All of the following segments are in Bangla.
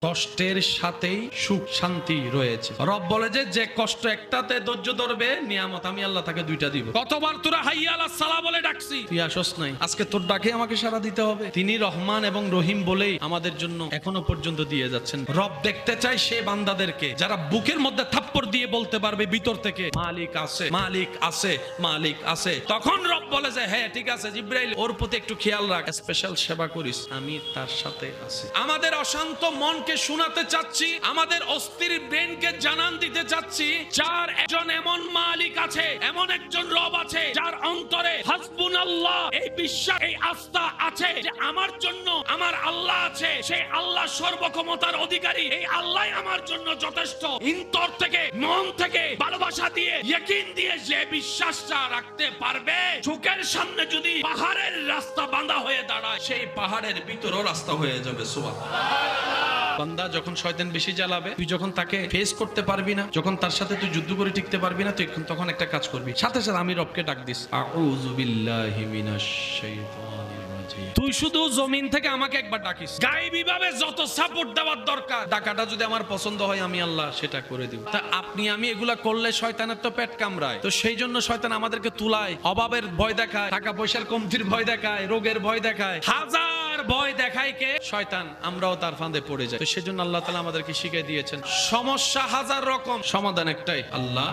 কষ্টের সাথেই সুখ শান্তি রয়েছে। রব বলে যে কষ্ট একটাতে ধৈর্য ধরবে, নিয়ামত আমি আল্লাহ তাকে দুইটা দিব। কতবার তোরা হাইয়া আলাস সালাহ বলে ডাকছি, তুই আসস নাই, আজকে তোর ডাকে আমাকে সাড়া দিতে হবে। তিনি রহমান এবং রহিম বলেই আমাদের জন্য এখনো পর্যন্ত দিয়ে যাচ্ছেন। রব দেখতে চাই সে বান্দাদেরকে যারা বুকের মধ্যে থাপ্পড় দিয়ে বলতে পারবে ভিতর থেকে মালিক আছে, মালিক আছে, মালিক আছে। তখন রব বলে যে হ্যাঁ ঠিক আছে জিব্রাইল, ওর প্রতি একটু খেয়াল রাখ, স্পেশাল সেবা করিস, আমি তার সাথে আছি। আমাদের অশান্ত মনকে শোনাতে চাচ্ছি, আমাদের অস্থির ব্রেনকে জানান দিতে চাচ্ছি, যার একজন এমন মালিক আছে, এমন একজন রব আছে, যার অন্তরে হাসবুনাল্লাহ এই বিশ্বাস, এই আস্থা আছে যে আমার জন্য আমার আল্লাহ আছে, সেই আল্লাহ সর্বক্ষমতার অধিকারী, এই আল্লাহ আমার জন্য যথেষ্ট। অন্তর থেকে, মন থেকে ভালোবাসা দিয়ে, ইয়াকিন দিয়ে যে বিশ্বাসটা রাখতে পারবে, চোখের সামনে যদি পাহাড়ের রাস্তা বাঁধা হয়ে দাঁড়ায়, সেই পাহাড়ের ভিতরও রাস্তা হয়ে যাবে। সুবহানাল্লাহ। বান্দা যখন শয়তান বেশি জ্বালাবে, তুই যখন তাকে ফেস করতে পারবি না, যখন তার সাথে তুই যুদ্ধ করে টিকতে পারবি না, তুই তখন একটা কাজ করবি, সাথে সাথে আমি রবকে ডাক দিস, আউযু বিল্লাহি মিনাশ শাইতানির রাজিম। তুই শুধু জমিন থেকে আমাকে একবার ডাকিস, গায়েবী ভাবে যত সাপোর্ট দেওয়ার দরকার, ডাকাটা যদি আমার পছন্দ হয় আমি আল্লাহ সেটা করে দিব। তা আপনি আমি এগুলা করলে শয়তানের তো পেট কামড়ায়, তো সেই জন্য শয়তান আমাদেরকে তুলায়, অভাবের ভয় দেখায়, টাকা পয়সার কমতির ভয় দেখায়, রোগের ভয় দেখায়, হাজার ভয় দেখায় কে? শয়তান। আমরাও তার ফাঁদে পড়ে যাই। তো সেজন্য আল্লাহ তাআলা আমাদেরকে শিখিয়ে দিয়েছেন, সমস্যা হাজার রকম, সমাধান একটাই, আল্লাহ।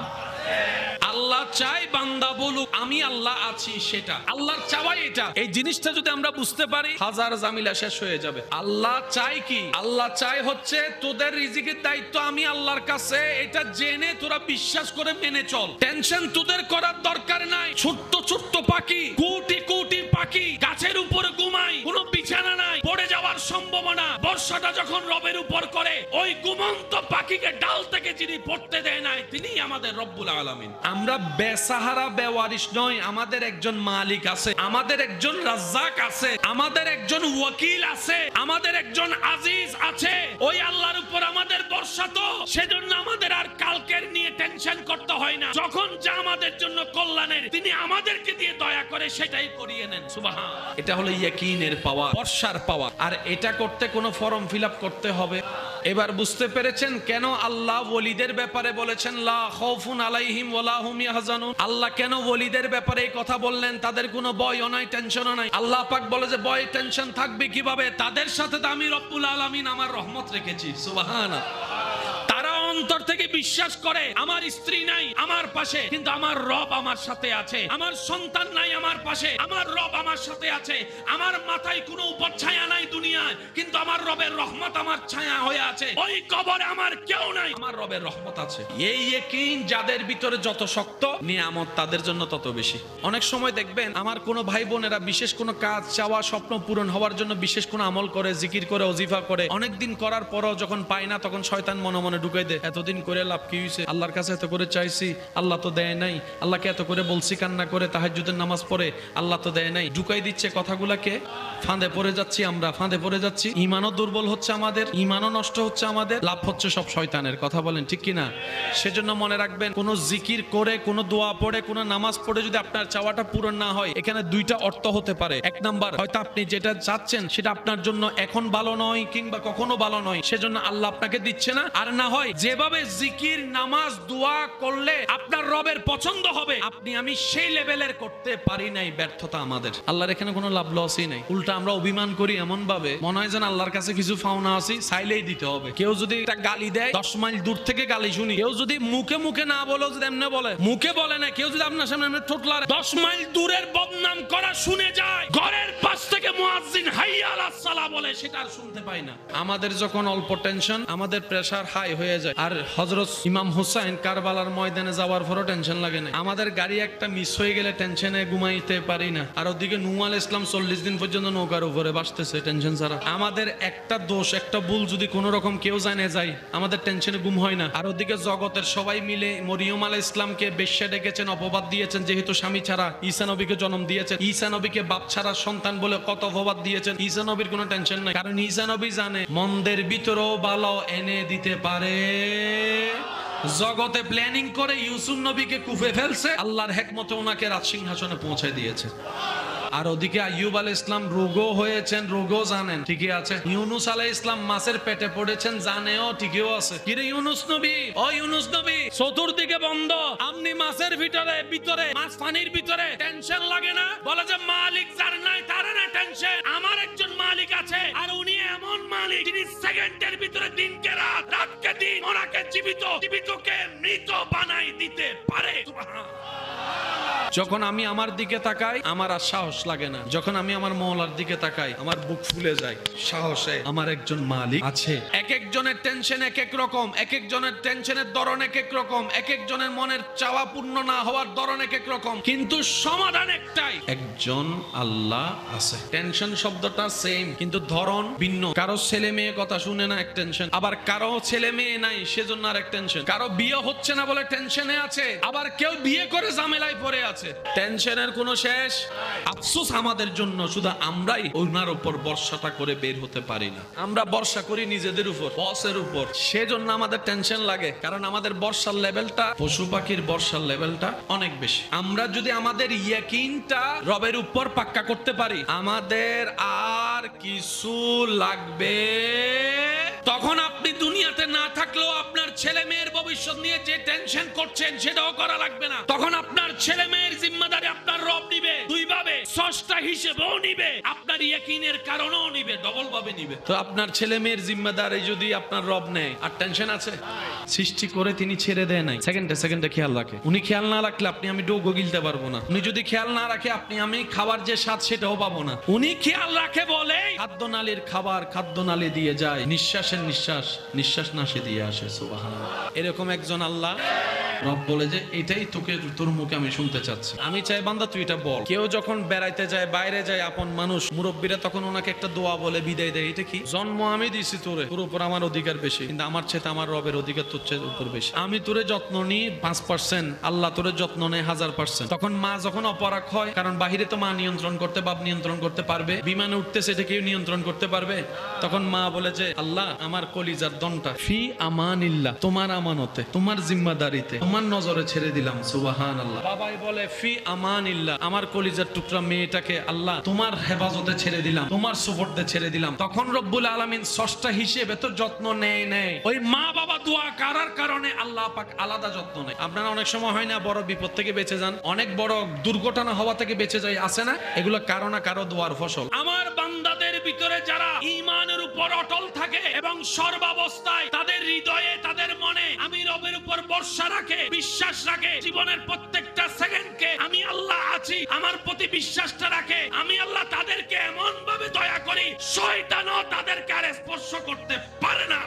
আল্লাহ চাই বান্দা বলুক আমি আল্লাহ আছি, সেটা আল্লাহর চাওয়াই এটা। এই জিনিসটা যদি আমরা বুঝতে পারি, হাজার ঝামেলা শেষ হয়ে যাবে। আল্লাহ চাই কি? আল্লাহ চাই হচ্ছে তোদের রিজিকের দায়িত্ব আমি আল্লাহর কাছে, এটা জেনে তোরা বিশ্বাস করে মেনে চল। টেনশন তোদের করার দরকার নাই। ছোট্ট ছোট্ট পাখি, কোটি কোটি পাখি গাছের উপরে ঘুমায়, কোনো বিছানা নাই, পড়ে যাওয়ার সম্ভাবনা। বর্ষাটা যখন রবের উপর করে, ওই ঘুমন্ত পাখিকে ডাল থেকে যিনি পড়তে দেয় নাই, তিনি আমাদের রব্বুল আলামিন। আমরা বেসাহারা বেওয়ারিশ নয়, আমাদের একজন মালিক আছে, আমাদের একজন রাজ্জাক আছে, আমাদের একজন ওয়াকিল আছে, আমাদের একজন আজিজ আছে। ওই আল্লাহর উপর আমাদের ভরসা, তো সেজন্য আমাদের আর কালকের নিয়ে টেনশন করতে হয় না। যখন যা আমাদের জন্য কল্যাণের, তিনি আমাদেরকে দিয়ে দয়া করে সেটাই করিয়ে নেন। সুবহানাল্লাহ। এটা হলো ইয়াকিনের পাওয়া, ভরসার পাওয়া। আর এটা করতে কোনো ফর্ম ফিল আপ করতে হবে। এবার বুঝতে পেরেছেন কেন আল্লাহ ওলিদের ব্যাপারে বলেছেন লা খাউফুন আলাইহিম ওয়ালা হুম ইয়াহজানুন? আল্লাহ কেন ওলিদের ব্যাপারে এই কথা বললেন? তাদের কোনো ভয়ও নাই, টেনশনও নাই। আল্লাহ পাক বলে যে ভয় টেনশন থাকবে কিভাবে? তাদের সাথে তো আমি রব্বুল আলামিন আমার রহমত রেখেছি। সুবহানাল্লাহ। তারা অন্তর থেকে বিশ্বাস করে আমার স্ত্রী নাই আমার পাশে, কিন্তু আমার রব আমার সাথে আছে। আমার সন্তান নাই আমার পাশে, আমার রব আমার সাথে আছে। আমার মাথায় কোনো উপচ্ছায়া নাই দুনিয়ায়, কিন্তু আমার রবের রহমত আমার ছায়া হয়ে আছে। ওই কবরে আমার কেউ নাই, আমার রবের রহমত আছে। এই ইয়াকিন যাদের ভিতরে যত শক্ত, নিয়ামত তাদের জন্য তত বেশি। অনেক সময় দেখবেন আমার কোনো ভাই বোনেরা বিশেষ কোনো কাজ, চাওয়া, স্বপ্ন পূরণ হওয়ার জন্য বিশেষ কোনো আমল করে, জিকির করে, ওজিফা করে, অনেকদিন করার পরও যখন পায় না, তখন শয়তান মনে মনে ঢুকাই দেয়, এতদিন করে লাভ কি হয়েছে? আল্লাহর কাছে এত করে চাইছি, আল্লাহ তো দেয় নাই। আল্লাহকে এত করে বলছি, কান্না করে, তাহাজ্জুদের নামাজ পড়ে, আল্লাহ তো দেয় নাই। ঢুকাই দিচ্ছে কথাগুলাকে, ফাঁদে পড়ে যাচ্ছি আমরা, ফাঁদে পড়ে যাচ্ছি। ঈমানও দুর্বল হচ্ছে আমাদের, ঈমানও নষ্ট হচ্ছে আমাদের, লাভ হচ্ছে সব শয়তানের। কথা বলেন ঠিক কিনা? সেজন্য মনে রাখবেন, কোন জিকির করে, কোন দোয়া পড়ে, কোন নামাজ পড়ে যদি আপনার চাওয়াটা পূরণ না হয়, এখানে দুইটা অর্থ হতে পারে। এক নাম্বার, হয়তো আপনি যেটা চাচ্ছেন সেটা আপনার জন্য এখন ভালো নয়, কিংবা কখনো ভালো নয়, সেজন্য আল্লাহ আপনাকে দিচ্ছে না। আর না হয় যেভাবে জিকির, নামাজ, দোয়া করলে আপনার রবের পছন্দ হবে, আপনি আমি সেই লেভেলের করতে পারি নাই, ব্যর্থতা আমাদের। আল্লাহর এখানে কোনো লাভ লসই নাই। উল্টা আমরা অভিমান করি এমন ভাবে, মনে হয় যেন আল্লাহর কাছে কিছু পাওনা আছে, চাইলেই দিতে হবে। কেউ যদি একটা গালি দেয়, 10 মাইল দূর থেকে গালি শুনি। কেউ যদি মুখে মুখে না বলে, যদি এমনি বলে, মুখে বলে না, কেউ যদি আপনার সামনে এমনি ঠোঁটলারে 10 মাইল দূরের বদনাম করা শুনে যায়, ঘরের পাশ থেকে মুয়াজ্জিন হাইয়া আলাস সালাহ বলে, সেটা আর শুনতে পাই না। আমাদের যখন অল্প টেনশন, আমাদের প্রেসার হাই হয়ে যায়। আর হযরত ইমাম হুসাইন কারবালার ময়দানে যাওয়ার পরও টেনশন লাগে না। আমাদের গাড়ি একটা মিস হয়ে গেলে টেনশনে ঘুমাইতে পারি না। আর ওদিকে নূহ আলাইহিস সালাম 40 দিন পর্যন্ত নৌকার উপরে ভাসতেছে টেনশন ছাড়া। আমাদের একটা দোষ, একটা ভুল যদি কোনো রকম কেউ জানে যায়, আমাদের টেনশনে ঘুম হয় না। আর ওদিকে জগতের সবাই মিলে মরিয়ম আলাইহিস সালামকে বেশ্যা ডেকেছেন, অপবাদ দিয়েছেন, যেহেতু স্বামী ছাড়া ঈসা নবীকে জন্ম দিয়েছেন। ঈসা নবীকে বাপ ছাড়া সন্তান বলে কত অপবাদ দিয়েছেন। ঈসা নবীর কোনো টেনশন নাই, কারণ ঈসা নবী জানে মন্দের ভিতরেও ভালো এনে দিতে পারে। জগতে প্ল্যানিং করে ইউসুফ নবীকে কুফে ফেলছে, আল্লাহর হিকমতে ওনাকে রাজ সিংহাসনে পৌঁছে দিয়েছে। আর ওদিকে আইয়ুব আলাইহিস সালাম রোগও হয়েছেন, রোগও জানেন, ঠিকই আছে। ইউনুস আলাইহিস সালাম মাছের পেটে পড়েছেন, জানেও, ঠিকই আছে। কিরে ইউনুস নবী, ও ইউনুস নবী, চতুর্দিকে বন্ধ, আপনি মাছের ভিতরে মাছ পানির ভিতরে, টেনশন লাগে না? বলে যে মালিক যার নাই তার না টেনশন, আমার একজন মালিক আছে, আর উনি এমন মালিক যিনি সেকেন্ডের ভিতরে দিনকে রাত, রাতকে দিন, ওনাকে জীবিত, জীবিতকে মৃত বানাই দিতে পারে। যখন আমি আমার দিকে তাকাই আমার আর সাহস লাগে না, যখন আমি আমার মওলার দিকে তাকাই আমার বুক ফুলে যায় সাহসে। আমার একজন মালিক আছে। এক একজনের টেনশন এক এক রকম, এক একজনের টেনশনের ধরন এক এক রকম, এক একজনের মনের চাওয়া পূর্ণ না হওয়ার ধরন এক এক রকম, কিন্তু সমাধান একটাই, একজন আল্লাহ আছে। টেনশন শব্দটা সেম কিন্তু ধরন ভিন্ন। কারো ছেলে মেয়ে কথা শুনে না এক টেনশন, আবার কারো ছেলে মেয়ে নাই সেজন্য আর এক টেনশন। কারো বিয়ে হচ্ছে না বলে টেনশনে আছে, আবার কেউ বিয়ে করে ঝামেলায় পড়ে আছে। টেনশনের কোনো শেষ। আফসোস আমাদের জন্য, শুধু আমরাই ওনার উপর ভরসাটা করে বের হতে পারি না। আমরা ভরসা করি নিজেদের উপর, বসের উপর, সেজন্য আমাদের টেনশন লাগে। কারণ আমাদের ভরসার লেভেলটা পশু পাখির ভরসার লেভেলটা অনেক বেশি। আমরা যদি আমাদের ইয়াকিনটা রবের উপর পাক্কা করতে পারি, আমাদের আর কিছু লাগবে। তখন আপনি দুনিয়াতে না থাকলেও আপনার ছেলে মেয়ের ভবিষ্যৎ নিয়ে যে টেনশন করছেন সেটাও করা লাগবে না। তখন আপনার ছেলে মেয়ের জিম্মাদারি আপনার রব নিবে, দুই ভাবে, স্রষ্টা হিসেবেও নিবে, আপনার ইয়াকিনের কারণেও নিবে, ডবল ভাবে নিবে। তো আপনার ছেলে মেয়ের জিম্মাদারি যদি আপনার রব নেয়, আর টেনশন আছে? সৃষ্টি করে তিনি ছেড়ে দেয় নাই, সেকেন্ডে সেকেন্ডে খেয়াল রাখে। উনি খেয়াল না রাখলে আপনি আমি ডোগো গিলতে পারবো না। উনি যদি খেয়াল না রাখে আপনি আমি খাবার যে স্বাদ সেটাও পাবো না। উনি খেয়াল রাখে বলে খাদ্যনালীর খাবার খাদ্যনালী দিয়ে যায়, নিঃশ্বাসের নিঃশ্বাস, নিঃশ্বাস নাশে দিয়ে আসে। সুবহানাল্লাহ। এরকম একজন আল্লাহ রব বলে যে এটাই তোকে, তোর মুখে আমি শুনতে চাচ্ছি। আমি চাই বান্দা তুই এটা বল। কেউ যখন বেড়াইতে যায়, বাইরে যায়, আপন মানুষ মুরব্বীরা তখন ওনাকে একটা দোয়া বলে বিদায় দেয়। এটা কি? জন্ম আমি দিছি তোরে, তোর উপর আমার অধিকার বেশি, কিন্তু আমার চেয়ে আমার রবের অধিকার তোর চেয়ে উপর বেশি। আমি তোরে যত্ন নিই 5%, আল্লাহ তোরে যত্ন নেয় 1000%। তখন মা যখন অপরাগ হয়, কারণ বাহিরে তো মা নিয়ন্ত্রণ করতে, বাপ নিয়ন্ত্রণ করতে পারবে, বিমানে উঠতেছে এটা কেউ নিয়ন্ত্রণ করতে পারবে? তখন মা বলে যে আল্লাহ আমার কলিজার দনটা ফি আমানিল্লাহ, তোমার আমানতে, তোমার জিম্মাদারিতে, তোমার নজরে ছেড়ে দিলাম। সুবহানাল্লাহ। বাবাই বলে ফি আমানিল্লাহ, আমার কলিজার টুকরা মেয়েটাকে আল্লাহ তোমার হেফাজতে ছেড়ে দিলাম, তোমার সুপর্দে ছেড়ে দিলাম। তখন রব্বুল আলামিন স্রষ্টা হিসেবে তো যত্ন নেয়। ওই মা বাবা দোয়া করার কারণে আল্লাহ পাক আলাদা যত্ন নেয়। আপনারা অনেক সময় হয় না বড় বিপদ থেকে বেঁচে যান, অনেক বড় দুর্ঘটনা হওয়া থেকে বেঁচে যায়, আছে না? এগুলো কারো না কারো দোয়ার ফসল। আমার বান্দাদের ভিতরে যারা ঈমানের উপর অটল থাকে এবং সর্বাবস্থায় তাদের হৃদয়ে, তাদের মনে আমি রবের উপর ভরসা রাখে, বিশ্বাস রাখে, জীবনের প্রত্যেকটা সেকেন্ডকে আমি আল্লাহ আছি আমার প্রতি বিশ্বাসটা রাখে, আমি আল্লাহ তাদেরকে এমন ভাবে দয়া করি শয়তানও তাদেরকে আর স্পর্শ করতে পারে না।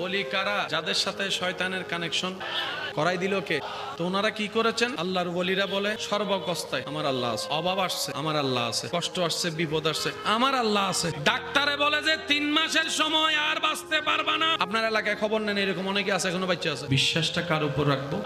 ওলি কারা? যাদের সাথে শয়তানের কানেকশন করাই দিল কে? তো ওনারা কি করেছেন? আল্লাহর ওলিরা বলে সর্বকস্তায় আমার আল্লাহ আছে, অভাব আসছে আমার আল্লাহ আছে, কষ্ট আসছে, বিপদ আসছে আমার আল্লাহ আছে। ডাক্তারে বলে যে 3 মাসের সময় আর বাঁচতে পারবা না। আপনার এলাকায় খবর নেন এরকম অনেকে আছে, এখনো বাচ্চা আছে। বিশ্বাসটা কার উপর রাখবো?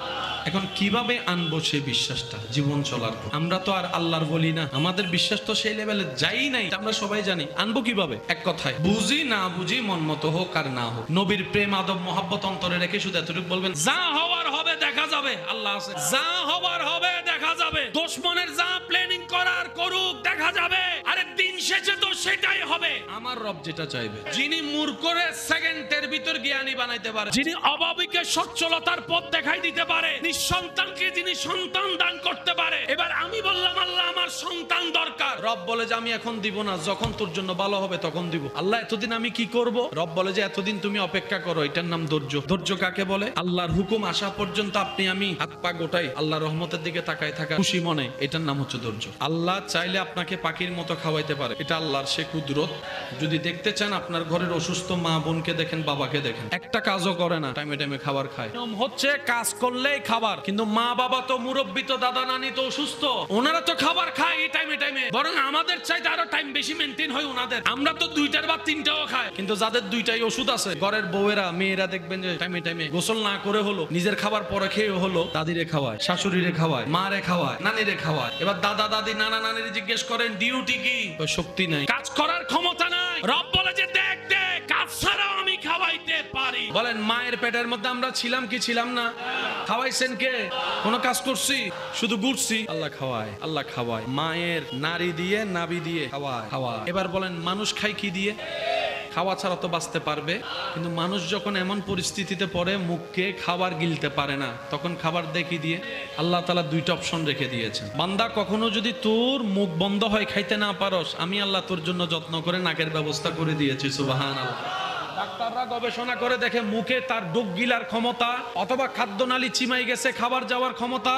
এখন কিভাবে আনবো সেই বিশ্বাসটা জীবন চলার পর? আমরা তো আর আল্লাহর বলি না, আমাদের বিশ্বাস তো সেই লেভেলে যাই নাই, আমরা সবাই জানি। আনবো কিভাবে? এক কথায় বুঝি না বুঝি, মন মতো হোক আর না হোক, নবীর প্রেম আদব মহব্বত অন্তরে রেখে শুধু এতটুকু বলবেন যা হওয়ার হবে দেখা যাবে, আল্লাহ আছে, যা হবার হবে দেখা যাবে, দুশমনের যা প্ল্যানিং করার করুক দেখা যাবে, আরে দিন শেষে তো সেটাই হবে। আমার রব যেটা চাইবে, যিনি মূর্খরে সেকেন্ডের ভিতর জ্ঞানী বানাইতে পারে, যিনি অভাবীকে সচ্ছলতার পথ দেখাই দিতে পারে, নিঃসন্তানকে যিনি সন্তান দান করতে পারে। এবার আমি বললাম আল্লাহ আমার সন্তান দরকার, রব বলে যে আমি এখন দিব না, যখন তোর জন্য ভালো হবে তখন দিব। আল্লাহ এতদিন আমি কি করব? রব বলে যে এতদিন তুমি অপেক্ষা করো, এটার নাম ধৈর্য। ধৈর্য কাকে বলে? আল্লাহর হুকুম আসা পর্যন্ত আপনি আমি হাত পা গোটাই আল্লাহর রহমতের দিকে তাকায় থাকা, খুশি মনে, এটার নাম হচ্ছে ধৈর্য। আল্লাহ চাইলে আপনাকে পাখির মতো খাওয়াইতে পারে, এটা আল্লাহর সে কুদরত। যদি দেখতে চান আপনার ঘরের অসুস্থ মা বোনকে দেখেন, বাবাকে দেখেন, একটা কাজও করে না, টাইমে টাইমে খাবার খায়। নিয়ম হচ্ছে কাজ করলেই খাবার, কিন্তু মা বাবা তো মুরব্বী, তো দাদা নানি তো অসুস্থ, ওনারা তো খাবার খায় এই টাইমে টাইমে, বরং আমাদের চাইতে আরো টাইম বেশি মেনটেন হয় ওনাদের। আমরা তো 2টার বা 3টাও খাই, কিন্তু যাদের 2টাই ওষুধ আছে, ঘরের বউয়েরা মেয়েরা দেখবেন যে টাইমে টাইমে গোসল না করে হলো, নিজের খাবার পরে খেয়ে হলো, দাদিরে খাওয়ায়, শাশুড়িরে খাওয়ায়, মারে খাওয়ায়, নানিরে খাওয়ায়। এবার দাদা দাদি নানা নানির জিজ্ঞেস করেন ডিউটি কি? শক্তি নাই, কাজ করার ক্ষমতা নাই। রব বলে যে দেখ দেখ, কাজ ছাড়াও আমি খাওয়াইতে পারি। বলেন মায়ের পেটের মধ্যে আমরা ছিলাম কি ছিলাম না? খাওয়াইছেন কে? কোন কাজ করছি? শুধু ঘুরছি? আল্লাহ খাওয়ায়, আল্লাহ খাওয়ায়। মায়ের নারী দিয়ে, নাভি দিয়ে খাওয়ায়। এবার বলেন মানুষ খায় কি দিয়ে? খাওয়া ছাড়া তো বাঁচতে পারবে, কিন্তু মানুষ যখন এমন পরিস্থিতিতে পড়ে মুখকে খাবার গিলতে পারে না, তখন খাবার দেয় কি দিয়ে? আল্লাহ তাআলা দুইটা অপশন রেখে দিয়েছেন। বান্দা কখনো যদি তোর মুখ বন্ধ হয়, খাইতে না পারস, আমি আল্লাহ তোর জন্য যত্ন করে নাকের ব্যবস্থা করে দিয়েছি। সুবহানাল্লাহ। ডাক্তাররা গবেষণা করে দেখে মুখে তার ডুক গিলার ক্ষমতা অথবা খাদ্যনালী চিমাই গেছে, খাবার যাওয়ার ক্ষমতা,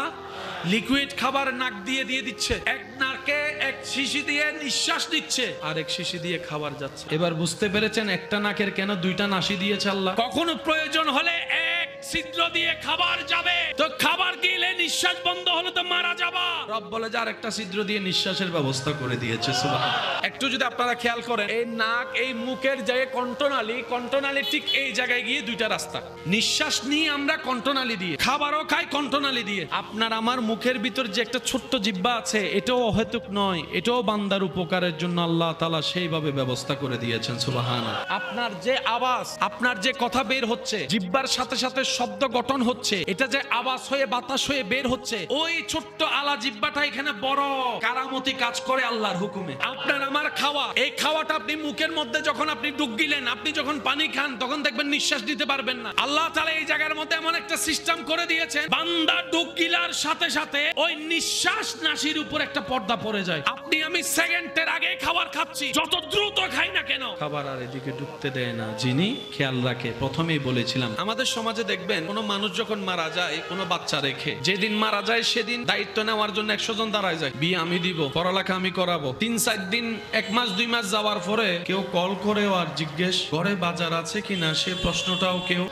লিকুইড খাবার নাক দিয়ে দিয়ে দিচ্ছে, এক নাকে এক শিশি দিয়ে নিঃশ্বাস দিচ্ছে আর এক শিশি দিয়ে খাবার যাচ্ছে। এবার বুঝতে পেরেছেন একটা নাকের কেন দুইটা নাসি দিয়েছে আল্লাহ? কখনো প্রয়োজন হলে এক ছিদ্র দিয়ে খাবার যাবে, তো খাবার গিলে নিঃশ্বাস বন্ধ হলে তো মারা যাবা। রব বলে যে আরেকটা ছিদ্র দিয়ে নিঃশ্বাসের ব্যবস্থা করে দিয়েছে। সুবহানাল্লাহ। একটু যদি আপনারা খেয়াল করেন, এই নাক এই মুখের জায়গায় কণ্ঠনালী ঠিক এই জায়গায় গিয়ে দুইটা রাস্তা। নিঃশ্বাস নিয়ে আমরা কণ্ঠনালী দিয়ে, খাবারও খাই কণ্ঠনালী দিয়ে। আপনার আমার মুখের ভিতর যে একটা ছোট্ট জিহ্বা আছে, এটাও অহেতুক নয়, এটাও বান্দার উপকারের জন্য আল্লাহ তাআলা সেইভাবে ব্যবস্থা করে দিয়েছেন। সুবহানাল্লাহ। আপনার যে আওয়াজ, আপনার যে কথা বের হচ্ছে, জিহ্বার সাথে সাথে শব্দ গঠন হচ্ছে, এটা যে আওয়াজ হয়ে বাতাস হয়ে বের হচ্ছে, ওই ছোট্ট আলা জিহ্বাটা এখানে বড় কারামতি কাজ করে আল্লাহর হুকুমে। আপনার আমার খাওয়া, এই খাওয়াটা আপনি মুখের মধ্যে যখন আপনি ডুব গিলেন, আপনি যখন পানি খান, তখন দেখবেন নিঃশ্বাস দিতে পারবেন না। আল্লাহ তাআলা এই জায়গার মধ্যে এমন একটা সিস্টেম করে দিয়েছেন, বান্দা ডুব গিলার সাথে সাথে ওই নিঃশ্বাস নাসির উপর একটা পর্দা পড়ে যায়। আপনি আমি সেকেন্ডের আগে খাবার খাচ্ছি, যত দ্রুত খাই না কেন, খাবার আর এদিকে ঢুকতে দেয় না যিনি খেয়াল রাখে। প্রথমেই বলেছিলাম, আমাদের সমাজে দেখবেন কোন মানুষ যখন মারা যায়, কোন বাচ্চা রেখে, যেদিন মারা যায় সেদিন দায়িত্ব নেওয়ার জন্য 100 জন দাঁড়ায় যায়। বিয়ে আমি দিব, পড়ালেখা আমি করাবো। 3-4 দিন, 1 মাস 2 মাস যাওয়ার পরে কেউ কল করেও আর জিজ্ঞেস ঘরে বাজার আছে কিনা, সে প্রশ্নটাও কেউ,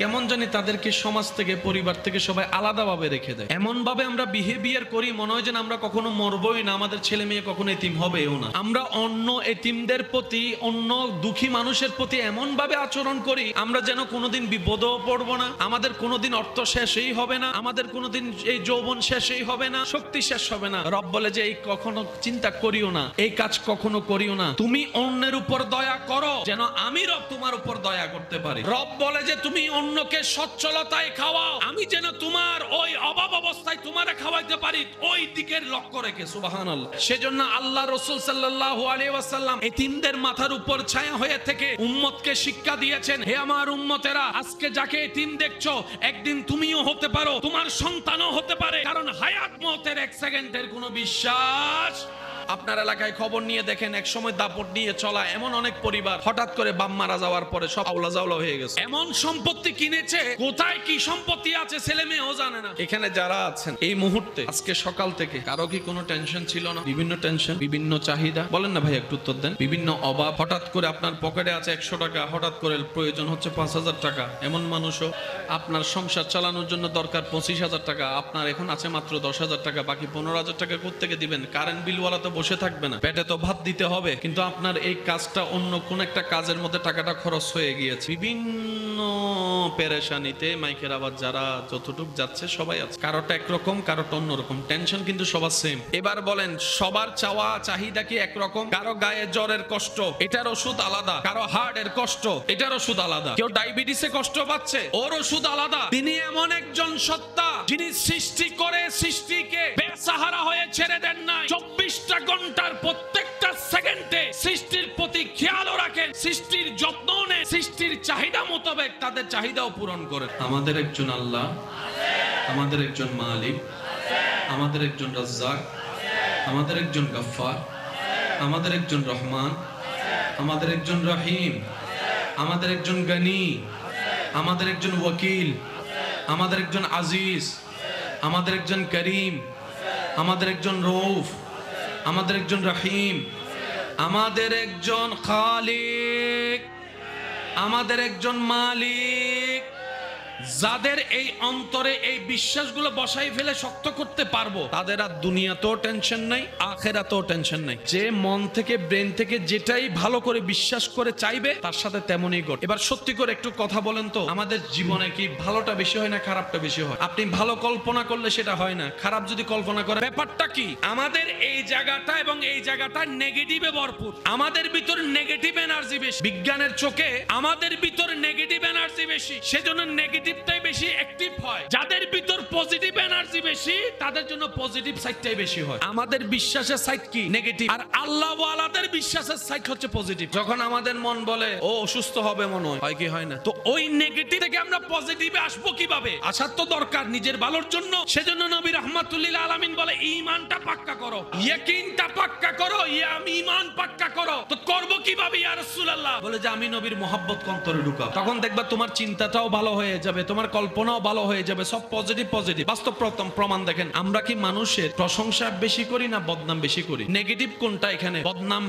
কেমন জানি তাদেরকে সমাজ থেকে, পরিবার থেকে সবাই আলাদাভাবে রেখে দেয়। এমন ভাবে আমরা বিহেভিয়ার করি, মনে হয় যেন আমরা কখনো মরবই না, আমাদের ছেলে মেয়ে কখনো এতিম হবেও না। আমরা অন্য এতিমদের প্রতি, অন্য দুঃখী মানুষের প্রতি এমন ভাবে আচরণ করি, আমরা যেন কোনোদিন বিপদেও পড়বো না, আমাদের কোনোদিন অর্থ শেষই হবে না, আমাদের কোনোদিন এই যৌবন শেষই হবে না, শক্তি শেষ হবে না। রব বলে যে এই কখনো চিন্তা করিও না, এই কাজ কখনো করিও না, তুমি অন্যের উপর দয়া করো যেন আমি রব তোমার উপর দয়া করতে পারি। রব বলে যে তুমি অন্যকে সচ্ছলতায় খাওয়াও, আমি যেন তোমার ওই অভাব অবস্থায় তোমারে খাওয়াইতে পারি, ওই দিকের লক্ষ্য রেখে। সুবহানাল্লাহ। সেজন্য আল্লাহ রাসূল সাল্লাল্লাহু আলাইহি ওয়াসাল্লাম এতিমদের মাথার উপর ছায়া হয়ে থেকে উম্মতকে শিক্ষা দিয়েছেন, হে আমার উম্মতেরা, আজকে যাকে এতিম দেখছো, একদিন তুমিও হতে পারো, তোমার সন্তানও হতে পারে, কারণ হায়াত মওতের 1 সেকেন্ডের কোনো বিশ্বাস। আপনার এলাকায় খবর নিয়ে দেখেন, এক সময় দাপট নিয়ে চলা এমন অনেক পরিবার হঠাৎ করে বাপ মারা যাওয়ার পরে সব আওলা জাওলা হয়ে গেছে। এমন সম্পত্তি কিনেছে, কোথায় কি সম্পত্তি আছে ছেলে মেয়েও জানে না। এখানে যারা আছেন এই মুহূর্তে, আজকে সকাল থেকে কারো কি কোনো টেনশন ছিল না? বিভিন্ন টেনশন, বিভিন্ন চাহিদা, বলেন না ভাই একটু উত্তর দেন। বিভিন্ন অভাব, হঠাৎ করে আপনার পকেটে আছে 100 টাকা, হঠাৎ করে প্রয়োজন হচ্ছে 5000 টাকা। এমন মানুষও, আপনার সংসার চালানোর জন্য দরকার 25,000 টাকা, আপনার এখন আছে মাত্র 10,000 টাকা, বাকি 15,000 টাকা কোত্থেকে দিবেন? কারেন্ট বিলওয়ালা তো বসে থাকবে না, পেটে তো ভাত দিতে হবে, কিন্তু আপনার এই কাজটা অন্য কোন একটা কাজের মধ্যে টাকাটা খরচ হয়ে গিয়েছে। বিভিন্ন পেরেশানিতে মাইকের আওয়াজ যারা যতটুক যাচ্ছে সবাই আছে, কারোটা একরকম, কারোটা অন্যরকম, টেনশন কিন্তু সবার সেম। এবার বলেন সবার চাওয়া চাহিদা কি একরকম? কারো গায়ে জ্বরের কষ্ট, এটার ওষুধ আলাদা, কারো হার্টের কষ্ট, এটার ওষুধ আলাদা, কেউ ডায়াবেটিসে কষ্ট পাচ্ছে, ওর ওষুধ আলাদা। তিনি এমন একজন সত্তা যিনি সৃষ্টি করে সৃষ্টিকে বেসাহারা হয়ে ছেড়ে দেন নাই। 24টা ঘন্টার প্রত্যেকটা সেকেন্ডে সৃষ্টির প্রতি খেয়ালও রাখেন, সৃষ্টির যত্ন নেন, সৃষ্টির চাহিদা মোতাবেক তাদের চাহিদাও পূরণ করেন। আমাদের একজন আল্লাহ, আমাদের একজন মালিক, আমাদের একজন রাজ্জাক, আমাদের একজন গফফার, আমাদের একজন রহমান, আমাদের একজন রহিম, আমাদের একজন গনি, আমাদের একজন ওয়াকিল, আমাদের একজন আজিজ, আমাদের একজন করিম, আমাদের একজন রউফ, আমাদের একজন রহিম, আমাদের একজন খালিক, আমাদের একজন মালিক, যাদের এই অন্তরে এই বিশ্বাসগুলো বসাই ফেলে শক্ত করতে পারবো, তাদের আর দুনিয়াতেও টেনশন নাই, আখিরাতেও টেনশন নাই। যে মন থেকে ব্রেন থেকে যেটাই ভালো করে বিশ্বাস করে চাইবে তার সাথে তেমনই ঘটে। এবার সত্যি করে একটু কথা বলেন তো, আমাদের জীবনে কি ভালোটা বেশি হয় না খারাপটা বেশি হয়? আপনি ভালো কল্পনা করলে সেটা হয় না, খারাপ যদি কল্পনা করে ব্যাপারটা কি? আমাদের এই জায়গাটা এবং এই জায়গাটা নেগেটিভে ভরপুর। আমাদের ভিতর নেগেটিভ এনার্জি বেশি। বিজ্ঞানের চোখে আমাদের ভিতর নেগেটিভ এনার্জি বেশি, সেজন্য নেগেটিভটাই বেশি অ্যাক্টিভ হয়। যাদের ভিতর পজিটিভ এনার্জি বেশি তাদের জন্য পজিটিভ সাইডটাই বেশি হয়। আমাদের বিশ্বাসের সাইড কি? নেগেটিভ। আর আল্লাহ ওয়ালাদের বিশ্বাসের সাইড হচ্ছে পজিটিভ। যখন আমাদের মন বলে ও অসুস্থ হবে মনে হয় কি হয় না, তো ওই নেগেটিভ থেকে আমরা পজিটিভে আসবো কিভাবে? আসার তো দরকার নিজের ভালোর জন্য। সেজন্য নবী রাহমাতুল্লিল আলামিন বলে ঈমানটা পাক্কা করো, ইয়াকিনটা পাক্কা করো, ঈমান পাক্কা করো। তো করব কিভাবে ইয়া রাসূলুল্লাহ? বলে যে আমি নবীর মহব্বত অন্তরে ঢুকাও। তখন দেখবা তোমার চিন্তাটাও ভালো হয়ে যাবে, তোমার কল্পনাও ভালো হয়ে যাবে, সব পজিটিভ পজিটিভ। বাস্তব প্রমাণ দেখেন, আমরা কি মানুষের প্রশংসা বেশি করি না বদনাম বেশি করি? নেগেটিভ কোনটা এখানে? বদনাম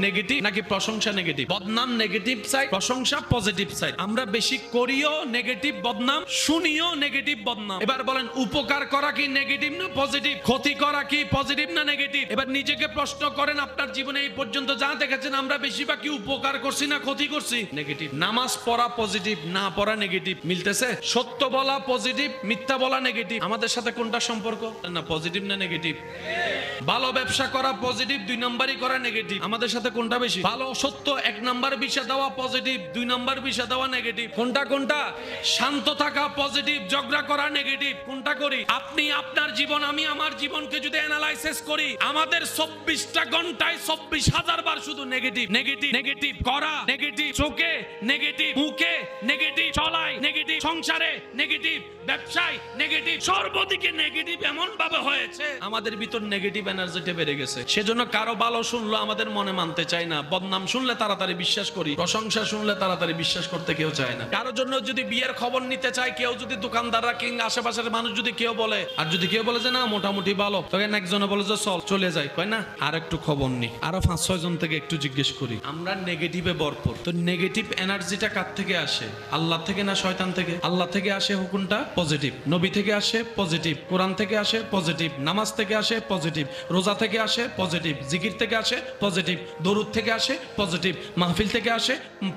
নেগেটিভ নাকি প্রশংসা নেগেটিভ? বদনাম নেগেটিভ সাইড, প্রশংসা পজিটিভ সাইড। আমরা বেশি করিও নেগেটিভ বদনাম, শুনিও নেগেটিভ বদনাম। এবার বলেন উপকার করা কি নেগেটিভ না পজিটিভ? ক্ষতি করা কি পজিটিভ না নেগেটিভ? এবার নিজেকে প্রশ্ন করেন, আপনার জীবনে এই পর্যন্ত যা দেখেছেন আমরা বেশিরভাগ কি উপকার করছি না ক্ষতি করছি? নেগেটিভ। নামাজ পড়া পজিটিভ, না পড়া নেগেটিভ। মিলতেছে? সত্য বলা পজিটিভ, মিথ্যা বলা নেগেটিভ। আমাদের সাথে কোনটা সম্পর্ক? না পজিটিভ না নেগেটিভ? ভালো ব্যবসা করা পজিটিভ, 2 নাম্বারই করা নেগেটিভ। আমাদের সাথে কোনটা বেশি? ভালো সত্য 1 নাম্বার ভিসা দেওয়া পজিটিভ, 2 নাম্বার ভিসা দেওয়া নেগেটিভ। কোনটা? শান্ত থাকা পজিটিভ, ঝগড়া করা নেগেটিভ। কোনটা করি? আপনি আপনার জীবন, আমি আমার জীবনকে যদি অ্যানালাইসিস করি, আমাদের 24টা ঘন্টায় 24,000 বার শুধু নেগেটিভ নেগেটিভ নেগেটিভ করা, নেগেটিভ চোখে নেগেটিভ, মুখে নেগেটিভ, চলায় নেগেটিভ, সংসারে নেগেটিভ, ব্যবসায় নেগেটিভ, সর্বদিকে নেগেটিভ এমন ভাবে হয়েছে আমাদের ভিতর নেগেটিভ এনার্জিটা বেড়ে গেছে। সেজন্য কারো ভালো শুনলো আমাদের মনে মানতে চাই না, বদনাম শুনলে তাড়াতাড়ি বিশ্বাস করি, প্রশংসা শুনলে তাড়াতাড়ি বিশ্বাস করতে কেউ চায় না। কারোর জন্য যদি বিয়ের খবর নিতে চায় কেউ, যদি দোকানদাররা কিংবা আশেপাশের মানুষ যদি কেউ বলে, আর যদি কেউ বলে যে না মোটামুটি ভালো, তখন একজনে বলে যে চল চলে যাই, কয় না আর একটু খবর নি, আরো 5-6 জন থেকে একটু জিজ্ঞেস করি। আমরা নেগেটিভে ভরপুর। তো নেগেটিভ এনার্জিটা কার থেকে আসে? আল্লাহ থেকে না শয়তান থেকে? আল্লাহ থেকে আসে হুকুমটা পজিটিভ, নবী থেকে আসে পজিটিভ, কোরআন থেকে আসে পজিটিভ, নামাজ থেকে আসে পজিটিভ, রোজা থেকে আসে পজিটিভ, জিকির থেকে আসে পজিটিভ, দরুদ থেকে আসে পজিটিভ, মাহফিল থেকে আসে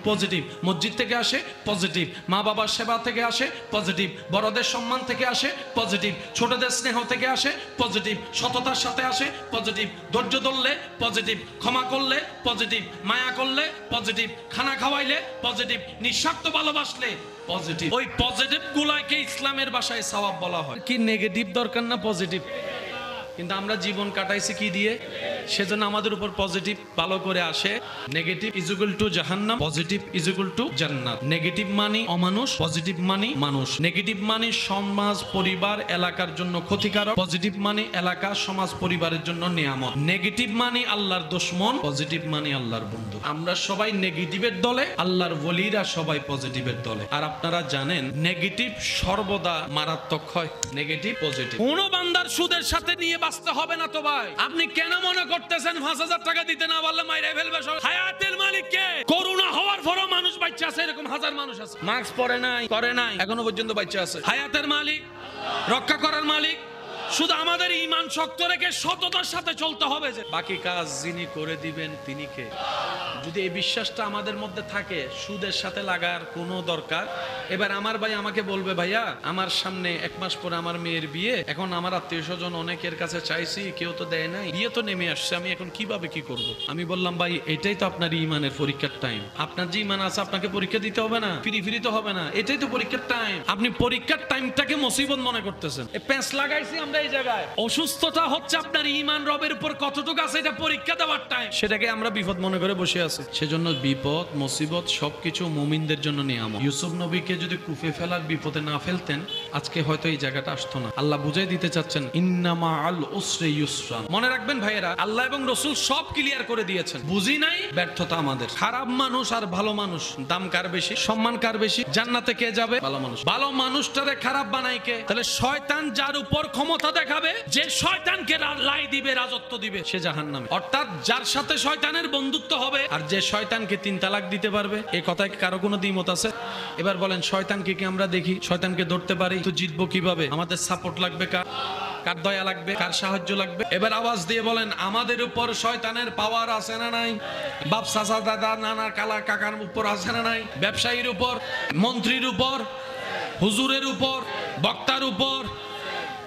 পজিটিভ, মসজিদ থেকে আসে পজিটিভ, মা বাবার সেবা থেকে আসে পজিটিভ, বড়দের সম্মান থেকে আসে পজিটিভ, ছোটদের স্নেহ থেকে আসে পজিটিভ, সততার সাথে আসে পজিটিভ, ধৈর্য ধরলে পজিটিভ, ক্ষমা করলে পজিটিভ, মায়া করলে পজিটিভ, খানা খাওয়াইলে পজিটিভ, নিঃস্বার্থ ভালোবাসলে পজিটিভ। ওই পজিটিভ গুলাকে ইসলামের ভাষায় সওয়াব বলা হয়। কি নেগেটিভ দরকার না পজিটিভ? কিন্তু আমরা জীবন কাটাইছি কি দিয়ে? সেজন্য আমাদের উপর পজিটিভ ভালো করে আসে। নেগেটিভ ইজ ইকুয়াল টু জাহান্নাম, পজিটিভ ইজ ইকুয়াল টু জান্নাত। নেগেটিভ মানে অমানুষ, পজিটিভ মানে মানুষ। নেগেটিভ মানে সমাজ পরিবার এলাকার জন্য ক্ষতিকারক, পজিটিভ মানে এলাকা সমাজ পরিবারের জন্য নিয়ামত। নেগেটিভ মানে আল্লাহর দুশমন, পজিটিভ মানে আল্লাহর বন্ধু। আমরা সবাই নেগেটিভের দলে, আল্লাহর ওলিরা সবাই পজিটিভের দলে। আর আপনারা জানেন নেগেটিভ সর্বদা মারাত্মক হয়। নেগেটিভ পজিটিভ কোন বান্দার সুদের সাথে নিয়ে বাঁচতে হবে না তো ভাই। আপনি কেন মনে করতেছেন 5,000 টাকা দিতে না পারলে মাইরে ফেলবে সব? হায়াতের মালিক কে? করোনা হওয়ার পরও মানুষ বাচ্চা আছে, এরকম হাজার মানুষ আছে মাস্ক পরে নাই, করে নাই, এখনো পর্যন্ত বাচ্চা আছে। হায়াতের মালিক, রক্ষা করার মালিক। শুধু আমাদের ঈমান শক্ত রেখে সততার সাথে চলতে হবে, যে বাকি কাজ যিনি করে দিবেন তিনি কে। যদি এই বিশ্বাসটা আমাদের মধ্যে থাকে, সুদের সাথে লাগার কোনো দরকার। এবার আমার ভাই আমাকে বলবে, ভাইয়া আমার সামনে 1 মাস পরে আমার মেয়ের বিয়ে, এখন আমার আত্মীয় স্বজন অনেকের কাছে চাইছি, কেউ তো দেয় নাই, বিয়ে তো নেমে আসছে, আমি এখন কিভাবে কি করব? আমি বললাম, ভাই এটাই তো আপনার ঈমানের পরীক্ষার টাইম। আপনার যে ঈমান আছে আপনাকে পরীক্ষা দিতে হবে না, ফিরি তো হবে না, এটাই তো পরীক্ষার টাইম। আপনি পরীক্ষার টাইমটাকে মুসিবত মনে করতেছেন। এই প্যাঁচ লাগাইছি আমরা এই জায়গায়। অসুস্থতা হচ্ছে আপনার ঈমান রবের উপর কতটুকু আছে এটা পরীক্ষা দেওয়ার টাইম, সেটাকে আমরা বিপদ মনে করে বসে আছি। সেজন্য বিপদ মুসিবত সবকিছু মুমিনদের জন্য নিয়ামত। ইউসুফ নবীকে যদি কুফে ফেলার বিপদে না ফেলতেন আজকে হয়তো এই জায়গাটা আসতো না। আল্লাহ বুঝাই দিতে চাচ্ছেন ইন্নামা আল উসরি ইউসরা। মনে রাখবেন ভাইয়েরা, আল্লাহ এবং রাসূল সব ক্লিয়ার করে দিয়েছেন। বুঝি নাই, ব্যর্থতা আমাদের। খারাপ মানুষ আর ভালো মানুষ দাম কার বেশি, সম্মান কার বেশি? জান্নাতে কে যাবে? ভালো মানুষ। ভালো মানুষটারে খারাপ বানাই কে? তাহলে শয়তান যার উপর ক্ষমতা ক্ষমতা দেখাবে, যে শয়তানকে লাই দিবে, রাজত্ব দিবে, সে জাহান্নামে। অর্থাৎ যার সাথে শয়তানের বন্ধুত্ব হবে আর যে শয়তানকে 3 তালাক দিতে পারবে, এই কথায় কারো কোনো দ্বিমত আছে? এবার বলেন, শয়তানকে কি আমরা দেখি? শয়তানকে ধরতে পারি? তো জিতবো কিভাবে? আমাদের সাপোর্ট লাগবে কার দয়া লাগবে, কার সাহায্য লাগবে? এবার আওয়াজ দিয়ে বলেন, আমাদের উপর শয়তানের পাওয়ার আছে না নাই? বাপ চাচা দাদা নানা কালা কাকার উপর আছে না নাই? ব্যবসায়ীর উপর, মন্ত্রীর উপর, হুজুরের উপর, বক্তার উপর,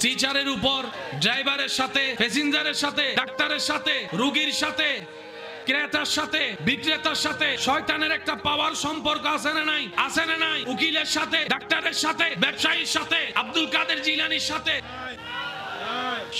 টিচারের উপর, ড্রাইভারের সাথে, প্যাসেঞ্জারের সাথে, ডাক্তারের সাথে, রোগীর সাথে, ক্রেতার সাথে, বিক্রেতার সাথে শয়তানের একটা পাওয়ার সম্পর্ক আছে না নাই? আছে না নাই? উকিলের সাথে, ডাক্তারের সাথে, ব্যবসায়ীর সাথে, আব্দুল কাদের জিলানির সাথে।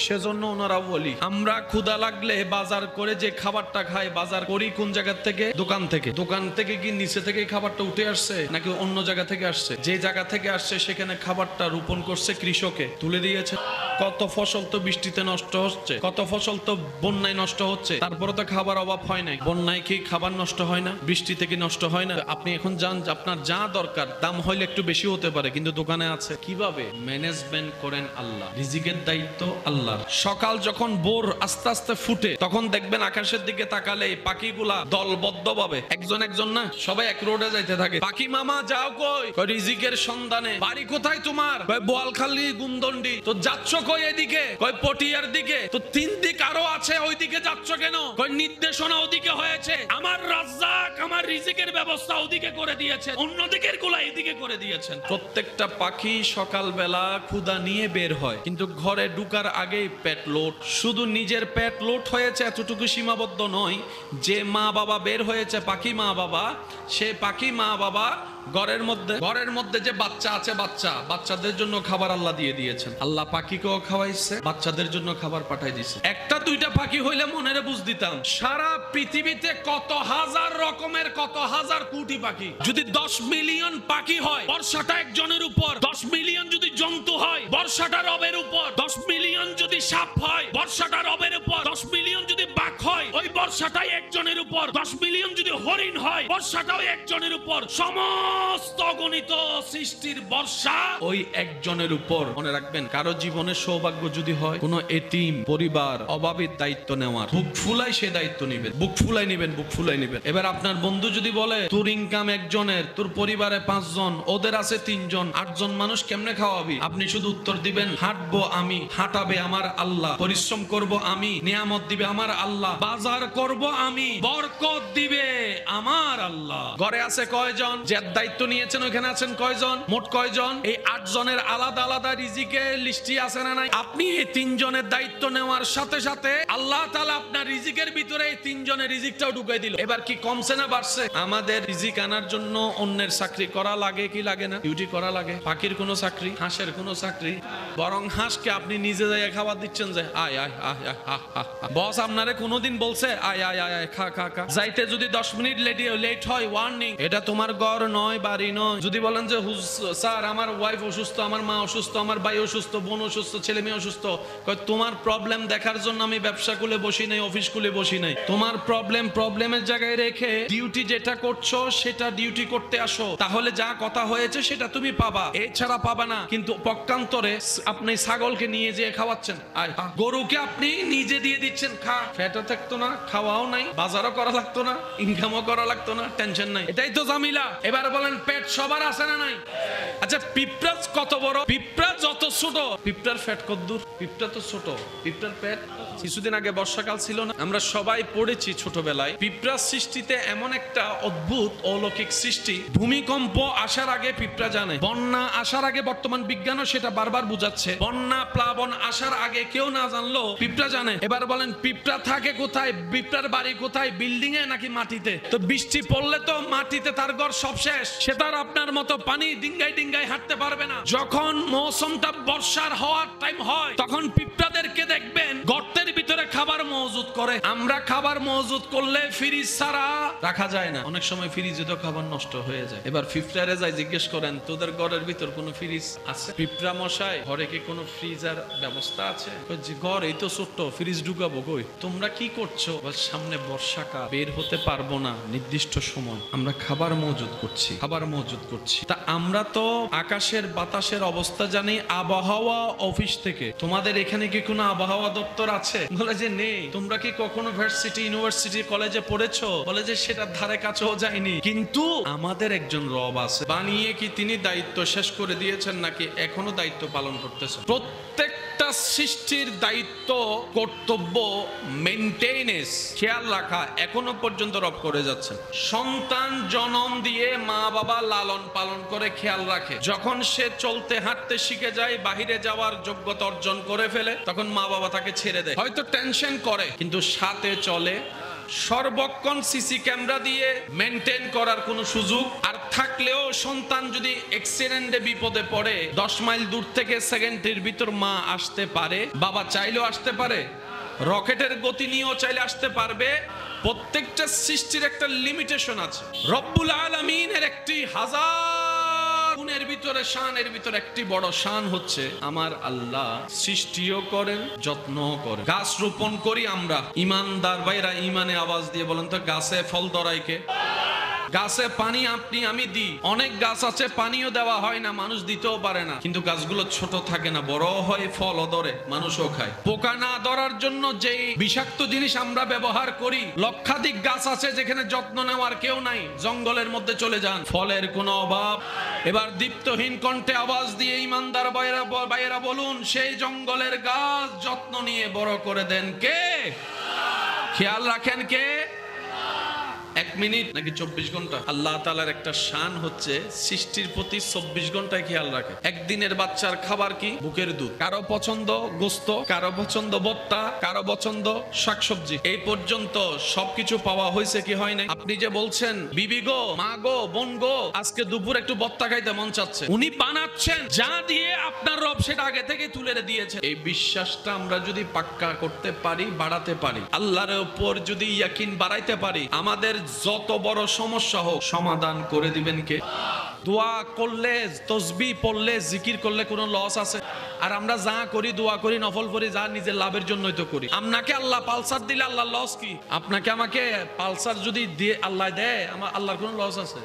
সেজন্য ওনারা বলি, আমরা ক্ষুধা লাগলে বাজার করে যে খাবারটা খাই, বাজার করি কোন জায়গা থেকে? দোকান থেকে। দোকান থেকে কি নিচে থেকে খাবারটা উঠে আসছে নাকি অন্য জায়গা থেকে আসছে? যে জায়গা থেকে আসছে সেখানে খাবারটা রোপণ করছে কৃষকে, তুলে দিয়েছে। কত ফসল তো বৃষ্টিতে নষ্ট হচ্ছে, কত ফসল তো বন্যায় নষ্ট হচ্ছে, তারপরে তো খাবার অভাব হয় নাই। বন্যায় কি খাবার নষ্ট হয় না? বৃষ্টিতে কি নষ্ট হয় না? আপনি এখন যান, আপনার যা দরকার দাম হইলে একটু বেশি হতে পারে, কিন্তু দোকানে আছে। কিভাবে ম্যানেজমেন্ট করেন আল্লাহ, রিজিকের দায়িত্ব আল্লাহ। সকাল যখন ভোর আস্তে আস্তে ফুটে, তখন দেখবেন আকাশের দিকে তাকালে পাখিগুলা দলবদ্ধ ভাবে, একজন একজন না, সবাই এক রোডে যাইতে থাকে। পাখি মামা যাও কই? রিজিকের সন্ধানে। বাড়ি কোথায় তোমার? বোয়ালখালী, গুমদন্ডি। তো যাচ্ছ কই? এদিকে। কই পটিয়ার দিকে। তো 3 দিক আরো আছে, ওইদিকে যাচ্ছ কেন? কই নির্দেশনা ওদিকে হয়েছে, আমার রাজ্জাক আমার রিজিকের ব্যবস্থা ওদিকে করে দিয়েছেন, অন্যদিকের গুলা এদিকে করে দিয়েছেন। প্রত্যেকটা পাখি সকালবেলা ক্ষুধা নিয়ে বের হয়, কিন্তু ঘরে ঢুকার আগেই পেট লোট। শুধু নিজের পেট লোট হয়েছে এতটুকু সীমাবদ্ধ নয়, যে মা বাবা বের হয়েছে, পাখি মা বাবা, সে পাখি মা বাবা ঘরের মধ্যে যে বাচ্চা আছে, বাচ্চাদের জন্য খাবার আল্লাহ দিয়ে দিয়েছেন। আল্লাহ পাখিকেও খাওয়াইছে, বাচ্চাদের জন্য খাবার পাঠাই দিয়েছে। একটা দুইটা পাখি হইলে মনের বুঝ দিতাম, সারা পৃথিবীতে কত হাজার রকমের, কত হাজার কোটি পাখি। যদি 10 মিলিয়ন পাখি হয়, বর্ষাটা একজনের উপর। 10 মিলিয়ন যদি জন্তু হয়, বর্ষাটা রবের উপর। 10 মিলিয়ন যদি সাপ হয়, বর্ষাটা রবের উপর। 10 মিলিয়ন যদি বাঘ হয়, ওই বর্ষাটাই একজনের উপর। 10 মিলিয়ন যদি হরিণ হয়, বর্ষাটাও একজনের উপর। সমস্ত গণিত সৃষ্টির বর্ষা ওই একজনের উপর। মনে রাখবেন, কারো জীবনের সৌভাগ্য যদি হয় কোন এতিম পরিবার, অভাবীর দায়িত্ব নেওয়ার, বুক ফুলাই সে দায়িত্ব নিবেন, বুক ফুলাই নিবেন, বুক ফুলাই নিবেন। এবার আপনার বন্ধু যদি বলে তোর ইনকাম একজনের, তোর পরিবারে 5 জন, ওদের আছে 3 জন, 8 জন মানুষ কেমনে খাওয়াবি? আপনি শুধু উত্তর দিবেন, হাঁটবো আমি, হাঁটাবে আমার আল্লাহ, পরিশ্রম করব আমি, নিয়ামত দিবে আমার আল্লাহ, বাজার করব আমি, বরকত দিবে আমার আল্লাহ। ঘরে আছে কয়জন? যে দায়িত্ব নিয়েছেন ওখানে আছেন কয়জন? মোট কয়জন? এই 8 জনের আলাদা আলাদা রিজিকের লিস্টি আছে না নাই? আপনি এই 3 জনের দায়িত্ব নেওয়ার সাথে সাথে আল্লাহ তাআলা আপনার রিজিকের ভিতরে এই 3 জনের রিজিকটাও ঢুকাই দিল। এবার কি কমছে না বাড়ছে? আমাদের রিজিক আনার জন্য অন্যের চাকরি করা লাগে কি লাগে না? ডিউটি করা লাগে। পাখির কোনো চাকরি, হাঁসের কোনো চাকরি, বরং হাঁসকে আপনি নিজে যাইয়া খাবার দিচ্ছেন, যে আয় আয় আয় আয়। বস আপনারে কোনোদিন বলছে আয় আয় আয় খা খা খা? যাইতে যদি 10 মিনিট লেট হয়, ওয়ার্নিং, এটা তোমার ঘর নয়, বাড়ি নয়। যদি বলেন যে স্যার আমার ওয়াইফ অসুস্থ, আমার মা অসুস্থ, আমার ভাই অসুস্থ, বোন অসুস্থ, ছেলে মেয়ে অসুস্থ, তোমার প্রবলেম দেখার জন্য আমি ব্যবসা খুলে বসি নাই, অফিস খুলে বসি নাই। তোমার প্রবলেমের জায়গায় রেখে ডিউটি যেটা করছো সেটা ডিউটি করতে আসো, তাহলে যা কথা হয়েছে সেটা তুমি পাবা, এছাড়া পাবা না। কিন্তু পক্ষান্তরে আপনি ছাগলকে নিয়ে যেয়ে খাওয়াচ্ছেন, গরুকে আপনি নিজে দিয়ে দিচ্ছেন, খা, ফ্যাটও থাকতো না, খাওয়াও নাই, বাজারও করা লাগতো না, ইনকামও করা লাগতো না, টেনশন নাই। এটাই তো জামিলা। এবার বলেন, পেট সবার আছে না নাই? আচ্ছা, পিঁপড়া কত বড়? পিঁপড়া যত ছোট, পিঁপড়ার ফ্যাট কত দূর? পিঁপড়া তো ছোট, পিঁপড়ার পেট। কিছুদিন আগে বর্ষাকাল ছিল না, আমরা সবাই পড়েছি ছোটবেলায়। পিঁপড়ার সৃষ্টিতে এমন একটা অদ্ভুত অলৌকিক সৃষ্টি, ভূমিকম্প আসার আগে পিঁপড়া জানে, বন্যা আসার আগে, বর্তমান বিজ্ঞানও সেটা বারবার বুঝাচ্ছে, বন্যা প্লাবন আসার আগে কেউ না জানলো পিঁপড়া জানে। এবার বলেন, পিঁপড়া থাকে কোথায়? পিঁপড়ার বাড়ি কোথায়? বিল্ডিং এ নাকি মাটিতে? তো বৃষ্টি পড়লে তো মাটিতে তার ঘর সব শেষ, সে তার আপনার মতো পানি ডিঙ্গাই ডিঙ্গাই হাঁটতে পারবে না। যখন মৌসুমটা বর্ষার হওয়ার টাইম হয়, তখন পিঁপড়াদেরকে দেখবেন গর্তের ভিতরে খাবার মজুদ করে। আমরা খাবার মজুদ করলে ফ্রিজ ছাড়া রাখা যায় না। অনেক সময় ফ্রিজে তো খাবার নষ্ট হয়ে যায়। এবার পিঁপড়ারে যাই জিজ্ঞেস করেন, তোদের ঘরের ভিতর কোনো ফ্রিজ আছে? পিঁপড়া মশাই, ঘরে কি কোনো ফ্রিজার ব্যবস্থা আছে? ঘর এই তো ছোট্ট, ফ্রিজ ঢুকাবো কই? তোমরা কি করছো? সামনে বর্ষাকাল, বের হতে পারবো না নির্দিষ্ট সময়, আমরা খাবার মজুদ করছি, খাবার মজুদ করছি। তা আমরা তো আকাশের বাতাসের অবস্থা জানি আবহাওয়া অফিস থেকে। তোমাদের এখানে কি কোনো আবহাওয়া দপ্তর আছে? বলে যে নেই। তোমরা কি কখনো ভার্সিটি, ইউনিভার্সিটি, কলেজে পড়েছো? বলে যে সেটার ধারে কাছেও যায়নি। কিন্তু আমাদের একজন রব আছে, বানিয়ে কি তিনি দায়িত্ব শেষ করে দিয়েছেন নাকি এখনো দায়িত্ব পালন করতেছেন? প্রত্যেকটা সৃষ্টির দায়িত্ব, কর্তব্য, মেইনটেনেন্স, খেয়াল রাখা এখনো পর্যন্ত রব করে যাচ্ছেন। সন্তান জন্ম দিয়ে মা বাবা লালন পালন করে খেয়াল রাখে। যখন সে চলতে হাঁটতে শিখে যায়, বাহিরে যাওয়ার যোগ্যতা অর্জন করে ফেলে, তখন মা বাবা তাকে ছেড়ে দেয়। হয়তো টেনশন করে, কিন্তু সাথে চলে। সর্বক্ষণ সিসি ক্যামেরা দিয়ে মেনটেন করার কোনো সুযোগ আর থাকলেও সন্তান যদি অ্যাক্সিডেন্টে বিপদে পড়ে 10 মাইল দূর থেকে সেকেন্ডের ভিতর মা আসতে পারে, বাবা চাইলেও আসতে পারে, রকেটের গতি নিয়েও চাইলে আসতে পারবে। প্রত্যেকটা সৃষ্টির একটা লিমিটেশন আছে। রব্বুল আলামিনের একটি হাজার গুণের ভিতরে শানের ভিতরে একটি বড় শান হচ্ছে আমার আল্লাহ সৃষ্টিও করেন, যত্নও করেন। গাছ রোপণ করি আমরা, ইমানদার ভাইরা ইমানে আওয়াজ দিয়ে বলেন তো, গাছে ফল ধরায় কে? গাছে পানি আপনি আমি দিই। অনেক গাছ আছে পানিও দেওয়া হয় না, মানুষ দিতেও পারে না, কিন্তু গাছগুলো ছোট থাকে না, বড় হয়, ফলও ধরে, মানুষও খায়। পোকা না ধরার জন্য যেই বিষাক্ত জিনিস আমরা ব্যবহার করি, লক্ষাধিক গাছ আছে যেখানে যত্ন নেওয়ার কেউ নাই, জঙ্গলের মধ্যে চলে যান, ফলের কোনো অভাব। এবার দীপ্তহীন কণ্ঠে আওয়াজ দিয়ে ইমানদার ভাইয়েরা বলুন, সেই জঙ্গলের গাছ যত্ন নিয়ে বড় করে দেন কে? খেয়াল রাখেন কে? 1 মিনিট নাকি 24 ঘন্টা? আল্লাহ তাআলার একটা শান হচ্ছে সৃষ্টির প্রতি 24 ঘন্টায় খেয়াল রাখে। একদিনের বাচ্চার খাবার কি? বুকের দুধ। কারো পছন্দ গোস্ত, কারো পছন্দ ভর্তা, কারো পছন্দ শাকসবজি। এই পর্যন্ত সবকিছু পাওয়া হয়েছে কি হয় নাই? আপনি যে বলছেন বিবি গো, মা গো, বোন গো, আজকে দুপুর একটু ভর্তা খাইতে মন চাচ্ছে, উনি বানাচ্ছেন, যা দিয়ে আপনার রব সেটা আগে থেকে তুলে দিয়েছে। এই বিশ্বাসটা আমরা যদি পাক্কা করতে পারি, বাড়াতে পারি, আল্লাহর উপর যদি ইয়াকিন বাড়াইতে পারি, আমাদের যত বড় সমস্যা হোক সমাধান করে দিবেন কে? দোয়া করলে, তসবিহ পড়লে, জিকির করলে কোনো লস আছে? আর আমরা যা করি, দোয়া করি, নফল করি, যা নিজের লাভের জন্যই তো করি। আপনাকে আল্লাহ পালসার দিলে আল্লাহ লস কি? আপনাকে আমাকে পালসার যদি দিয়ে আল্লাহ দেয়, আমার আল্লাহর কোনো লস আছে?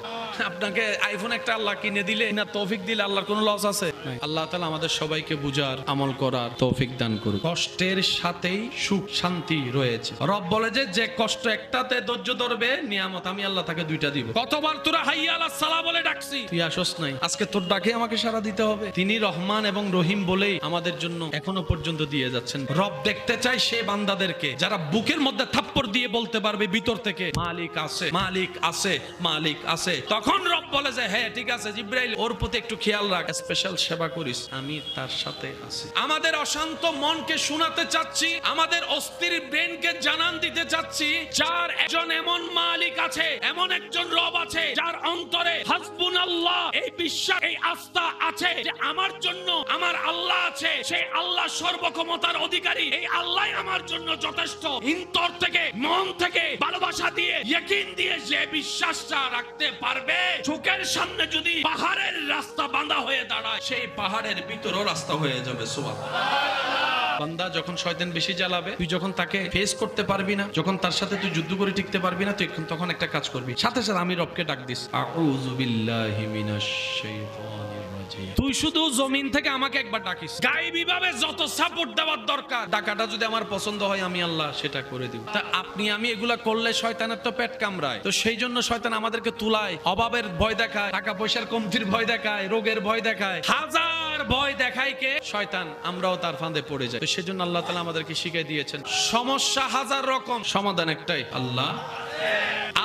আপনাকে আইফোন একটা আল্লাহ কিনে দিলে না তৌফিক দিলে আল্লাহর কোনো লস আছে? আল্লাহ তাআলা আমাদের সবাইকে বুঝার, আমল করার তৌফিক দান করুন। কষ্টের সাথেই সুখ শান্তি রয়েছে। রব বলে যে কষ্ট একটাতে ধৈর্য ধরবে, নিয়ামত আমি আল্লাহ তাকে 2টা দিব। কতবার তোরা হাইয়া আলাস সালাহ বলে ডাকছি, তুই আসস নাই। আজকে তোর ডাকে আমাকে সাড়া দিতে হবে। তিনি রহমান এবং রহিম বলেই আমাদের জন্য এখনো পর্যন্ত দিয়ে যাচ্ছেন। রব দেখতে চাই সে বান্দাদেরকে যারা বুকের মধ্যে থাপ্পড় দিয়ে বলতে পারবে ভিতর থেকে, মালিক আছে, মালিক আছে, মালিক আছে। তখন রব বলে যে হ্যাঁ ঠিক আছে জিব্রাইল, ওর প্রতি একটু খেয়াল রাখ, স্পেশাল সেবা করিস, আমি তার সাথে আছি। আমাদের অশান্ত মনকে শোনাতে চাচ্ছি, আমাদের অস্থির ব্রেনকে জানান দিতে চাচ্ছি, যার একজন এমন মালিক আছে, এমন একজন রব আছে, যার অন্তরে হাসবুনাল্লাহ এই বিশ্বাস, এই আস্থা আছে যে আমার জন্য আমার আল্লাহ আছে, সেই আল্লাহ সর্বক্ষমতার অধিকারী, এই আল্লাহ আমার জন্য যথেষ্ট। অন্তর থেকে, মন থেকে ভালোবাসা দিয়ে, ইয়াকিন দিয়ে যে বিশ্বাসটা রাখতে পারবে, চোখের সামনে যদি পাহাড়ের রাস্তা বাঁধা হয়ে দাঁড়ায়, সেই পাহাড়ের ভিতরও রাস্তা হয়ে যাবে। সুবহানাল্লাহ। বান্দা যখন শয়তান বেশি জ্বালাবে, তুই যখন তাকে ফেস করতে পারবি না, যখন তার সাথে তুই যুদ্ধ করে টিকতে পারবি না, তুই তখন একটা কাজ করবি, সাথে সাথে আমি রবকে ডাক দিস, আউযু বিল্লাহি মিনাশ শাইতানির রাজিম। তুই শুধু জমিন থেকে আমাকে একবার ডাকিস, গায়েবী ভাবে যত সাপোর্ট দেওয়ার দরকার, ডাকাটা যদি আমার পছন্দ হয়, আমি আল্লাহ সেটা করে দিব। তা আপনি আমি এগুলা করলে শয়তানের তো পেট কামড়ায়, তো সেই জন্য শয়তান আমাদেরকে তুলায়, অভাবের ভয় দেখায়, টাকা পয়সার কমতির ভয় দেখায়, রোগের ভয় দেখায়, হাজার ভয় দেখায় কে? শয়তান। আমরাও তার ফাঁদে পড়ে যাই। তো সেজন্য আল্লাহ তাআলা আমাদেরকে শিখিয়ে দিয়েছেন, সমস্যা হাজার রকম, সমাধান একটাই, আল্লাহ।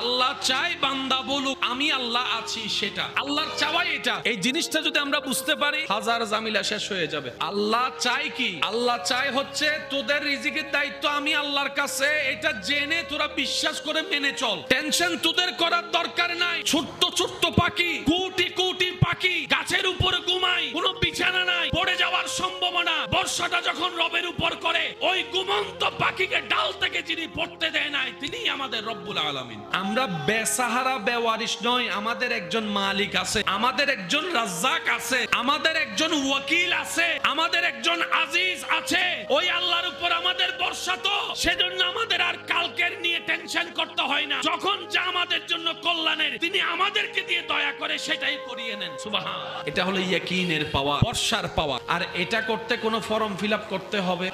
আল্লাহ চাই বান্দা বলুক আমি আল্লাহ আছি, সেটা আল্লাহর চাওয়াই এটা। এই জিনিসটা যদি আমরা বুঝতে পারি, হাজার জামিলা শেষ হয়ে যাবে। আল্লাহ চাই কি? আল্লাহ চাই হচ্ছে তোদের রিজিকের দায়িত্ব আমি আল্লাহর কাছে, এটা জেনে তোরা বিশ্বাস করে মেনে চল। টেনশন তোদের করার দরকার নাই। ছোট্ট ছোট্ট পাখি, কোটি কোটি পাখি গাছের উপরে ঘুমায়, কোনো বিছানা নাই, পড়ে যাওয়ার সম্ভাবনা, ভরসাটা যখন রবের উপর করে, ওই ঘুমন্ত পাখিকে ডাল থেকে যিনি পড়তে দেয় নাই, তিনি আমাদের রব্বুল আলামিন। আমরা বেসাহারা বেওয়ারিশ নয়, আমাদের একজন মালিক আছে, আমাদের একজন রাজ্জাক আছে, আমাদের একজন ওয়াকিল আছে, আমাদের একজন আজিজ আছে। ওই আল্লাহর উপর আমাদের ভরসা, তো সেজন্য আমাদের আর কালকের নিয়ে টেনশন করতে হয় না। যখন যা আমাদের জন্য কল্যাণের, তিনি আমাদেরকে দিয়ে দয়া করে সেটাই করিয়ে নেন। সুবহানাল্লাহ। এটা হলো ইয়াকিনের পাওয়া, ভরসার পাওয়া। আর এটা করতে কোনো ফর্ম ফিল আপ করতে হবে?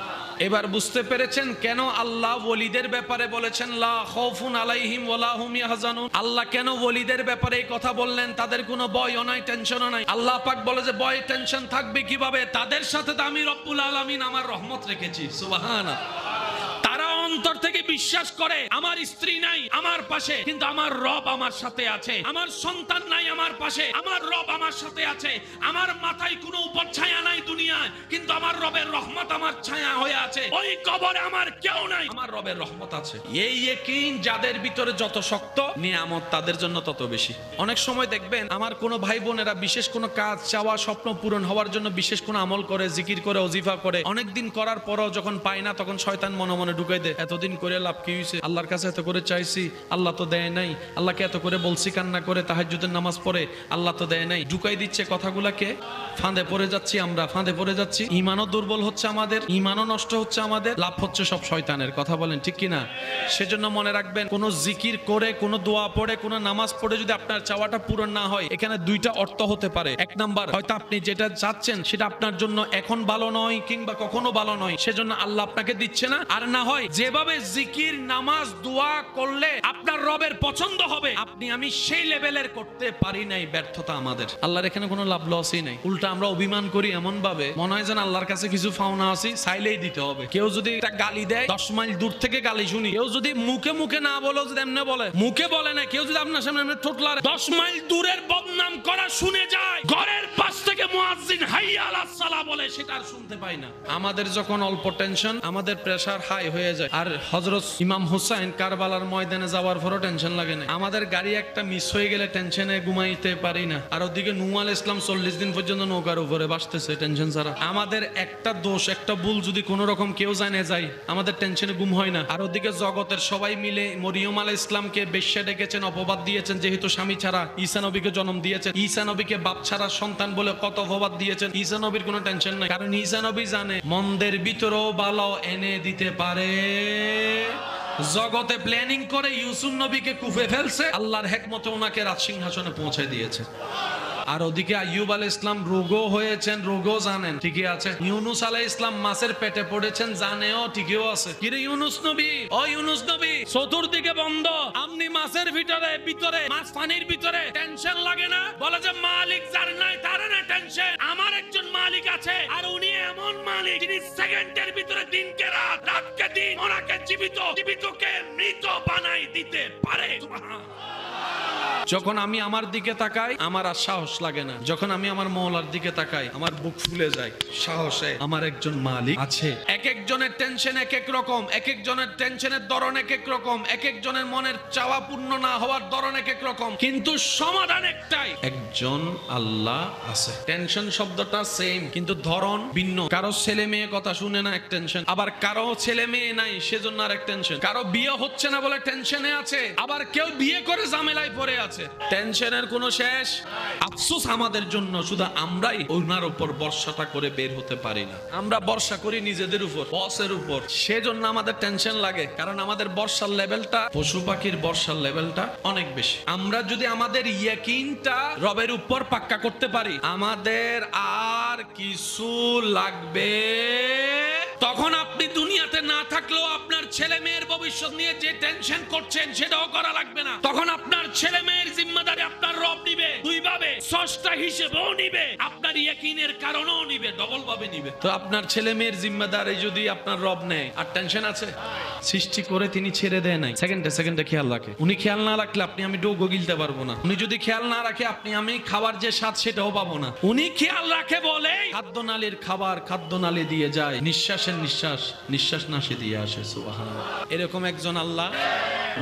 এবার বুঝতে পেরেছেন কেন আল্লাহ ওলিদের ব্যাপারে বলেছেন লা খাউফুন আলাইহিম ওয়ালা হুম ইয়াহজানুন? আল্লাহ কেন ওলিদের ব্যাপারে এই কথা বললেন? তাদের কোনো ভয়ও নাই, টেনশনও নাই। আল্লাহ পাক বলে যে ভয় টেনশন থাকবে কিভাবে? তাদের সাথে তো আমি রব্বুল আলামিন আমার রহমত রেখেছি। সুবহানাল্লাহ। তারা অন্তর থেকে বিশ্বাস করে আমার স্ত্রী নাই আমার পাশে, কিন্তু আমার রব আমার সাথে আছে। আমার সন্তান নাই আমার পাশে, আমার রব আমার সাথে আছে। আমার মাথায় কোনো উপচ্ছায়া নাই দুনিয়ায়, কিন্তু আমার রবের রহমত আমার ছায়া হয়ে আছে। ওই কবরে আমার কেউ নাই, আমার রবের রহমত আছে। এই ইয়াকিন যাদের ভিতরে যত শক্ত, নিয়ামত তাদের জন্য তত বেশি। অনেক সময় দেখবেন আমার কোনো ভাই বোনেরা বিশেষ কোনো কাজ, চাওয়া, স্বপ্ন পূরণ হওয়ার জন্য বিশেষ কোনো আমল করে, জিকির করে, ওজিফা করে, অনেকদিন করার পরও যখন পায় না, তখন শয়তান মনে মনে ঢুকাই দেয়, এতদিন করে লাভ কি হয়েছে? আল্লাহর কাছে এত করে চাইছি, আল্লাহ তো দেয় নাই। আল্লাহকে এত করে বলছি, কান্না করে তাহাজ্জুদের নামাজ পড়ে, আল্লাহ তো দেয় নাই। ঢুকাই দিচ্ছে কথাগুলাকে। ফাঁদে পড়ে যাচ্ছি আমরা, ফাঁদে পড়ে যাচ্ছি। ঈমানও দুর্বল হচ্ছে আমাদের, ঈমানও নষ্ট হচ্ছে আমাদের, লাভ হচ্ছে সব শয়তানের। কথা বলেন ঠিক কিনা? সেজন্য মনে রাখবেন, কোন জিকির করে, কোন দোয়া পড়ে, কোন নামাজ পড়ে যদি আপনার চাওয়াটা পূরণ না হয়, এখানে দুইটা অর্থ হতে পারে। এক নাম্বার, হয়তো আপনি যেটা চাচ্ছেন সেটা আপনার জন্য এখন ভালো নয়, কিংবা কখনো ভালো নয়, সেজন্য আল্লাহ আপনাকে দিচ্ছে না। আর না হয় যেভাবে জিকির, নামাজ, দোয়া করলে আপনার রবের পছন্দ হবে, আপনি আমি সেই লেভেলের করতে পারি নাই, ব্যর্থতা আমাদের। আল্লাহর এখানে কোনো লাভ লসই নাই। উল্টা আমরা অভিমান করি এমন ভাবে, মনে হয় যেন আল্লাহর কাছে কিছু পাওনা আছে, চাইলেই দিতে হবে। কেউ যদি একটা গালি দেয়, 10 মাইল দূর থেকে গালি শুনি। কেউ যদি মুখে মুখে না বলে, যদি এমনি বলে, মুখে বলে না, কেউ যদি আপনার সামনে এমনি ঠোঁটলারে 10 মাইল দূরের বদনাম করা শুনে যায়, ঘরের পাশ থেকে মুয়াজ্জিন হাইয়া আলাস সালাহ বলে, সেটা আর শুনতে পাই না। আমাদের যখন অল্প টেনশন, আমাদের প্রেসার হাই হয়ে যায়। আর হযরত ইমাম হুসাইন কারবালার ময়দানে যাওয়ার পরও টেনশন লাগে না। আমাদের গাড়ি একটা মিস হয়ে গেলে টেনশনে ঘুমাইতে পারি না। আর ওদিকে নূহ আলাইহিস সালাম 40 দিন পর্যন্ত নৌকার উপরে ভাসতেছে টেনশন ছাড়া। আমাদের একটা দোষ, একটা ভুল যদি কোনো রকম কেউ জানে যায়, আমাদের টেনশনে ঘুম হয় না। আর ওদিকে জগতের সবাই মিলে মরিয়ম আলাইহিস সালামকে বেশ্যা ডেকেছেন, অপবাদ দিয়েছেন, যেহেতু স্বামী ছাড়া ঈসা নবীকে জন্ম দিয়েছেন। ঈসা নবীকে বাপ ছাড়া সন্তান বলে কত অপবাদ দিয়েছেন। ঈসা নবীর কোনো টেনশন নাই, কারণ ঈসা নবী জানে মন্দের ভিতরেও ভালো এনে দিতে পারে। জগতে প্ল্যানিং করে ইউসুফ নবীকে কুফে ফেলছে, আল্লাহর হিকমতে ওনাকে রাজ সিংহাসনে পৌঁছে দিয়েছে। আর ওদিকে আইয়ুব আলাইহিস সালাম রোগও হয়েছেন, রোগও জানেন, ঠিকই আছে। ইউনুস আলাইহিস সালাম মাছের পেটে পড়েছেন, জানেও, ঠিকই আছে। কিরে ইউনুস নবী, ও ইউনুস নবী, চতুর্দিকে বন্ধ, আপনি মাছের ভিতরে মাছ পানির ভিতরে, টেনশন লাগে না? বলে যে মালিক যার নাই তার না টেনশন, আমার একজন মালিক আছে, আর উনি এমন মালিক যিনি সেকেন্ডের ভিতরে দিনকে রাত, রাতকে দিন, ওনাকে জীবিত, জীবিতকে মৃত বানাই দিতে পারে। যখন আমি আমার দিকে তাকাই, আমার আর সাহস লাগে না। যখন আমি আমার মওলার দিকে তাকাই, আমার বুক ফুলে যায় সাহসে। আমার একজন মালিক আছে। এক একজনের টেনশন এক এক রকম, এক একজনের টেনশনের ধরন এক এক রকম, এক একজনের মনের চাওয়া পূর্ণ না হওয়ার ধরন এক এক রকম, কিন্তু সমাধান একটাই, একজন আল্লাহ আছে। টেনশন শব্দটা সেম, কিন্তু ধরন ভিন্ন। কারো ছেলে মেয়ে কথা শুনে না, এক টেনশন। আবার কারো ছেলে মেয়ে নাই, সেজন্য আর এক টেনশন। কারো বিয়ে হচ্ছে না বলে টেনশনে আছে, আবার কেউ বিয়ে করে ঝামেলায় পড়ে আছে। টেনশনের কোনো শেষ। আফসোস আমাদের জন্য, শুধু আমরাই ওনার উপর ভরসাটা করে বের হতে পারি না। আমরা ভরসা করি নিজেদের উপর, বসের উপর, সেজন্য আমাদের টেনশন লাগে। কারণ আমাদের ভরসার লেভেলটা পশু পাখির ভরসার লেভেলটা অনেক বেশি। আমরা যদি আমাদের ইয়াকিনটা রবের উপর পাক্কা করতে পারি, আমাদের আর কিছু লাগবে। তখন আপনি দুনিয়াতে না থাকলেও আপনার ছেলে মেয়ের ভবিষ্যৎ নিয়ে যে টেনশন করছেন, সেটাও করা লাগবে না। তখন আপনার ছেলে মেয়ের জিম্মাদারি আপনার রব নিবে, দুই ভাবে, স্রষ্টা হিসেবেও নিবে, আপনার ইয়াকিনের কারণেও নিবে, ডবল ভাবে নিবে। তো আপনার ছেলে মেয়ের জিম্মাদারি যদি আপনার রব নেয়, আর টেনশন আছে? সৃষ্টি করে তিনি ছেড়ে দেয় নাই, সেকেন্ডে সেকেন্ডে খেয়াল রাখে। উনি খেয়াল না রাখলে আপনি আমি ডোগো গিলতে পারবো না। উনি যদি খেয়াল না রাখে, আপনি আমি খাবার যে স্বাদ সেটাও পাবো না। উনি খেয়াল রাখে বলে খাদ্যনালীর খাবার খাদ্যনালী দিয়ে যায়, নিঃশ্বাসের নিঃশ্বাস, নিঃশ্বাস নাসে দিয়ে আসে। সুবহানাল্লাহ। এরকম একজন আল্লাহ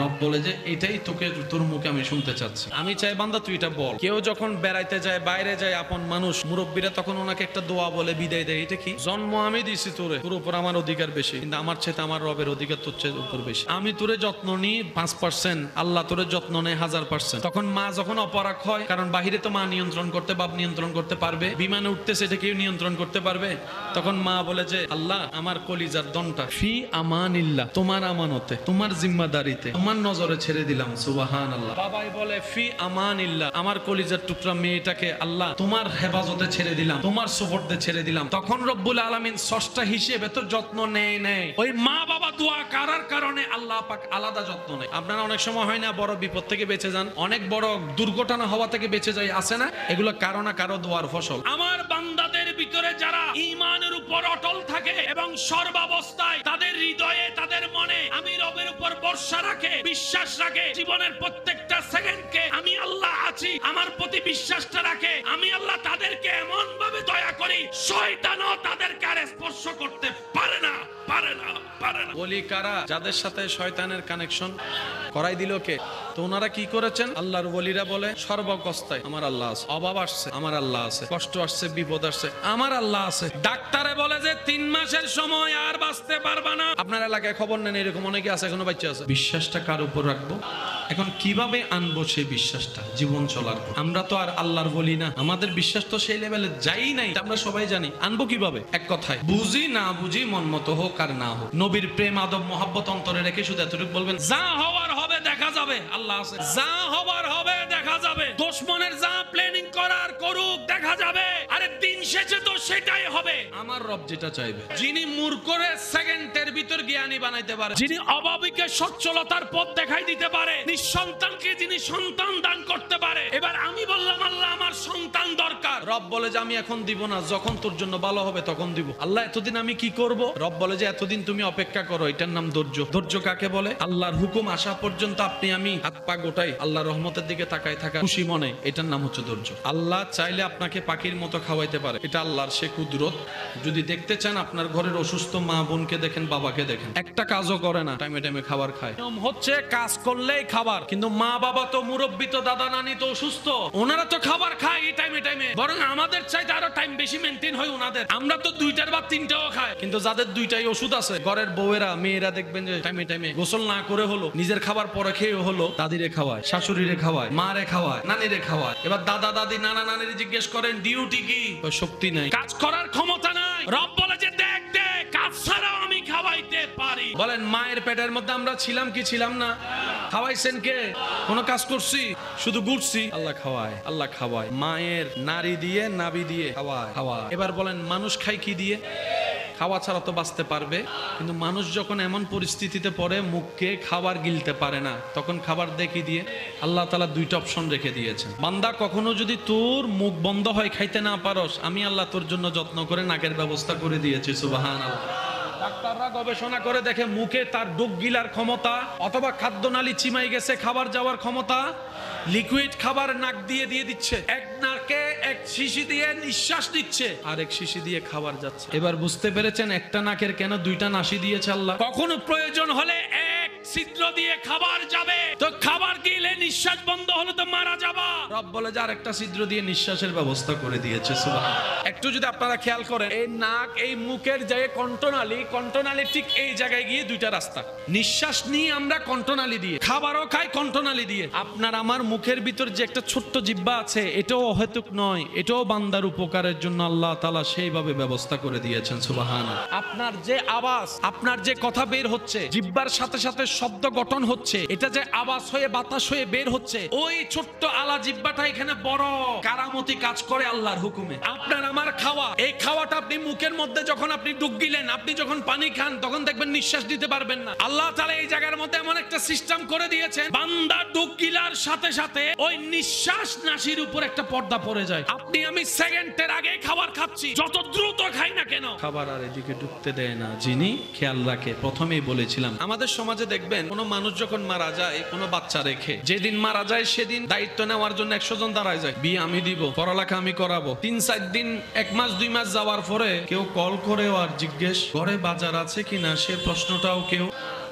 রব বলে যে এটাই তোকে তোর মুখে আমি শুনতে চাচ্ছি। আমি চাই বান্দা তুই এটা বল। কেউ যখন বেড়াইতে যায়, বাইরে যায়, আপন মানুষ মুরব্বীরা তখন ওনাকে একটা দোয়া বলে বিদায় দেয়, এটা কি? জন্ম আমি দিছি তোরে, তোর উপর আমার অধিকার বেশি, কিন্তু আমার চেয়ে আমার রবের অধিকার তোর চেয়ে উপর বেশি। আমি তোরে যত্ন নিই 5%, আল্লাহ তোরে যত্ন নেয় 1000%। তখন মা যখন অপরাগ হয়, কারণ বাহিরে তো মা নিয়ন্ত্রণ করতে, বাপ নিয়ন্ত্রণ করতে পারবে, বিমানে উঠতেছে এটা কেউ নিয়ন্ত্রণ করতে পারবে? তখন মা বলে যে আল্লাহ আমার কলিজার দনটা ফি আমানিল্লাহ, তোমার আমানতে, তোমার জিম্মাদারিতে, তোমার নজরে ছেড়ে দিলাম। সুবহানাল্লাহ। বাবাই বলে ফি আমানিল্লাহ, আমার কলিজার টুকরা মেয়েটাকে আল্লাহ তোমার হেফাজতে ছেড়ে দিলাম, তোমার সুপর্দে ছেড়ে দিলাম। তখন রব্বুল আলামিন ষষ্ঠ হিসেবে তো যত্ন নেয়। ওই মা বাবা দোয়া করার কারণে আল্লাহ পাক আলাদা যত্ন নেয়। আপনারা অনেক সময় হয় না বড় বিপদ থেকে বেঁচে যান, অনেক বড় দুর্ঘটনা হওয়া থেকে বেঁচে যায়, আছে না? এগুলো কারো না কারো দোয়ার ফসল। আমার বান্দাদের ভিতরে যারা ঈমানের উপর অটল থাকে এবং সর্বাবস্থায় তাদের হৃদয়ে, তাদের মনে আমি রবের উপর ভরসা রাখে, বিশ্বাস রাখে, জীবনের প্রত্যেকটা সেকেন্ডকে আমি আল্লাহ আছি আমার প্রতি বিশ্বাসটা রাখে, আমি আল্লাহ তাদেরকে এমন ভাবে দয়া করি শয়তানও তাদেরকে আর স্পর্শ করতে পারে না। ওলি কারা? যাদের সাথে শয়তানের কানেকশন করাই দিল কে? তো ওনারা কি করেছেন? আল্লাহর ওলিরা বলে সর্বকস্তায় আমার আল্লাহ আছে, অভাব আসছে আমার আল্লাহ আছে, কষ্ট আসছে, বিপদ আসছে আমার আল্লাহ আছে। ডাক্তারে বলে যে 3 মাসের সময় আর বাঁচতে পারবা না। আপনার এলাকায় খবর নেন এরকম অনেকে আছে, এখনো বাচ্চা আছে। বিশ্বাসটা কার উপর রাখবো? এখন কিভাবে আনবো সেই বিশ্বাসটা জীবন চলার পর? আমরা তো আর আল্লাহর বলি না, আমাদের বিশ্বাস তো সেই লেভেলে যাই নাই, আমরা সবাই জানি। আনবো কিভাবে? এক কথায় বুঝি না বুঝি, মন মতো হোক আর না হোক, নবীর প্রেম আদব মহব্বত অন্তরে রেখে শুধু এতটুকু বলবেন যা হওয়ার হবে দেখা যাবে, আল্লাহ আছে, যা হওয়ার হবে দেখা যাবে, দুশমনের যা প্ল্যানিং করার করুক দেখা যাবে, আরে দিন শেষে তো সেটাই হবে। আমার রব যেটা চাইবে, যিনি মূর্খরে সেকেন্ডের ভিতর জ্ঞানী বানাইতে পারে, যিনি অভাবীকে সচ্ছলতার পথ দেখাই দিতে পারে, নিঃসন্তানকে যিনি সন্তান দান করতে পারে। এবার আমি বললাম আল্লাহ আমার সন্তান দরকার, রব বলে যে আমি এখন দিব না, যখন তোর জন্য ভালো হবে তখন দিব। আল্লাহ এতদিন আমি কি করব? রব বলে যে এতদিন তুমি অপেক্ষা করো, এটার নাম ধৈর্য। ধৈর্য কাকে বলে? আল্লাহর হুকুম আসা পর্যন্ত আপনি আমি হাত পা গোটাই আল্লাহর রহমতের দিকে তাকায় থাকা, খুশি মনে, এটার নাম হচ্ছে ধৈর্য। আল্লাহ চাইলে আপনাকে পাখির মতো খাওয়াইতে পারে, এটা আল্লাহর সে কুদরত। যদি দেখতে চান আপনার ঘরের অসুস্থ মা বোনকে দেখেন, বাবাকে দেখেন, একটা কাজও করে না, টাইমে টাইমে খাবার খায়। নিয়ম হচ্ছে কাজ করলেই খাবার, কিন্তু মা বাবা তো মুরব্বী, তো দাদা নানি তো অসুস্থ, ওনারা তো খাবার খায় এই টাইমে টাইমে, বরং আমাদের চাইতে আরো টাইম বেশি মেনটেন হয় ওনাদের। আমরা তো 2টার বা 3টাও খাই, কিন্তু যাদের 2টাই ওষুধ আছে, ঘরের বউয়েরা মেয়েরা দেখবেন যে টাইমে টাইমে গোসল না করে হলো, নিজের খাবার পরে খেয়ে হলো, দাদিরে খাওয়ায়, শাশুড়িরে খাওয়ায়, মারে খাওয়ায়, নানিরে খাওয়ায়। এবার দাদা দাদি নানা নানির জিজ্ঞেস করেন ডিউটি কি? শক্তি নাই, কাজ করার ক্ষমতা নাই। রব বলে যে দেখ দেখ, কাজ ছাড়াও আমি খাওয়াইতে পারি। বলেন মায়ের পেটের মধ্যে আমরা ছিলাম কি ছিলাম না? খাওয়াইছেন কে? কোন কাজ করছি? শুধু ঘুরছি। আল্লাহ খাওয়ায়, আল্লাহ খাওয়ায়, মায়ের নারী দিয়ে, নাভি দিয়ে খাওয়ায়। এবার বলেন মানুষ খায় কি দিয়ে? খাওয়া ছাড়া তো বাঁচতে পারবে, কিন্তু মানুষ যখন এমন পরিস্থিতিতে পড়ে মুখকে খাবার গিলতে পারে না, তখন খাবার দেখি দিয়ে আল্লাহ তাআলা 2টা অপশন রেখে দিয়েছেন। বান্দা কখনো যদি তোর মুখ বন্ধ হয়, খাইতে না পারস, আমি আল্লাহ তোর জন্য যত্ন করে নাকের ব্যবস্থা করে দিয়েছি। সুবহানাল্লাহ। ডাক্তাররা গবেষণা করে দেখে মুখে তার ডুব গিলার ক্ষমতা, অথবা খাদ্যনালী চিমাই গেছে, খাবার যাওয়ার ক্ষমতা, লিকুইড খাবার নাক দিয়ে দিয়ে দিচ্ছে, এক নাকে এক শিশি দিয়ে নিঃশ্বাস দিচ্ছে, আর এক শিশি দিয়ে খাবার যাচ্ছে। এবার বুঝতে পেরেছেন একটা নাকের কেন 2টা নাসি দিয়েছে আল্লাহ? কখনো প্রয়োজন হলে এক ছিদ্র দিয়ে খাবার যাবে, তো খাবার গিলে নিঃশ্বাস বন্ধ হলে তো মারা যাবা। রব বলে যে আরেকটা ছিদ্র দিয়ে নিঃশ্বাসের ব্যবস্থা করে দিয়েছে। সুবহানাল্লাহ। একটু যদি আপনারা খেয়াল করেন, এই নাক এই মুখের জায়গায় কণ্ঠনালী ঠিক এই জায়গায় গিয়ে 2টা রাস্তা। নিঃশ্বাস নিয়ে আমরা কণ্ঠনালী দিয়ে, খাবারও খাই কণ্ঠনালী দিয়ে। আপনার আমার মুখের ভিতর যে একটা ছোট্ট জিহ্বা আছে, এটাও অহেতুক নয়, এটাও বান্দার উপকারের জন্য আল্লাহ তাআলা সেইভাবে ব্যবস্থা করে দিয়েছেন। সুবহানাল্লাহ। আপনার যে আওয়াজ, আপনার যে কথা বের হচ্ছে, জিহ্বার সাথে সাথে শব্দ গঠন হচ্ছে, এটা যে আওয়াজ হয়ে বাতাস হয়ে বের হচ্ছে, ওই ছোট্ট আলা জিহ্বাটা এখানে বড় কারামতি কাজ করে আল্লাহর হুকুমে। আপনার আমার খাওয়া, এই খাওয়াটা আপনি মুখের মধ্যে যখন আপনি ডুব গিলেন, আপনি যখন পানি খান, তখন দেখবেন নিঃশ্বাস দিতে পারবেন না। আল্লাহ তাআলা এই জায়গার মধ্যে এমন একটা সিস্টেম করে দিয়েছেন, বান্দা ডুব গিলার সাথে সাথে ওই নিঃশ্বাস নাসির উপর একটা পর্দা পড়ে যায়। আপনি আমি সেকেন্ডের আগে খাবার খাচ্ছি, যত দ্রুত খাই না কেন, খাবার আর এদিকে ঢুকতে দেয় না যিনি খেয়াল রাখে। প্রথমেই বলেছিলাম আমাদের সমাজে দেখবেন কোন মানুষ যখন মারা যায়, কোন বাচ্চা রেখে, যেদিন মারা যায় সেদিন দায়িত্ব নেওয়ার জন্য 100 জন দাঁড়ায় যায়, বিয়ে আমি দিব, পড়ালেখা আমি করাবো। 3-4 দিন, 1 মাস 2 মাস যাওয়ার পরে কেউ কল করে আর জিজ্ঞেস ঘরে বাজার আছে কিনা, সে প্রশ্নটাও কেউ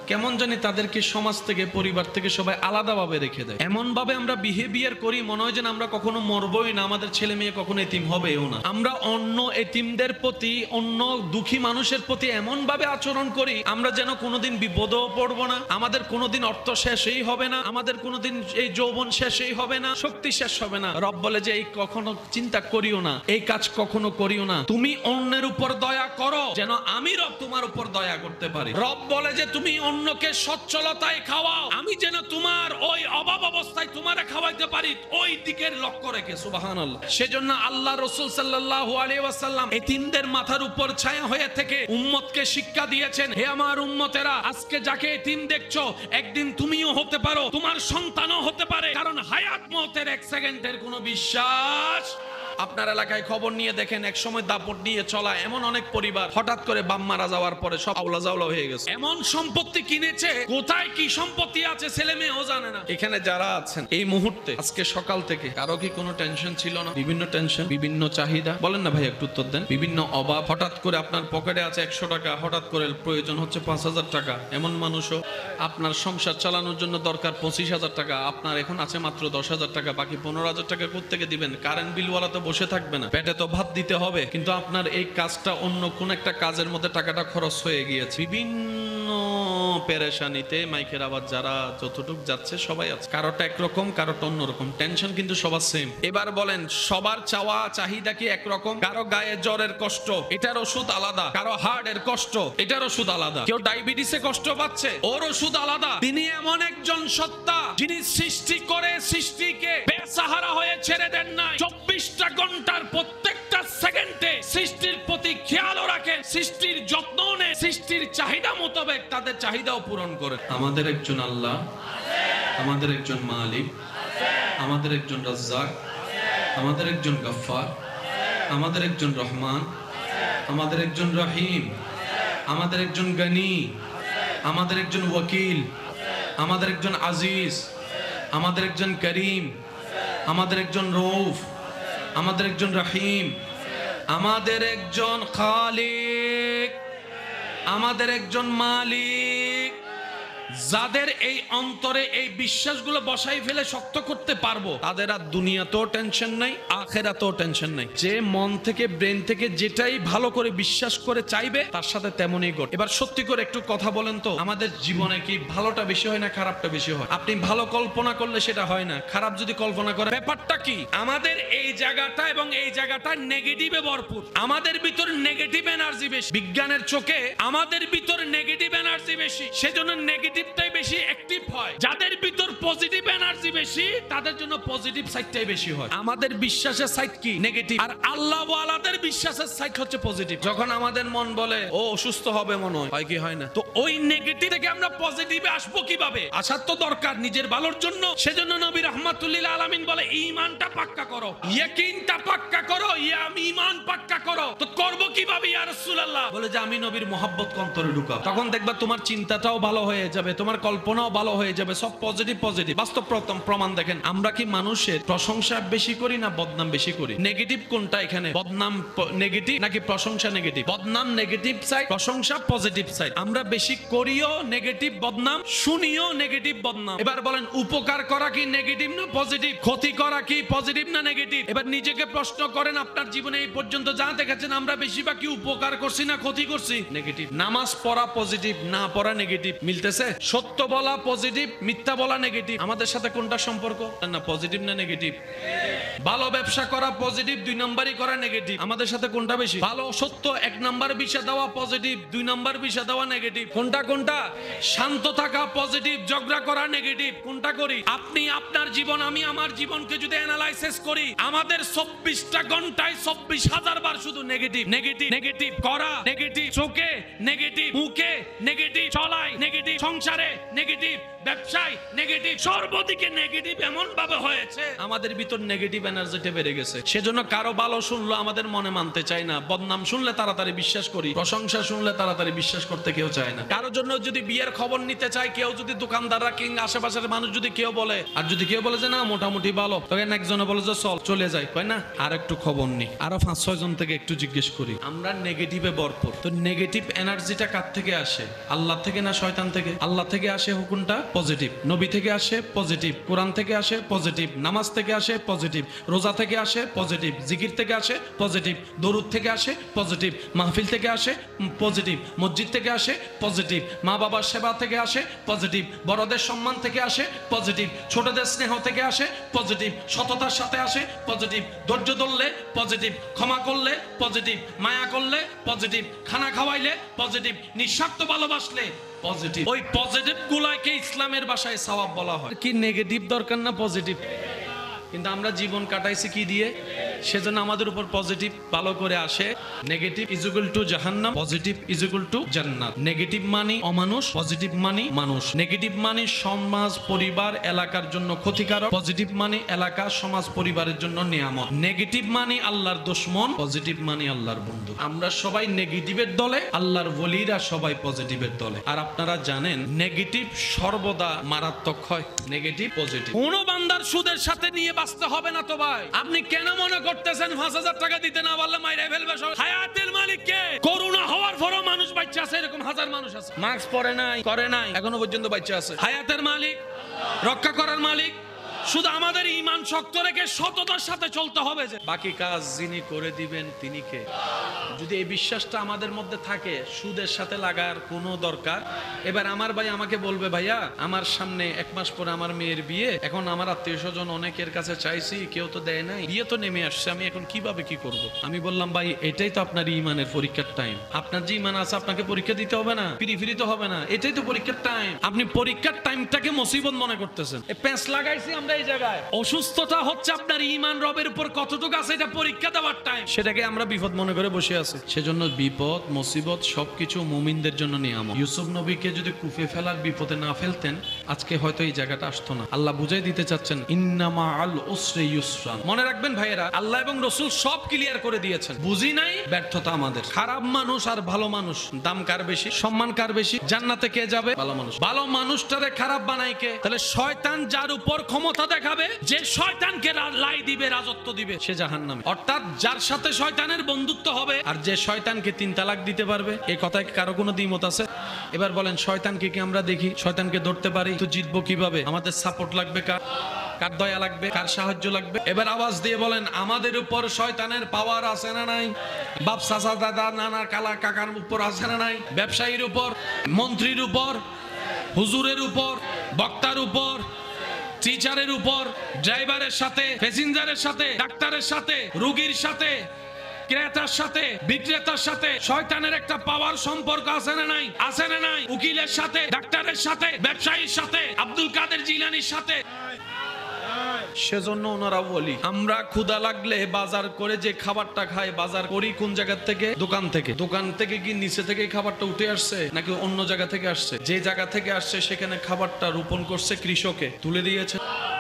কেমন জানি তাদেরকে সমাজ থেকে, পরিবার থেকে সবাই আলাদাভাবে রেখে দেয়। এমন ভাবে আমরা বিহেভিয়ার করি, মনে হয় যেন আমরা কখনো মরবই না, আমাদের ছেলে মেয়ে কখনো এতিম হবেও না। আমরা অন্য এতিমদের প্রতি, অন্য দুঃখী মানুষের প্রতি এমন ভাবে আচরণ করি, আমরা যেন কোনোদিন বিপদেও পড়বো না, আমাদের কোনোদিন অর্থ শেষই হবে না, আমাদের কোনোদিন এই যৌবন শেষই হবে না, শক্তি শেষ হবে না। রব বলে যে এই কখনো চিন্তা করিও না, এই কাজ কখনো করিও না, তুমি অন্যের উপর দয়া করো যেন আমি রব তোমার উপর দয়া করতে পারি। রব বলে যে তুমি অন্যকে সচ্ছলতায় খাওয়াও, আমি যেন তোমার ওই অভাব অবস্থায় তোমারে খাওয়াইতে পারি, ওই দিকের লক্ষ্য রেখে। সুবহানাল্লাহ। সেজন্য আল্লাহ রাসূল সাল্লাল্লাহু আলাইহি ওয়াসাল্লাম এতিমদের মাথার উপর ছায়া হয়ে থেকে উম্মতকে শিক্ষা দিয়েছেন, হে আমার উম্মতেরা, আজকে যাকে এতিম দেখছো, একদিন তুমিও হতে পারো, তোমার সন্তানও হতে পারে, কারণ হায়াত মওতের এক সেকেন্ডের কোনো বিশ্বাস। আপনার এলাকায় খবর নিয়ে দেখেন, এক সময় দাপট নিয়ে চলা এমন অনেক পরিবার হঠাৎ করে বাপ মারা যাওয়ার পরে সব আউলা জাউলা হয়ে গেছে। এমন সম্পত্তি কিনেছে, কোথায় কি সম্পত্তি আছে ছেলে মেয়েও জানে না। এখানে যারা আছেন এই মুহূর্তে, আজকে সকাল থেকে কারো কি কোনো টেনশন ছিল না? বিভিন্ন টেনশন, বিভিন্ন চাহিদা, বলেন না ভাই একটু উত্তর দেন। বিভিন্ন অভাব, হঠাৎ করে আপনার পকেটে আছে 100 টাকা, হঠাৎ করে প্রয়োজন হচ্ছে 5000 টাকা। এমন মানুষও, আপনার সংসার চালানোর জন্য দরকার 25,000 টাকা, আপনার এখন আছে মাত্র 10,000 টাকা, বাকি 15,000 টাকা কোত্থেকে দিবেন? কারেন্ট বিলওয়ালা তো বসে থাকবে না, পেটে তো ভাত দিতে হবে, কিন্তু আপনার এই কাজটা অন্য কোন একটা কাজের মধ্যে টাকাটা খরচ হয়ে গিয়েছে। বিভিন্ন পেরেশানিতে মাইকের আওয়াজ যারা যতটুক যাচ্ছে সবাই আছে, কারোটা একরকম, কারোটা অন্যরকম, টেনশন কিন্তু সবার সেম। এবার বলেন, সবার চাওয়া চাহিদা কি একরকম? কারো গায়ে জ্বরের কষ্ট, এটার ওষুধ আলাদা, কারো হার্টের কষ্ট, এটার ওষুধ আলাদা, কেউ ডায়াবেটিসে কষ্ট পাচ্ছে, ওর ওষুধ আলাদা। তিনি এমন একজন সত্তা, যিনি সৃষ্টি করে সৃষ্টিকে বেসাহারা হয়ে ছেড়ে দেন নাই। 24টা ঘন্টার প্রত্যেকটা সেকেন্ডে সৃষ্টির প্রতি খেয়ালও রাখেন, সৃষ্টির যত্ন নেন, সৃষ্টির চাহিদা মোতাবেক তাদের চাহিদাও পূরণ করেন। আমাদের একজন আল্লাহ, আমাদের একজন মালিক, আমাদের একজন রাজ্জাক, আমাদের একজন গফফার, আমাদের একজন রহমান, আমাদের একজন রহিম, আমাদের একজন গনি, আমাদের একজন ওয়াকিল, আমাদের একজন আজিজ, আমাদের একজন করিম, আমাদের একজন রউফ, আমাদের একজন রহিম, আমাদের একজন খালিক, আমাদের একজন মালিক। যাদের এই অন্তরে এই বিশ্বাসগুলো বসাই ফেলে শক্ত করতে পারবো, তাদের আর দুনিয়াতেও টেনশন নাই, আখিরাতেও টেনশন নাই। যে মন থেকে, ব্রেন থেকে যেটাই ভালো করে বিশ্বাস করে চাইবে, তার সাথে তেমনই ঘটে। এবার সত্যি করে একটু কথা বলেন তো, আমাদের জীবনে কি ভালোটা বেশি হয় না খারাপটা বেশি হয়? আপনি ভালো কল্পনা করলে সেটা হয় না, খারাপ যদি কল্পনা করে, ব্যাপারটা কি? আমাদের এই জায়গাটা এবং এই জায়গাটা নেগেটিভে ভরপুর, আমাদের ভিতর নেগেটিভ এনার্জি বেশি। বিজ্ঞানের চোখে আমাদের ভিতর নেগেটিভ এনার্জি বেশি, সেজন্য নেগেটিভটাই বেশি অ্যাক্টিভ হয়। যাদের ভিতর পজিটিভ এনার্জি বেশি, তাদের জন্য পজিটিভ সাইডটাই বেশি হয়। আমাদের বিশ্বাসের সাইড কি? নেগেটিভ। আর আল্লাহ ওয়ালাদের বিশ্বাসের সাইড হচ্ছে পজিটিভ। যখন আমাদের মন বলে ও অসুস্থ হবে, মনে হয় কি হয় না, তো ওই নেগেটিভ থেকে আমরা পজিটিভে আসবো কিভাবে? আসার তো দরকার নিজের ভালোর জন্য। সেজন্য নবী রাহমাতুল্লিল আলামিন বলে, ঈমানটা পাক্কা করো, ইয়াকিনটা পাক্কা করো, ঈমান পাক্কা করো। তো করব কিভাবে ইয়া রাসূলুল্লাহ? বলে যে আমি নবীর মহব্বত অন্তরে ঢুকাও। তখন দেখবা তোমার চিন্তাটাও ভালো হয়ে যাবে, তোমার কল্পনাও ভালো হয়ে যাবে, সব পজিটিভ পজিটিভ। বাস্তব প্রমাণ দেখেন, আমরা কি মানুষের প্রশংসা বেশি করি না বদনাম বেশি করি? নেগেটিভ কোনটা এখানে? বদনাম নেগেটিভ নাকি প্রশংসা নেগেটিভ? বদনাম নেগেটিভ সাইড, প্রশংসা পজিটিভ সাইড। আমরা বেশি করিও নেগেটিভ বদনাম, শুনিও নেগেটিভ বদনাম। এবার বলেন, উপকার করা কি নেগেটিভ না পজিটিভ? ক্ষতি করা কি পজিটিভ না নেগেটিভ? এবার নিজেকে প্রশ্ন করেন, আপনার জীবনে এই পর্যন্ত যা দেখেছেন, আমরা বেশিরভাগ কি উপকার করছি না ক্ষতি করছি? নেগেটিভ। নামাজ পড়া পজিটিভ, না পড়া নেগেটিভ। মিলতেছে? সত্য বলা পজিটিভ, মিথ্যা বলা নেগেটিভ। আমাদের সাথে কোনটা সম্পর্ক? না পজিটিভ না নেগেটিভ? ভালো ব্যবসা করা পজিটিভ, 2 নম্বরই করা নেগেটিভ। আমাদের সাথে কোনটা বেশি? ভালো সত্য 1 নম্বর বিষা দেওয়া পজিটিভ, 2 নম্বর বিষা দেওয়া নেগেটিভ। কোনটা? শান্ত থাকা পজিটিভ, ঝগড়া করা নেগেটিভ। কোনটা করি? আপনি আপনার জীবন, আমি আমার জীবনকে যদি অ্যানালাইসিস করি, আমাদের 24টা ঘন্টায় 24,000 বার শুধু নেগেটিভ নেগেটিভ নেগেটিভ করা, নেগেটিভ চোখে নেগেটিভ, মুখে নেগেটিভ, চলায় নেগেটিভ, সংসারে নেগেটিভ, ব্যবসায় নেগেটিভ, সর্বদিকে নেগেটিভ এমন ভাবে হয়েছে আমাদের ভিতর নেগেটিভ এনার্জিটা বেড়ে গেছে। সেজন্য কারো ভালো শুনলো আমাদের মনে মানতে চাই না, বদনাম শুনলে তাড়াতাড়ি বিশ্বাস করি, প্রশংসা শুনলে তাড়াতাড়ি বিশ্বাস করতে কেউ চায় না। কারোর জন্য যদি বিয়ের খবর নিতে চায় কেউ, যদি দোকানদাররা কিংবা আশেপাশের মানুষ যদি কেউ বলে, আর যদি কেউ বলে যে না মোটামুটি ভালো, তখন একজনে বলে যে চল চলে যাই, কয় না আর একটু খবর নি, আরো 5-6 জন থেকে একটু জিজ্ঞেস করি। আমরা নেগেটিভে ভরপুর। তো নেগেটিভ এনার্জিটা কার থেকে আসে? আল্লাহ থেকে না শয়তান থেকে? আল্লাহ থেকে আসে হুকুমটা পজিটিভ, নবী থেকে আসে পজিটিভ, কোরআন থেকে আসে পজিটিভ, নামাজ থেকে আসে পজিটিভ, রোজা থেকে আসে পজিটিভ, জিকির থেকে আসে পজিটিভ, দরুদ থেকে আসে পজিটিভ, মাহফিল থেকে আসে পজিটিভ, মসজিদ থেকে আসে পজিটিভ, মা বাবার সেবা থেকে আসে পজিটিভ, বড়দের সম্মান থেকে আসে পজিটিভ, ছোটদের স্নেহ থেকে আসে পজিটিভ, সততার সাথে আসে পজিটিভ, ধৈর্য ধরলে পজিটিভ, ক্ষমা করলে পজিটিভ, মায়া করলে পজিটিভ, খানা খাওয়াইলে পজিটিভ, নিঃস্বার্থ ভালোবাসলে পজিটিভ। ওই পজিটিভ গুলাকে ইসলামের ভাষায় সওয়াব বলা হয়। কি নেগেটিভ দরকার না পজিটিভ? কিন্তু আমরা জীবন কাটাইছি কি দিয়ে? সেজন্য আমাদের উপর পজিটিভ ভালো করে আসে। নেগেটিভ ইজ ইকুয়াল টু জাহান্নাম, পজিটিভ ইজ ইকুয়াল টু জান্নাত। নেগেটিভ মানে অমানুষ, পজিটিভ মানে মানুষ। নেগেটিভ মানে সমাজ পরিবার এলাকার জন্য ক্ষতিকারক, পজিটিভ মানে এলাকা সমাজ পরিবারের জন্য নিয়ামত। নেগেটিভ মানে আল্লাহর দুশমন, পজিটিভ মানে আল্লাহর বন্ধু। আমরা সবাই নেগেটিভের দলে, আল্লাহর ওলিরা সবাই পজিটিভের দলে। আর আপনারা জানেন নেগেটিভ সর্বদা মারাত্মক হয়। নেগেটিভ পজিটিভ কোন বান্দার সুদের সাথে নিয়ে বাঁচতে হবে না তো ভাই। আপনি কেন মনে করতেছেন 5,000 টাকা দিতে না পারলে মাইরে ফেলবে সব? হায়াতের মালিক কে? করোনা হওয়ার পরও মানুষ বাচ্চা আছে, এরকম হাজার মানুষ আছে মাস্ক পরে নাই, করে নাই, এখনো পর্যন্ত বাচ্চা আছে। হায়াতের মালিক, রক্ষা করার মালিক। শুধু আমাদের ঈমান শক্ত রেখে সততার সাথে চলতে হবে, যে বাকি কাজ যিনি করে দিবেন তিনি কে। যদি এই বিশ্বাসটা আমাদের মধ্যে থাকে, সুদের সাথে লাগার কোনো দরকার। এবার আমার ভাই আমাকে বলবে, ভাইয়া আমার সামনে 1 মাস পরে আমার মেয়ের বিয়ে, এখন আমার আত্মীয় স্বজন অনেকের কাছে চাইছি, কেউ তো দেয় নাই, বিয়ে তো নেমে আসছে, আমি এখন কিভাবে কি করব? আমি বললাম, ভাই এটাই তো আপনার ঈমানের পরীক্ষার টাইম। আপনার যে ঈমান আছে আপনাকে পরীক্ষা দিতে হবে না, ফিরি তো হবে না, এটাই তো পরীক্ষার টাইম। আপনি পরীক্ষার টাইমটাকে মুসিবত মনে করতেছেন। এই প্যাঁচ লাগাইছি আমরা এই জায়গায়। অসুস্থতা হচ্ছে আপনার ঈমান রবের উপর কতটুকু আছে এটা পরীক্ষা দেওয়ার টাইম, সেটাকে আমরা বিপদ মনে করে বসে আছি। সেজন্য বিপদ মুসিবত সবকিছু মুমিনদের জন্য নিয়ামত। ইউসুফ নবীকে যদি কুফে ফেলার বিপদে না ফেলতেন আজকে হয়তো এই জায়গাটা আসতো না। আল্লাহ বুঝাই দিতে চাচ্ছেন ইন্নামা আল উসরি ইউসরা। মনে রাখবেন ভাইয়েরা, আল্লাহ এবং রাসূল সব ক্লিয়ার করে দিয়েছেন। বুঝি নাই, ব্যর্থতা আমাদের। খারাপ মানুষ আর ভালো মানুষ দাম কার বেশি, সম্মান কার বেশি? জান্নাতে কে যাবে? ভালো মানুষ। ভালো মানুষটারে খারাপ বানাই কে? তাহলে শয়তান যার উপর ক্ষমতা দেখাবে, যে শয়তানকে লাই দিবে, রাজত্ব দিবে, সে জাহান্নামে। অর্থাৎ যার সাথে শয়তানের বন্ধুত্ব হবে আর যে শয়তানকে 3 তালাক দিতে পারবে, এই কথায় কারো কোনো দ্বিমত আছে? এবার বলেন, শয়তানকে কি আমরা দেখি? শয়তানকে ধরতে পারি তো জিতবো কিভাবে? আমাদের সাপোর্ট লাগবে কার? কার দয়া লাগবে? কার সাহায্য লাগবে? এবার আওয়াজ দিয়ে বলেন, আমাদের উপর শয়তানের পাওয়ার আছে না নাই? বাপ চাচা দাদা নানা কালা কাকার উপর আছে না নাই? ব্যবসায়ীর উপর, মন্ত্রীর উপর, হুজুরের উপর, বক্তার উপর, টিচারের উপর, ড্রাইভারের সাথে, প্যাসেঞ্জারের সাথে, ডাক্তারের সাথে, রোগীর সাথে, ক্রেতার সাথে, বিক্রেতার সাথে শয়তানের একটা পাওয়ার সম্পর্ক আছে না নাই? আছে না নাই? উকিলের সাথে, ডাক্তারের সাথে, ব্যবসায়ীর সাথে, আব্দুল কাদের জিলানির সাথে। সেজন্য ওনারা বলি, আমরা ক্ষুধা লাগলে বাজার করে যে খাবারটা খাই, বাজার করি কোন জায়গা থেকে? দোকান থেকে। দোকান থেকে কি নিচে থেকে খাবারটা উঠে আসছে নাকি অন্য জায়গা থেকে আসছে? যে জায়গা থেকে আসছে সেখানে খাবারটা রোপণ করছে কৃষকে, তুলে দিয়েছে।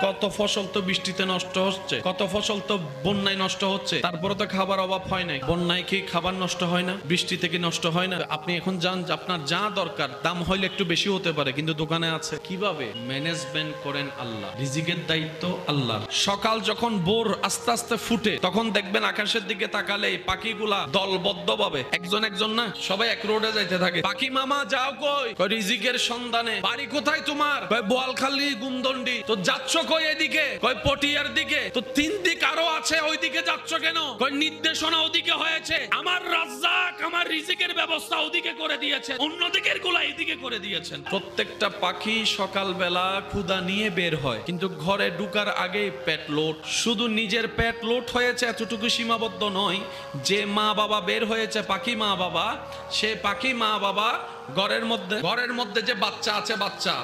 কত ফসল তো বৃষ্টিতে নষ্ট হচ্ছে, কত ফসল তো বন্যায় নষ্ট হচ্ছে, তারপরে তো খাবার অভাব হয় নাই। বন্যায় কি খাবার নষ্ট হয় না? বৃষ্টি থেকে নষ্ট হয় না? আপনি এখন যান, আপনার যা দরকার দাম হইলে একটু বেশি হতে পারে, কিন্তু দোকানে আছে। কিভাবে ম্যানেজমেন্ট করেন আল্লাহ, রিজিকের দায়িত্ব আল্লাহ। সকাল যখন ভোর আস্তে আস্তে ফুটে, তখন দেখবেন আকাশের দিকে তাকালে পাখিগুলা দলবদ্ধ ভাবে, একজন একজন না, সবাই এক রোডে যাইতে থাকে। পাখি মামা যাও কই? কই রিজিকের সন্ধানে। বাড়ি কোথায় তোমার? কই বোয়ালখালী গুমদন্ডি। তো যাচ্ছ কই? এদিকে। কই পটিয়ার দিকে। তো 3 দিক আরো আছে, ওইদিকে যাচ্ছ কেন? কই নির্দেশনা ওদিকে হয়েছে, আমার রাজ্জাক আমার রিজিকের ব্যবস্থা ওদিকে করে দিয়েছে, অন্যদিকের গুলা এদিকে করে দিয়েছেন। প্রত্যেকটা পাখি সকালবেলা ক্ষুধা নিয়ে বের হয়, কিন্তু ঘরে ঢুকার আগে পেট লোট। শুধু নিজের পেট লোট হয়েছে এতটুকু সীমাবদ্ধ নয়, যে মা বাবা বের হয়েছে পাখি মা বাবা, সে পাখি মা বাবা ঘরের মধ্যে যে বাচ্চা আছে,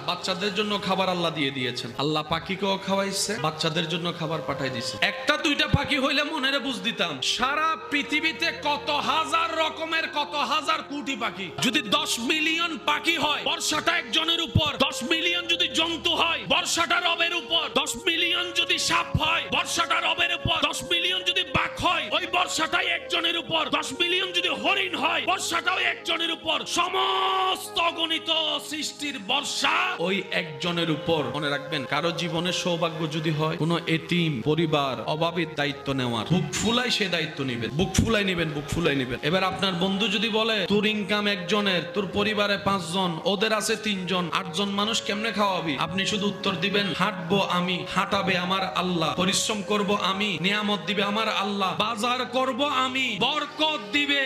বাচ্চাদের জন্য খাবার আল্লাহ দিয়ে দিয়েছেন। আল্লাহ পাখিকেও পাখিকেও খাওয়াইছে, বাচ্চাদের জন্য খাবার পাঠাই দিছে। একটা দুইটা পাখি হইলে মনেরে বুঝ দিতাম, সারা পৃথিবীতে কত হাজার রকমের, কত হাজার কোটি পাখি। যদি 10 মিলিয়ন পাখি হয়, বর্ষাটা একজনের উপর। 10 মিলিয়ন যদি জন্তু হয়, বর্ষাটা রবের উপর। 10 মিলিয়ন যদি সাপ হয়, বর্ষাটা রবের উপর। 10 মিলিয়ন যদি বাঘ হয়, ওই বর্ষাটাই একজনের উপর। 10 মিলিয়ন যদি হরিণ হয়, বর্ষাটাও একজনের উপর। সমস্ত অগণিত সৃষ্টির বর্ষা ওই একজনের উপর। মনে রাখবেন, কারো জীবনের সৌভাগ্য যদি হয় কোন এতিম পরিবার, অভাবীর দায়িত্ব নেওয়ার, বুক ফুলাই সে দায়িত্ব নিবেন, বুক ফুলাই নিবেন, বুক ফুলাই নিবেন। এবার আপনার বন্ধু যদি বলে তোর ইনকাম একজনের, তোর পরিবারে 5 জন, ওদের আছে 3 জন, 8 জন মানুষ কেমনে খাওয়াবি? আপনি শুধু উত্তর দিবেন, হাঁটবো আমি, হাঁটাবে আমার আল্লাহ, পরিশ্রম করব আমি, নিয়ামত দিবে আমার আল্লাহ, বাজার করব আমি, বরকত দিবে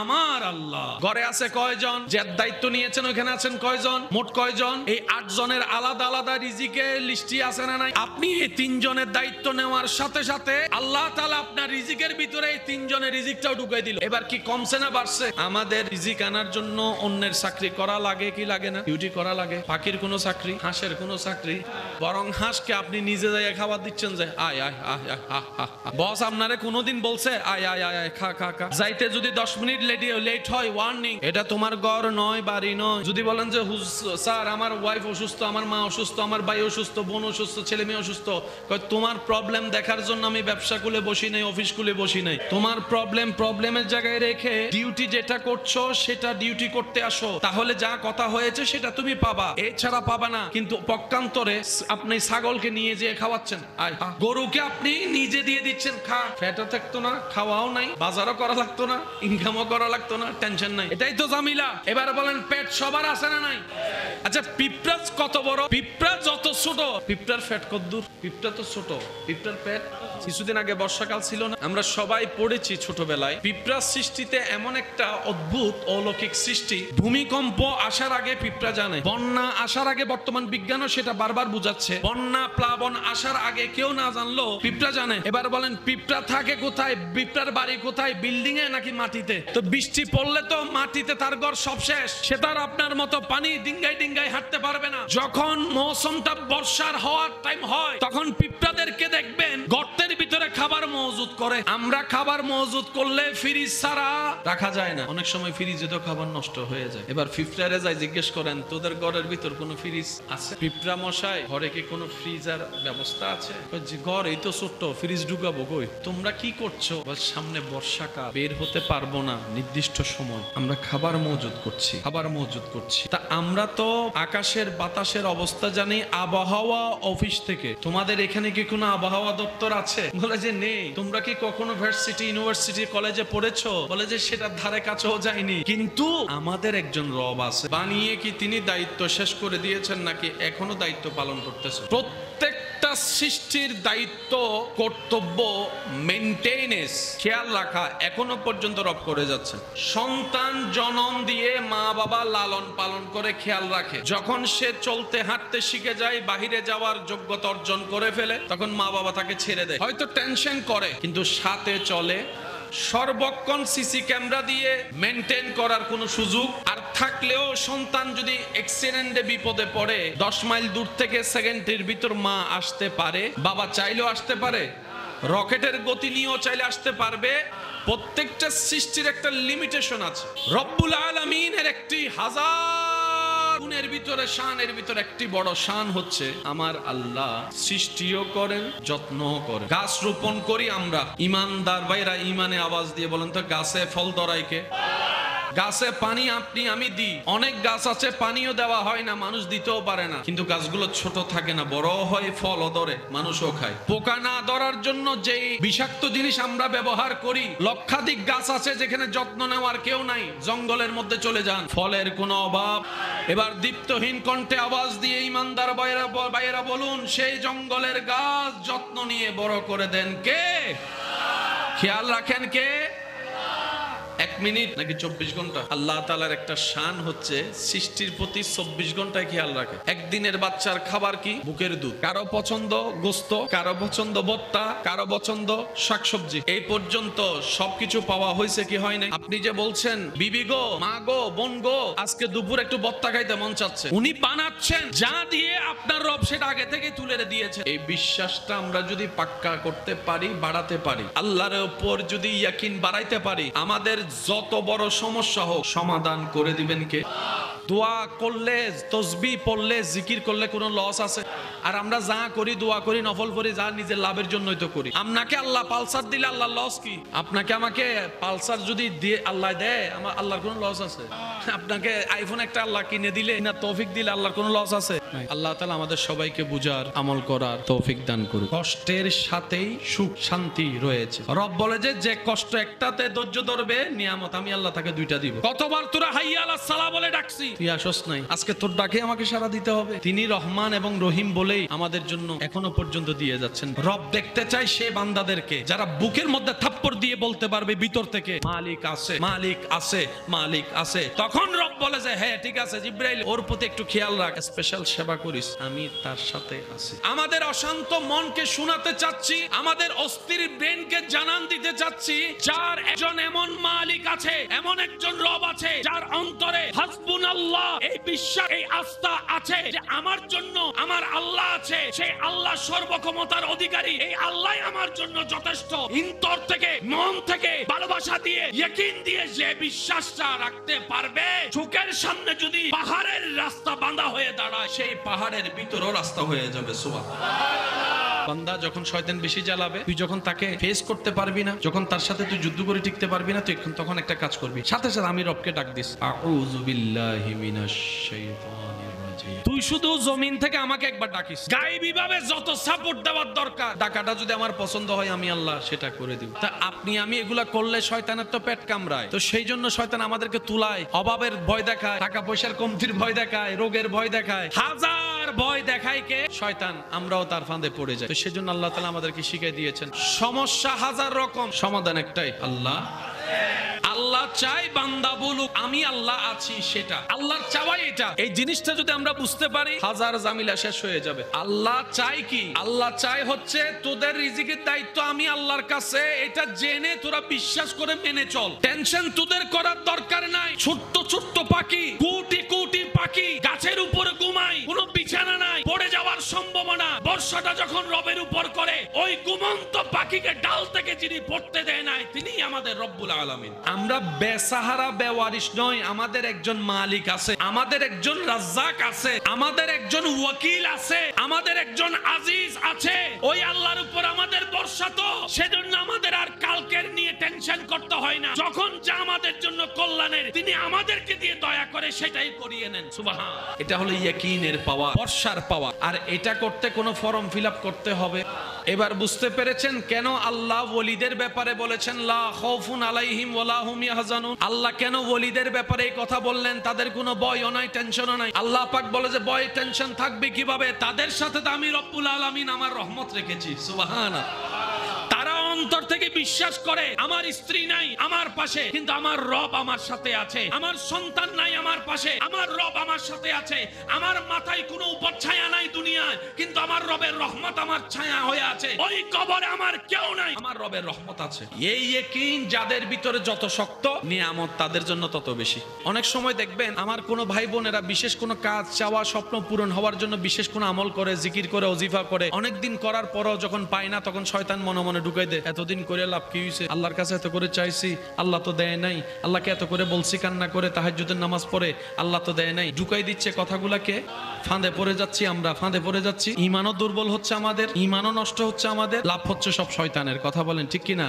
আমার আল্লাহ। ঘরে আছে কয়জন? যার দায়িত্ব নিয়েছেন ওখানে আছেন কয়জন? মোট কয়জন? এই 8 জনের আলাদা আলাদা রিজিকের লিস্টি আছে না নাই? আপনি এই 3 জনের দায়িত্ব নেওয়ার সাথে সাথে আল্লাহ তাআলা আপনার রিজিকের ভিতরে এই 3 জনের রিজিকটাও ঢুকাই দিল। এবার কি কমছে না বাড়ছে? আমাদের রিজিক আনার জন্য অন্যের চাকরি করা লাগে কি লাগে না? ডিউটি করা লাগে। পাখির কোনো চাকরি, হাঁসের কোনো চাকরি, বরং হাঁসকে আপনি নিজে যাইয়া খাবার দিচ্ছেন যে আয় আয় আয় আয়। বস আপনারে কোনোদিন বলছে আয় আয় আয় খা খা খা? যাইতে যদি 10 মিনিট লেট হয়, ওয়ার্নিং, এটা তোমার ঘর নয়, বাড়ি নয়। যদি বলেন যে স্যার আমার ওয়াইফ অসুস্থ, আমার মা অসুস্থ, আমার ভাই অসুস্থ, বোন অসুস্থ, ছেলে মেয়ে অসুস্থ, তোমার প্রবলেম দেখার জন্য আমি ব্যবসা খুলে বসি নাই, অফিস খুলে বসি নাই। তোমার প্রবলেমের জায়গায় রেখে ডিউটি যেটা করছো সেটা ডিউটি করতে আসো, তাহলে যা কথা হয়েছে সেটা তুমি পাবা, এছাড়া পাবা না। কিন্তু পক্ষান্তরে আপনি ছাগলকে নিয়ে যেয়ে খাওয়াচ্ছেন, গরুকে আপনি নিজে দিয়ে দিচ্ছেন, খা, ফ্যাটও থাকতো না, খাওয়াও নাই, বাজারও করা লাগতো না, ইনকামও করা লাগতো না, টেনশন নাই। এটাই তো জামিলা। এবার বলেন পেট সবার আছে না নাই? আচ্ছা, পিঁপড়া কত বড়? পিঁপড়া যত ছোট, পিঁপড়ার ফ্যাট কত দূর? পিঁপড়া তো ছোট, পিঁপড়ার পেট। কিছুদিন আগে বর্ষাকাল ছিল না, আমরা সবাই পড়েছি ছোটবেলায়। পিঁপড়ার সৃষ্টিতে এমন একটা অদ্ভুত অলৌকিক সৃষ্টি, ভূমিকম্প আসার আগে পিঁপড়া জানে, বন্যা আসার আগে, বর্তমান বিজ্ঞানও সেটা বারবার বুঝাচ্ছে, বন্যা প্লাবন আসার আগে কেউ না জানলো পিঁপড়া জানে। এবার বলেন পিঁপড়া থাকে কোথায়? পিঁপড়ার বাড়ি কোথায়? বিল্ডিং এ নাকি মাটিতে? তো বৃষ্টি পড়লে তো মাটিতে তার ঘর সব শেষ, সে তার আপনার মতো পানি ডিঙ্গাই ডিঙ্গাই হাঁটতে পারবে না। যখন মৌসুমটা বর্ষার হওয়ার টাইম হয়, তখন পিঁপড়াদেরকে দেখবেন গর্তের ভিতরে খাবার মজুদ করে। আমরা খাবার মজুদ করলে ফ্রিজ ছাড়া রাখা যায় না, অনেক সময় ফ্রিজে তো খাবার নষ্ট হয়ে যায়। এবার পিঁপড়ারে যাই জিজ্ঞেস করেন তোদের ঘরের ভিতর কোনো ফ্রিজ আছে? পিঁপড়া মশাই, ঘরে কি কোনো ফ্রিজার ব্যবস্থা আছে? ঘর এই তো ছোট্ট, ফ্রিজ ঢুকাবো কই? তোমরা কি করছো? সামনে বর্ষাকাল, বের হতে পারবো না নির্দিষ্ট সময়, আমরা খাবার মজুদ করছি, খাবার মজুদ করছি। তা আমরা তো আকাশের বাতাসের অবস্থা জানি আবহাওয়া অফিস থেকে। তোমাদের এখানে কি কোনো আবহাওয়া দপ্তর আছে? বলে যে নেই। তোমরা কি কখনো ভার্সিটি, ইউনিভার্সিটি, কলেজে পড়েছো? বলে যে সেটার ধারে কাছেও যায়নি। কিন্তু আমাদের একজন রব আছে, বানিয়ে কি তিনি দায়িত্ব শেষ করে দিয়েছেন নাকি এখনো দায়িত্ব পালন করতেছে? প্রত্যেকটা সৃষ্টির দায়িত্ব, কর্তব্য, মেইনটেনেন্স, খেয়াল রাখা এখনো পর্যন্ত রব করে যাচ্ছে। সন্তান জন্ম দিয়ে মা বাবা লালন পালন করে খেয়াল রাখে, যখন সে চলতে হাঁটতে শিখে যায়, বাহিরে যাওয়ার যোগ্যতা অর্জন করে ফেলে, তখন মা বাবা তাকে ছেড়ে দেয়। হয়তো টেনশন করে কিন্তু সাথে চলে। সর্বক্ষণ সিসি ক্যামেরা দিয়ে মেনটেন করার কোনো সুযোগ আর থাকলেও সন্তান যদি অ্যাক্সিডেন্টে বিপদে পড়ে 10 মাইল দূর থেকে সেকেন্ডের ভিতর মা আসতে পারে, বাবা চাইলেও আসতে পারে, রকেটের গতি নিয়েও চাইলে আসতে পারবে। প্রত্যেকটা সৃষ্টির একটা লিমিটেশন আছে। রব্বুল আলামিনের একটি হাজার গুণের ভিতরে শানের ভিতরে একটি বড় শান হচ্ছে আমার আল্লাহ সৃষ্টিও করেন, যত্নও করেন। গাছ রোপণ করি আমরা, ইমানদার ভাইরা ইমানে আওয়াজ দিয়ে বলেন তো গাছে ফল ধরায় কে? গাছে পানি আপনি আমি দিই। অনেক গাছ আছে পানিও দেওয়া হয় না, মানুষ দিতেও পারে না, কিন্তু গাছগুলো ছোট থাকে না, বড় হয়, ফলও ধরে, মানুষও খায়। পোকা না ধরার জন্য যেই বিষাক্ত জিনিস আমরা ব্যবহার করি, লক্ষাধিক গাছ আছে যেখানে যত্ন নেওয়ার কেউ নাই, জঙ্গলের মধ্যে চলে যান, ফলের কোনো অভাব। এবার দীপ্তহীন কণ্ঠে আওয়াজ দিয়ে ইমানদার ভাইয়েরা বলুন, সেই জঙ্গলের গাছ যত্ন নিয়ে বড় করে দেন কে? খেয়াল রাখেন কে? 1 মিনিট নাকি 24 ঘন্টা? আল্লাহ তাআলার একটা শান হচ্ছে সৃষ্টির প্রতি 24 ঘন্টায় খেয়াল রাখে। একদিনের বাচ্চার খাবার কি? বুকের দুধ। কারো পছন্দ গোস্ত, কারো পছন্দ ভর্তা, কারো পছন্দ শাকসবজি। এই পর্যন্ত সবকিছু পাওয়া হয়েছে কি হয় না? আপনি যে বলছেন বিবি গো, মা গো, বোন গো, আজকে দুপুর একটু ভর্তা খাইতে মন চাচ্ছে, উনি বানাচ্ছেন যা দিয়ে আপনার রব সেটা আগে থেকে তুলে দিয়েছে। এই বিশ্বাসটা আমরা যদি পাক্কা করতে পারি, বাড়াতে পারি, আল্লাহর উপর যদি ইয়াকিন বাড়াইতে পারি, আমাদের যত বড় সমস্যা হোক সমাধান করে দিবেন কে? দোয়া করলে, তসবিহ পড়লে, জিকির করলে কোনো লস আছে? আর আমরা যা করি, দোয়া করি, নফল করি, যা নিজের লাভের জন্যই তো করি। আপনাকে আল্লাহ পালসার দিলে আল্লাহ লস কি? আপনাকে আমাকে পালসার যদি দিয়ে আল্লাহ দেয়, আমার আল্লাহর কোনো লস আছে? আপনাকে আইফোন একটা আল্লাহ কিনে দিলে না তৌফিক দিলে আল্লাহর কোনো লস আছে? আল্লাহ তাআলা আমাদের সবাইকে বুঝার, আমল করার তৌফিক দান করুন। কষ্টের সাথেই সুখ শান্তি রয়েছে। রব বলে যে কষ্ট একটাতে ধৈর্য ধরবে, নিয়ামত আমি আল্লাহ তাকে দুইটা দিব। কতবার তোরা হাইয়া আলাস সালাহ বলে ডাকছি, তুই আসস নাই। আজকে তোর ডাকে আমাকে সাড়া দিতে হবে। তিনি রহমান এবং রহিম বলেই আমাদের জন্য এখনো পর্যন্ত দিয়ে যাচ্ছেন। রব দেখতে চাই সে বান্দাদেরকে যারা বুকের মধ্যে থাপ্পড় দিয়ে বলতে পারবে ভিতর থেকে মালিক আছে, মালিক আছে, মালিক আছে। তখন রব বলে যে হ্যাঁ ঠিক আছে জিব্রাইল, ওর প্রতি একটু খেয়াল রাখ, স্পেশাল সেবা করিস, আমি তার সাথে আছি। আমাদের অশান্ত মনকে শোনাতে চাচ্ছি, আমাদের অস্থির ব্রেনকে জানান দিতে চাচ্ছি, যার একজন এমন মালিক আছে, এমন একজন রব আছে, যার অন্তরে হাসবুনাল্লাহ এই বিশ্বাস, এই আস্থা আছে যে আমার জন্য আমার আল্লাহ আছে, সেই আল্লাহ সর্বক্ষমতার অধিকারী, এই আল্লাহ আমার জন্য যথেষ্ট। অন্তর থেকে, মন থেকে ভালোবাসা দিয়ে, ইয়াকিন দিয়ে যে বিশ্বাসটা রাখতে পারবে, চোখের সামনে যদি পাহাড়ের রাস্তা বাঁধা হয়ে দাঁড়ায়, সেই পাহাড়ের ভিতরও রাস্তা হয়ে যাবে। সুবহানাল্লাহ। বান্দা যখন শয়তান বেশি জ্বালাবে, তুই যখন তাকে ফেস করতে পারবি না, যখন তার সাথে তুই যুদ্ধ করে টিকতে পারবি না, তুই তখন একটা কাজ করবি, সাথে সাথে আমি রবকে ডাক দিস, আউযু বিল্লাহি মিনাশ শাইতানির রাজিম। তুই শুধু জমিন থেকে আমাকে একবার ডাকিস, গায়েবী ভাবে যত সাপোর্ট দেওয়ার দরকার, ডাকাটা যদি আমার পছন্দ হয় আমি আল্লাহ সেটা করে দিব। তা আপনি আমি এগুলা করলে শয়তানের তো পেট কামড়ায়, তো সেই জন্য শয়তান আমাদেরকে তুলায়, অভাবের ভয় দেখায়, টাকা পয়সার কমতির ভয় দেখায়, রোগের ভয় দেখায়, হাজার ভয় দেখায় কে? শয়তান। আমরাও তার ফাঁদে পড়ে যাই। তো সেজন্য আল্লাহ তাআলা আমাদেরকে শিখিয়ে দিয়েছেন, সমস্যা হাজার রকম, সমাধান একটাই, আল্লাহ। আল্লাহ চাই বান্দা বলুক আমি আল্লাহ আছি, সেটা আল্লাহর চাওয়াই এটা। এই জিনিসটা যদি আমরা বুঝতে পারি, হাজার জামিলা শেষ হয়ে যাবে। আল্লাহ চাই কি? আল্লাহ চাই হচ্ছে তোদের রিজিকের দায়িত্ব আমি আল্লাহর কাছে, এটা জেনে তোরা বিশ্বাস করে মেনে চল। টেনশন তোদের করার দরকার নাই। ছোট্ট ছোট্ট পাখি, কোটি কোটি পাখি গাছের উপরে ঘুমায়, কোনো বিছানা নাই, পড়ে যাওয়ার সম্ভাবনা। বর্ষাটা যখন রবের উপর করে, ওই ঘুমন্ত পাখিকে ডাল থেকে যিনি পড়তে দেয় নাই, তিনি আমাদের রব্বুল আলামিন। আমরা বেসাহারা বেওয়ারিশ নয়, আমাদের একজন মালিক আছে, আমাদের একজন রাজ্জাক আছে, আমাদের একজন ওয়াকিল আছে, আমাদের একজন আজিজ আছে। ওই আল্লাহর উপর আমাদের ভরসা, তো সেজন্য আমাদের আর কালকের নিয়ে টেনশন করতে হয় না। যখন যা আমাদের জন্য কল্যাণের, তিনি আমাদেরকে দিয়ে দয়া করে সেটাই করিয়ে নেন। সুবহানাল্লাহ। এটা হলো ইয়াকিনের পাওয়া, ভরসার পাওয়া। আর এটা করতে কোনো ফর্ম ফিল আপ করতে হবে? এবার বুঝতে পেরেছেন কেন আল্লাহ ওলিদের ব্যাপারে বলেছেন লা খাউফুন আলাইহিম ওয়ালা হুম ইয়াহজানুন? আল্লাহ কেন ওলিদের ব্যাপারে এই কথা বললেন? তাদের কোনো ভয়ও নাই, টেনশনও নাই। আল্লাহ পাক বলে যে ভয় টেনশন থাকবে কিভাবে? তাদের সাথে তো আমি রব্বুল আলামিন আমার রহমত রেখেছি। সুবহানাল্লাহ। তারা অন্তর থেকে বিশ্বাস করে আমার স্ত্রী নাই আমার পাশে, কিন্তু আমার রব আমার সাথে আছে। আমার সন্তান নাই আমার পাশে, আমার রব আমার সাথে আছে। আমার মাথায় কোনো উপচ্ছায়া নাই দুনিয়ায়, কিন্তু আমার রবের রহমত আমার ছায়া হয়ে আছে। ওই কবরে আমার কেউ নাই, আমার রবের রহমত আছে। এই ইয়াকিন যাদের ভিতরে যত শক্ত, নিয়ামত তাদের জন্য তত বেশি। অনেক সময় দেখবেন আমার কোনো ভাই বোনেরা বিশেষ কোনো কাজ, চাওয়া, স্বপ্ন পূরণ হওয়ার জন্য বিশেষ কোনো আমল করে, জিকির করে, ওজিফা করে, অনেকদিন করার পরও যখন পায় না, তখন শয়তান মনে মনে ঢুকাই দেয়, এতদিন করে লাভ কি হয়েছে? আল্লাহর কাছে এত করে চাইছি, আল্লাহ তো দেয় নাই। আল্লাহকে এত করে বলছি, কান্না করে, তাহাজ্জুদের নামাজ পড়ে, আল্লাহ তো দেয় নাই। ঢুকাই দিচ্ছে কথাগুলাকে, ফাঁদে পড়ে যাচ্ছি আমরা, ফাঁদে পড়ে যাচ্ছি। ঈমানও দুর্বল হচ্ছে আমাদের, ঈমানও নষ্ট হচ্ছে আমাদের, লাভ হচ্ছে সব শয়তানের। কথা বলেন ঠিক কিনা?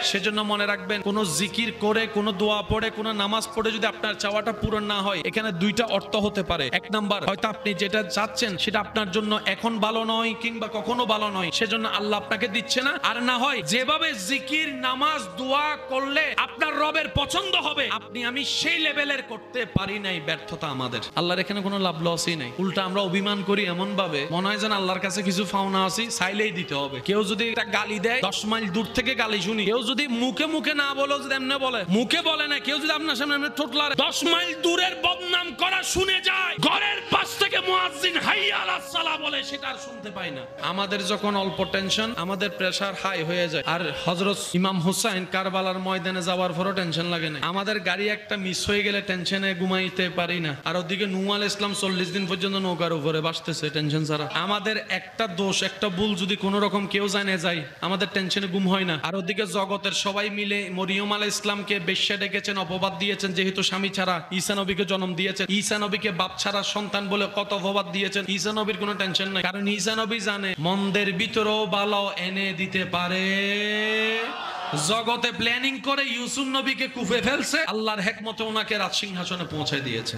সেজন্য মনে রাখবেন, কোন জিকির করে, কোন দোয়া পড়ে, কোন নামাজ পড়ে যদি আপনার চাওয়াটা পূরণ না হয়, এখানে দুইটা অর্থ হতে পারে। এক নাম্বার, হয়তো আপনি যেটা চাচ্ছেন সেটা আপনার জন্য এখন ভালো নয়, কিংবা কখনো ভালো নয়, সেজন্য আল্লাহ আপনাকে দিচ্ছে না। আর না হয় যেভাবে জিকির, নামাজ, দোয়া করলে আপনার রবের পছন্দ পছন্দ হবে, আপনি আমি সেই লেভেলের করতে পারি নাই, ব্যর্থতা আমাদের। আল্লাহর এখানে কোনো লাভ লসই নাই। উল্টা আমরা অভিমান করি এমন ভাবে, মনে হয় যেন আল্লাহর কাছে কিছু পাওনা আছে, চাইলেই দিতে হবে। কেউ যদি একটা গালি দেয় 10 মাইল দূর থেকে গালি শুনি, কেউ যদি মুখে মুখে না বলে, যদি এমনি বলে, মুখে বলে না, কেউ যদি আপনার সামনে এমনি ঠোঁটলার 10 মাইল দূরের বদনাম করা শুনে যায়, ঘরের পাশ থেকে মুয়াজ্জিন হাইয়া আলাস সালাহ বলে, সেটা আর শুনতে পাই না। আমাদের যখন অল্প টেনশন, আমাদের প্রেসার হাই হয়ে যায়। আর হযরত ইমাম হুসাইন কারবালার ময়দানে যাওয়ার পরও টেনশন লাগে না। আমাদের গাড়ি একটা মিস হয়ে গেলে টেনশনে ঘুমাইতে পারি না। আর ওদিকে নূহ আলাইহিস সালাম 40 দিন পর্যন্ত নৌকার উপরে ভাসতেছে টেনশন ছাড়া। আমাদের একটা দোষ, একটা ভুল যদি কোনো রকম কেউ জানে যায়, আমাদের টেনশনে ঘুম হয় না। আর ওদিকে জগতের সবাই মিলে মরিয়ম আলাইহিস সালামকে বেশ্যা ডেকেছেন, অপবাদ দিয়েছেন, যেহেতু স্বামী ছাড়া ঈসা নবীকে জন্ম দিয়েছেন। ঈসা নবীকে বাপ ছাড়া সন্তান বলে কত অপবাদ দিয়েছেন। ঈসা নবীর কোনো টেনশন নাই, কারণ ঈসা নবী জানে মন্দের ভিতরেও ভালো এনে দিতে পারে। জগতে প্ল্যানিং করে ইউসুফ নবীকে কুফে ফেলছে, আল্লাহর হিকমতে ওনাকে রাজ সিংহাসনে পৌঁছে দিয়েছে।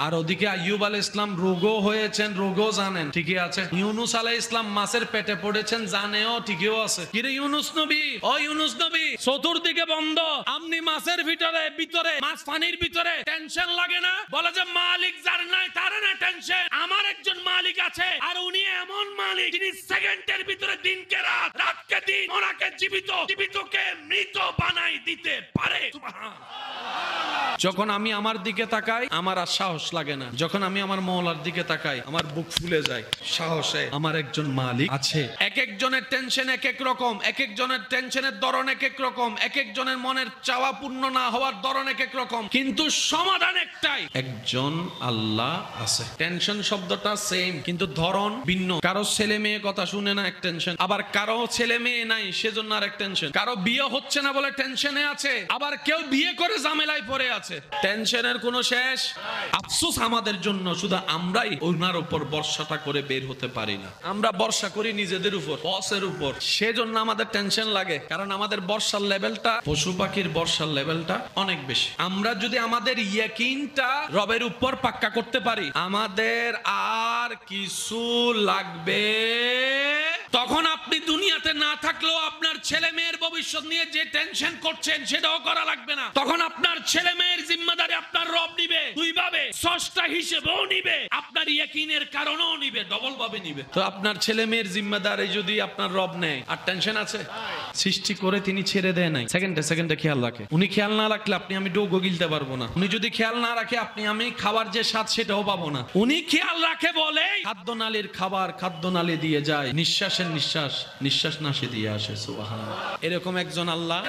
আর ওদিকে আইয়ুব আলাইহিস সালাম রোগও হয়েছেন, রোগও জানেন, ঠিকই আছে। ইউনুস আলাইহিস সালাম মাছের পেটে পড়েছেন, জানেও, ঠিকই আছে। কিরে ইউনুস নবী, ও ইউনুস নবী, চতুর্দিকে বন্ধ, আপনি মাছের ভিতরে মাছ পানির ভিতরে, টেনশন লাগে না? বলে যে মালিক যার নাই তার না টেনশন, আমার একজন মালিক আছে, আর উনি এমন মালিক যিনি সেকেন্ডের ভিতরে দিনকে রাত, রাতকে দিন, মরাকে জীবিত, জীবিতকে মৃত বানাই দিতে পারে। সুবহানাল্লাহ। যখন আমি আমার দিকে তাকাই, আমার আর সাহস লাগে না। যখন আমি আমার মওলার দিকে তাকাই, আমার বুক ফুলে যায় সাহসে, আমার একজন মালিক আছে। এক একজনের টেনশন এক এক রকম, এক একজনের টেনশনের ধরন এক এক রকম, এক একজনের মনের চাওয়া পূর্ণ না হওয়ার ধরন এক এক রকম, কিন্তু সমাধান একটাই, একজন আল্লাহ আছে। টেনশন শব্দটা সেম, কিন্তু ধরন ভিন্ন। কারো ছেলে মেয়ে কথা শুনে না, এক টেনশন। আবার কারো ছেলে মেয়ে নাই, সেজন্য আর এক টেনশন। কারো বিয়ে হচ্ছে না বলে টেনশনে আছে, আবার কেউ বিয়ে করে ঝামেলায় পড়ে আছে। টেনশনের কোনো শেষ। আফসোস আমাদের জন্য, শুধু আমরাই ওনার উপর ভরসাটা করে বের হতে পারি না। আমরা ভরসা করি নিজেদের উপর, বসের উপর, সেজন্য আমাদের টেনশন লাগে। কারণ আমাদের ভরসার লেভেলটা পশু পাখির ভরসার লেভেলটা অনেক বেশি। আমরা যদি আমাদের ইয়াকিনটা রবের উপর পাক্কা করতে পারি, আমাদের আর কিছু লাগবে। তখন আপনি দুনিয়াতে না থাকলেও আপনার ছেলে মেয়ের ভবিষ্যৎ নিয়ে যে টেনশন করছেন, সেটাও করা লাগবে না। তখন আপনার ছেলে মেয়ের জিম্মাদারি আপনার রব নিবে, দুই ভাবে, স্রষ্টা হিসেবেও নিবে, আপনার ইয়াকিনের কারণেও নিবে, ডবল ভাবে নিবে। তো আপনার ছেলে মেয়ের জিম্মাদারি যদি আপনার রব নেয়, আর টেনশন আছে? সৃষ্টি করে তিনি ছেড়ে দেয় নাই, সেকেন্ডে সেকেন্ডে খেয়াল রাখে। উনি খেয়াল না রাখলে আপনি আমি ডোগো গিলতে পারবো না। উনি যদি খেয়াল না রাখে, আপনি আমি খাবার যে স্বাদ সেটাও পাবো না। উনি খেয়াল রাখে বলে খাদ্যনালীর খাবার খাদ্যনালী দিয়ে যায়, নিঃশ্বাসের নিঃশ্বাস, নিঃশ্বাস নাশে দিয়ে আসে। সুবহানাল্লাহ। এরকম একজন আল্লাহ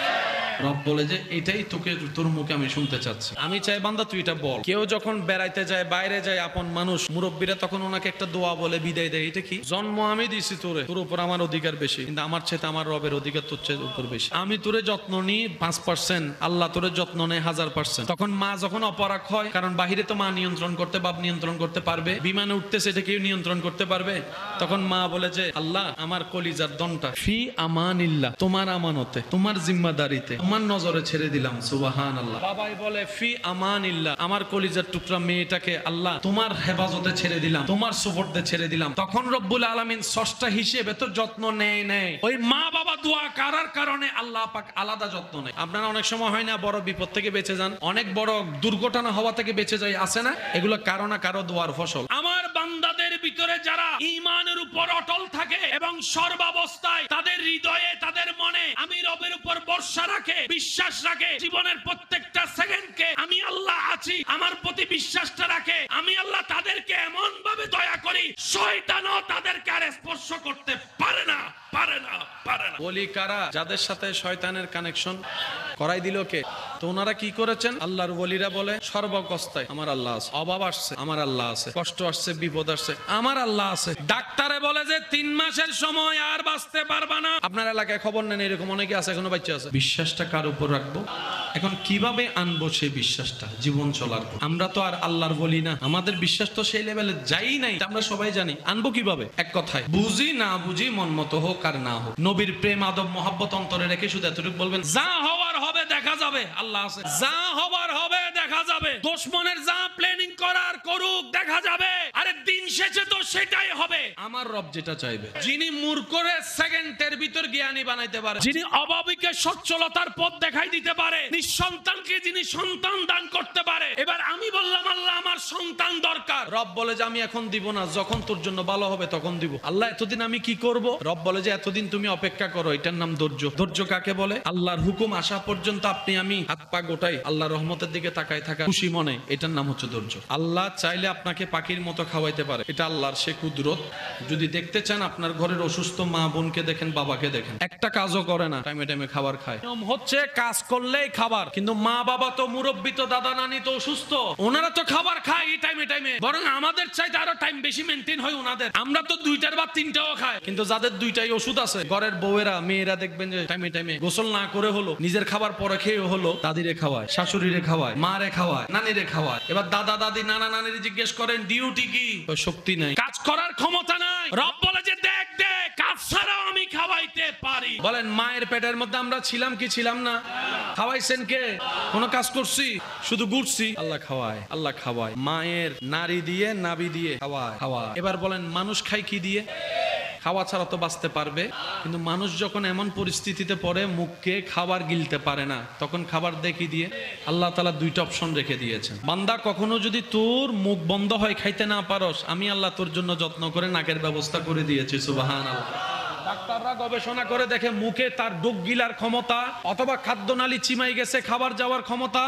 রব বলে যে এটাই তোকে, তোর মুখে আমি শুনতে চাচ্ছি। আমি চাই বান্দা তুই এটা বল। কেউ যখন বেড়াইতে যায়, বাইরে যায়, আপন মানুষ মুরব্বীরা তখন ওনাকে একটা দোয়া বলে বিদায় দেয়। এটা কি? জন্ম আমি দিছি তোরে, তোর উপর আমার অধিকার বেশি, কিন্তু আমার চাইতে আমার রবের অধিকার তোর চাইতে উপর বেশি। আমি তোরে যত্ন নিই 5%, আল্লাহ তোরে যত্ন নেয় 1000%। তখন মা যখন অপরাগ হয়, কারণ বাহিরে তো মা নিয়ন্ত্রণ করতে, বাপ নিয়ন্ত্রণ করতে পারবে, বিমানে উঠতেছে এটা কেউ নিয়ন্ত্রণ করতে পারবে? তখন মা বলে যে আল্লাহ আমার কলিজার দনটা ফি আমানিল্লাহ, তোমার আমানতে, তোমার জিম্মাদারিতে, তোমার নজরে ছেড়ে দিলাম। সুবহানাল্লাহ। বাবাই বলে ফি আমানিল্লাহ, আমার কলিজার টুকরা মেয়েটাকে আল্লাহ তোমার হেফাজতে ছেড়ে দিলাম, তোমার সুপর্দে ছেড়ে দিলাম। তখন রব্বুল আলামিন স্রষ্টা হিসেবে তো যত্ন নেয়। ওই মা বাবা দোয়া করার কারণে আল্লাহ পাক আলাদা যত্ন নেয়। আপনারা অনেক সময় হয় না বড় বিপদ থেকে বেঁচে যান, অনেক বড় দুর্ঘটনা হওয়া থেকে বেঁচে যায়, আছে না? এগুলো কারো না কারো দোয়ার ফসল। আমার বান্দাদের ভিতরে যারা ঈমানের উপর অটল থাকে এবং সর্বাবস্থায় তাদের হৃদয়ে, তাদের মনে আমি রবের উপর ভরসা রাখে, বিশ্বাস রাখে, জীবনের প্রত্যেকটা সেকেন্ডকে আমি আল্লাহ আছি আমার প্রতি বিশ্বাসটা রাখে, আমি আল্লাহ তাদেরকে এমন ভাবে দয়া করি, শয়তানও তাদেরকে আর স্পর্শ করতে পারে না। ওলি কারা? যাদের সাথে শয়তানের কানেকশন করাই দিল কে? তো ওনারা কি করেছেন? আল্লাহর ওলিরা বলে সর্বকস্তায় আমার আল্লাহ আছে, অভাব আসছে আমার আল্লাহ আছে, কষ্ট আসছে, বিপদ আসছে আমার আল্লাহ আছে। ডাক্তারে বলে যে 3 মাসের সময় আর বাঁচতে পারবা না। আপনার এলাকায় খবর নেন এরকম অনেকে আছে, এখনো বাচ্চা আছে। বিশ্বাসটা কার উপর রাখবো? এখন কিভাবে আনবো সেই বিশ্বাসটা জীবন চলার পর? আমরা তো আর আল্লাহর বলি না, আমাদের বিশ্বাস তো সেই লেভেলে যাই নাই, আমরা সবাই জানি। আনবো কিভাবে? এক কথায়, বুঝি না বুঝি, মন মতো হোক আর না হোক, নবীর প্রেম আদব মহব্বত অন্তরে রেখে শুধু এতটুকু বলবেন, যা হওয়ার হবে দেখা যাবে, আল্লাহ আছে, যা হবার হবে দেখা যাবে, দুশমনের যা প্ল্যানিং করার করুক দেখা যাবে। আরে দিন মিশেছে তো সেটাই হবে। আমার রব যেটা চাইবে। যিনি মূর্খরে সেকেন্ডের ভিতর জ্ঞানী বানাইতে পারে, যিনি অভাবীকে সচ্ছলতার পথ দেখাই দিতে পারে, নিঃসন্তানকে যিনি সন্তান দান করতে পারে। এবার আমি বললাম আল্লাহ আমার সন্তান দরকার। রব বলে যে আমি এখন দিব না, যখন তোর জন্য ভালো হবে তখন দিব। আল্লাহ এতদিন আমি কি করব? রব বলে যে এতদিন তুমি অপেক্ষা করো, এটার নাম ধৈর্য। ধৈর্য কাকে বলে? আল্লাহর হুকুম আসা পর্যন্ত আপনি আমি হাত পা গোটাই আল্লাহর রহমতের দিকে তাকায় থাকা, খুশি মনে, এটার নাম হচ্ছে ধৈর্য। আল্লাহ চাইলে আপনাকে পাখির মতো খাওয়াইতে পারে, এটা আল্লাহর সে কুদরত। যদি দেখতে চান আপনার ঘরের অসুস্থ মা বোনকে দেখেন, বাবাকে দেখেন, একটা কাজও করে না, টাইমে টাইমে খাবার খায়। নিয়ম হচ্ছে কাজ করলেই খাবার, কিন্তু মা বাবা তো মুরব্বী, তো দাদা নানি তো অসুস্থ, ওনারা তো খাবার খায় এই টাইমে টাইমে, বরং আমাদের চাইতে আরো টাইম বেশি মেনটেন হয় ওনাদের। আমরা তো দুইটার বা তিনটাও খাই, কিন্তু যাদের দুইটাই ওষুধ আছে, ঘরের বউয়েরা মেয়েরা দেখবেন যে টাইমে টাইমে গোসল না করে হলো, নিজের খাবার পরে খেয়ে হলো, দাদিরে খাওয়ায়, শাশুড়িরে খাওয়ায়, মারে খাওয়ায়, নানিরে খাওয়ায়। এবার দাদা দাদি নানা নানির জিজ্ঞেস করেন ডিউটি কি? শক্তি নাই, কাজ করার ক্ষমতা নাই। রব বলে যে দেখ দেখ, কাজ ছাড়াও আমি খাওয়াইতে পারি। বলেন মায়ের পেটের মধ্যে আমরা ছিলাম কি ছিলাম না? খাওয়াইছেন কে? কোন কাজ করছি? শুধু ঘুরছি। আল্লাহ খাওয়ায়, আল্লাহ খাওয়ায়, মায়ের নারী দিয়ে নাভি দিয়ে খাওয়ায় খাওয়ায়। এবার বলেন মানুষ খায় কি দিয়ে? খাওয়া ছাড়া তো বাঁচতে পারবে, কিন্তু মানুষ যখন এমন পরিস্থিতিতে পড়ে মুখকে খাবার গিলতে পারে না, তখন খাবার দেখি দিয়ে। আল্লাহ তাআলা দুইটা অপশন রেখে দিয়েছেন। বান্দা কখনো যদি তোর মুখ বন্ধ হয়, খাইতে না পারস, আমি আল্লাহ তোর জন্য যত্ন করে নাকের ব্যবস্থা করে দিয়েছি। সুবহানাল্লাহ। ডাক্তাররা গবেষণা করে দেখে মুখে তার ডুক গিলার ক্ষমতা, অথবা খাদ্যনালী চিমাই গেছে, খাবার যাওয়ার ক্ষমতা,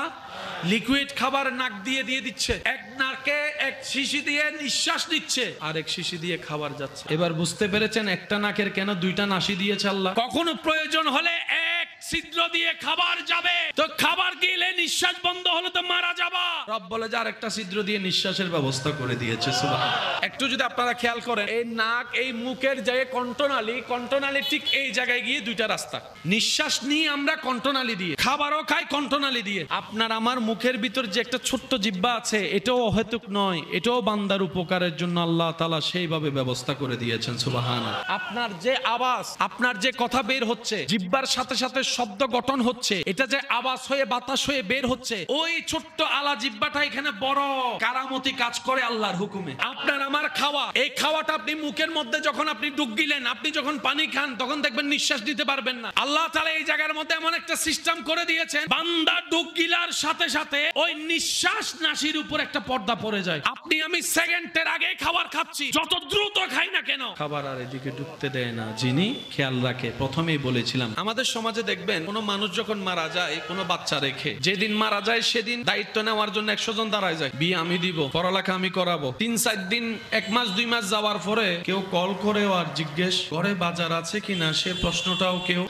লিকুইড খাবার নাক দিয়ে দিয়ে দিচ্ছে, এক নাকে এক শিশি দিয়ে নিঃশ্বাস দিচ্ছে, আর এক শিশি দিয়ে খাবার যাচ্ছে। এবার বুঝতে পেরেছেন একটা নাকের কেন দুইটা নাসি দিয়েছে আল্লাহ? কখনো প্রয়োজন হলে এক ছিদ্র দিয়ে খাবার যাবে, তো খাবার গিলে নিঃশ্বাস বন্ধ হলে তো মারা যাবা। রব বলে যে আরেকটা ছিদ্র দিয়ে নিঃশ্বাসের ব্যবস্থা করে দিয়েছে। সুবহানাল্লাহ। একটু যদি আপনারা খেয়াল করেন, এই নাক এই মুখের জায়গায় কণ্ঠনালী, কণ্ঠনালী ঠিক এই জায়গায় গিয়ে দুইটা রাস্তা। নিঃশ্বাস নিয়ে আমরা কণ্ঠনালী দিয়ে, খাবারও খাই কণ্ঠনালী দিয়ে। আপনার আমার মুখের ভিতর যে একটা ছোট্ট জিহ্বা আছে, এটাও অহেতুক নয়, এটাও বান্দার উপকারের জন্য আল্লাহ তাআলা সেইভাবে ব্যবস্থা করে দিয়েছেন। সুবহানাল্লাহ। আপনার যে আওয়াজ, আপনার যে কথা বের হচ্ছে, জিহ্বার সাথে সাথে শব্দ গঠন হচ্ছে, এটা যে আওয়াজ হয়ে বাতাস হয়ে বের হচ্ছে, ওই ছোট্ট আলা জিহ্বাটা এখানে বড় কারামতি কাজ করে আল্লাহর হুকুমে। আপনার আমার খাওয়া, এই খাওয়াটা আপনি মুখের মধ্যে যখন আপনি ডুব গিলেন, আপনি যখন পানি খান, তখন দেখবেন নিঃশ্বাস দিতে পারবেন না। আল্লাহ তাআলা এই জায়গার মধ্যে এমন একটা সিস্টেম করে দিয়েছেন, বান্দা ডুব গিলার সাথে সাথে ওই নিঃশ্বাস নাসির উপর একটা পর্দা পড়ে যায়। আপনি আমি সেকেন্ডের আগে খাবার খাচ্ছি, যত দ্রুত খাই না কেন, খাবার আর এদিকে ঢুকতে দেয় না যিনি খেয়াল রাখে। প্রথমেই বলেছিলাম, আমাদের সমাজে দেখবেন কোন মানুষ যখন মারা যায়, কোন বাচ্চা রেখে, যেদিন মারা যায় সেদিন দায়িত্ব নেওয়ার জন্য 100 জন দাঁড়ায় যায়। বিয়ে আমি দিব, পড়ালেখা আমি করাবো। 3-4 দিন, 1 মাস 2 মাস যাওয়ার পরে কেউ কল করেও আর জিজ্ঞেস ঘরে বাজার আছে কিনা, সে প্রশ্নটাও কেউ,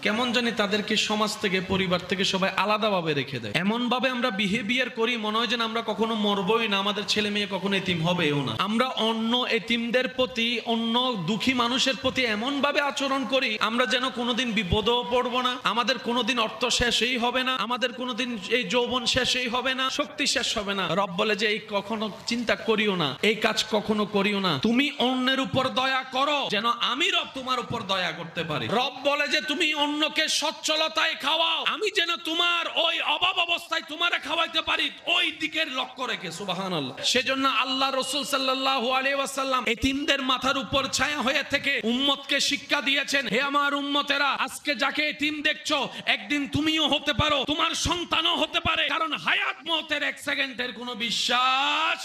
কেমন জানি তাদেরকে সমাজ থেকে, পরিবার থেকে সবাই আলাদাভাবে রেখে দেয়। এমন ভাবে আমরা বিহেভিয়ার করি, মনে হয় যেন আমরা কখনো মরবই না, আমাদের ছেলে মেয়ে কখনো এতিম হবেও না। আমরা অন্য এতিমদের প্রতি, অন্য দুঃখী মানুষের প্রতি এমন ভাবে আচরণ করি, আমরা যেন কোনোদিন বিপদেও পড়বো না, আমাদের কোনোদিন অর্থ শেষই হবে না, আমাদের কোনোদিন এই যৌবন শেষই হবে না, শক্তি শেষ হবে না। রব বলে যে এই কখনো চিন্তা করিও না, এই কাজ কখনো করিও না, তুমি অন্যের উপর দয়া করো যেন আমি রব তোমার উপর দয়া করতে পারি। রব বলে যে তুমি অন্যকে সচ্ছলতায় খাওয়াও, আমি যেন তোমার ওই অভাব অবস্থায় তোমারে খাওয়াইতে পারি, ওই দিকের লক্ষ্য রেখে। সুবহানাল্লাহ। সেজন্য আল্লাহ রাসূল সাল্লাল্লাহু আলাইহি ওয়াসাল্লাম এতিমদের মাথার উপর ছায়া হয়ে থেকে উম্মতকে শিক্ষা দিয়েছেন, হে আমার উম্মতেরা, আজকে যাকে এতিম দেখছো, একদিন তুমিও হতে পারো, তোমার সন্তানও হতে পারে, কারণ হায়াত মওতের 1 সেকেন্ডের কোনো বিশ্বাস।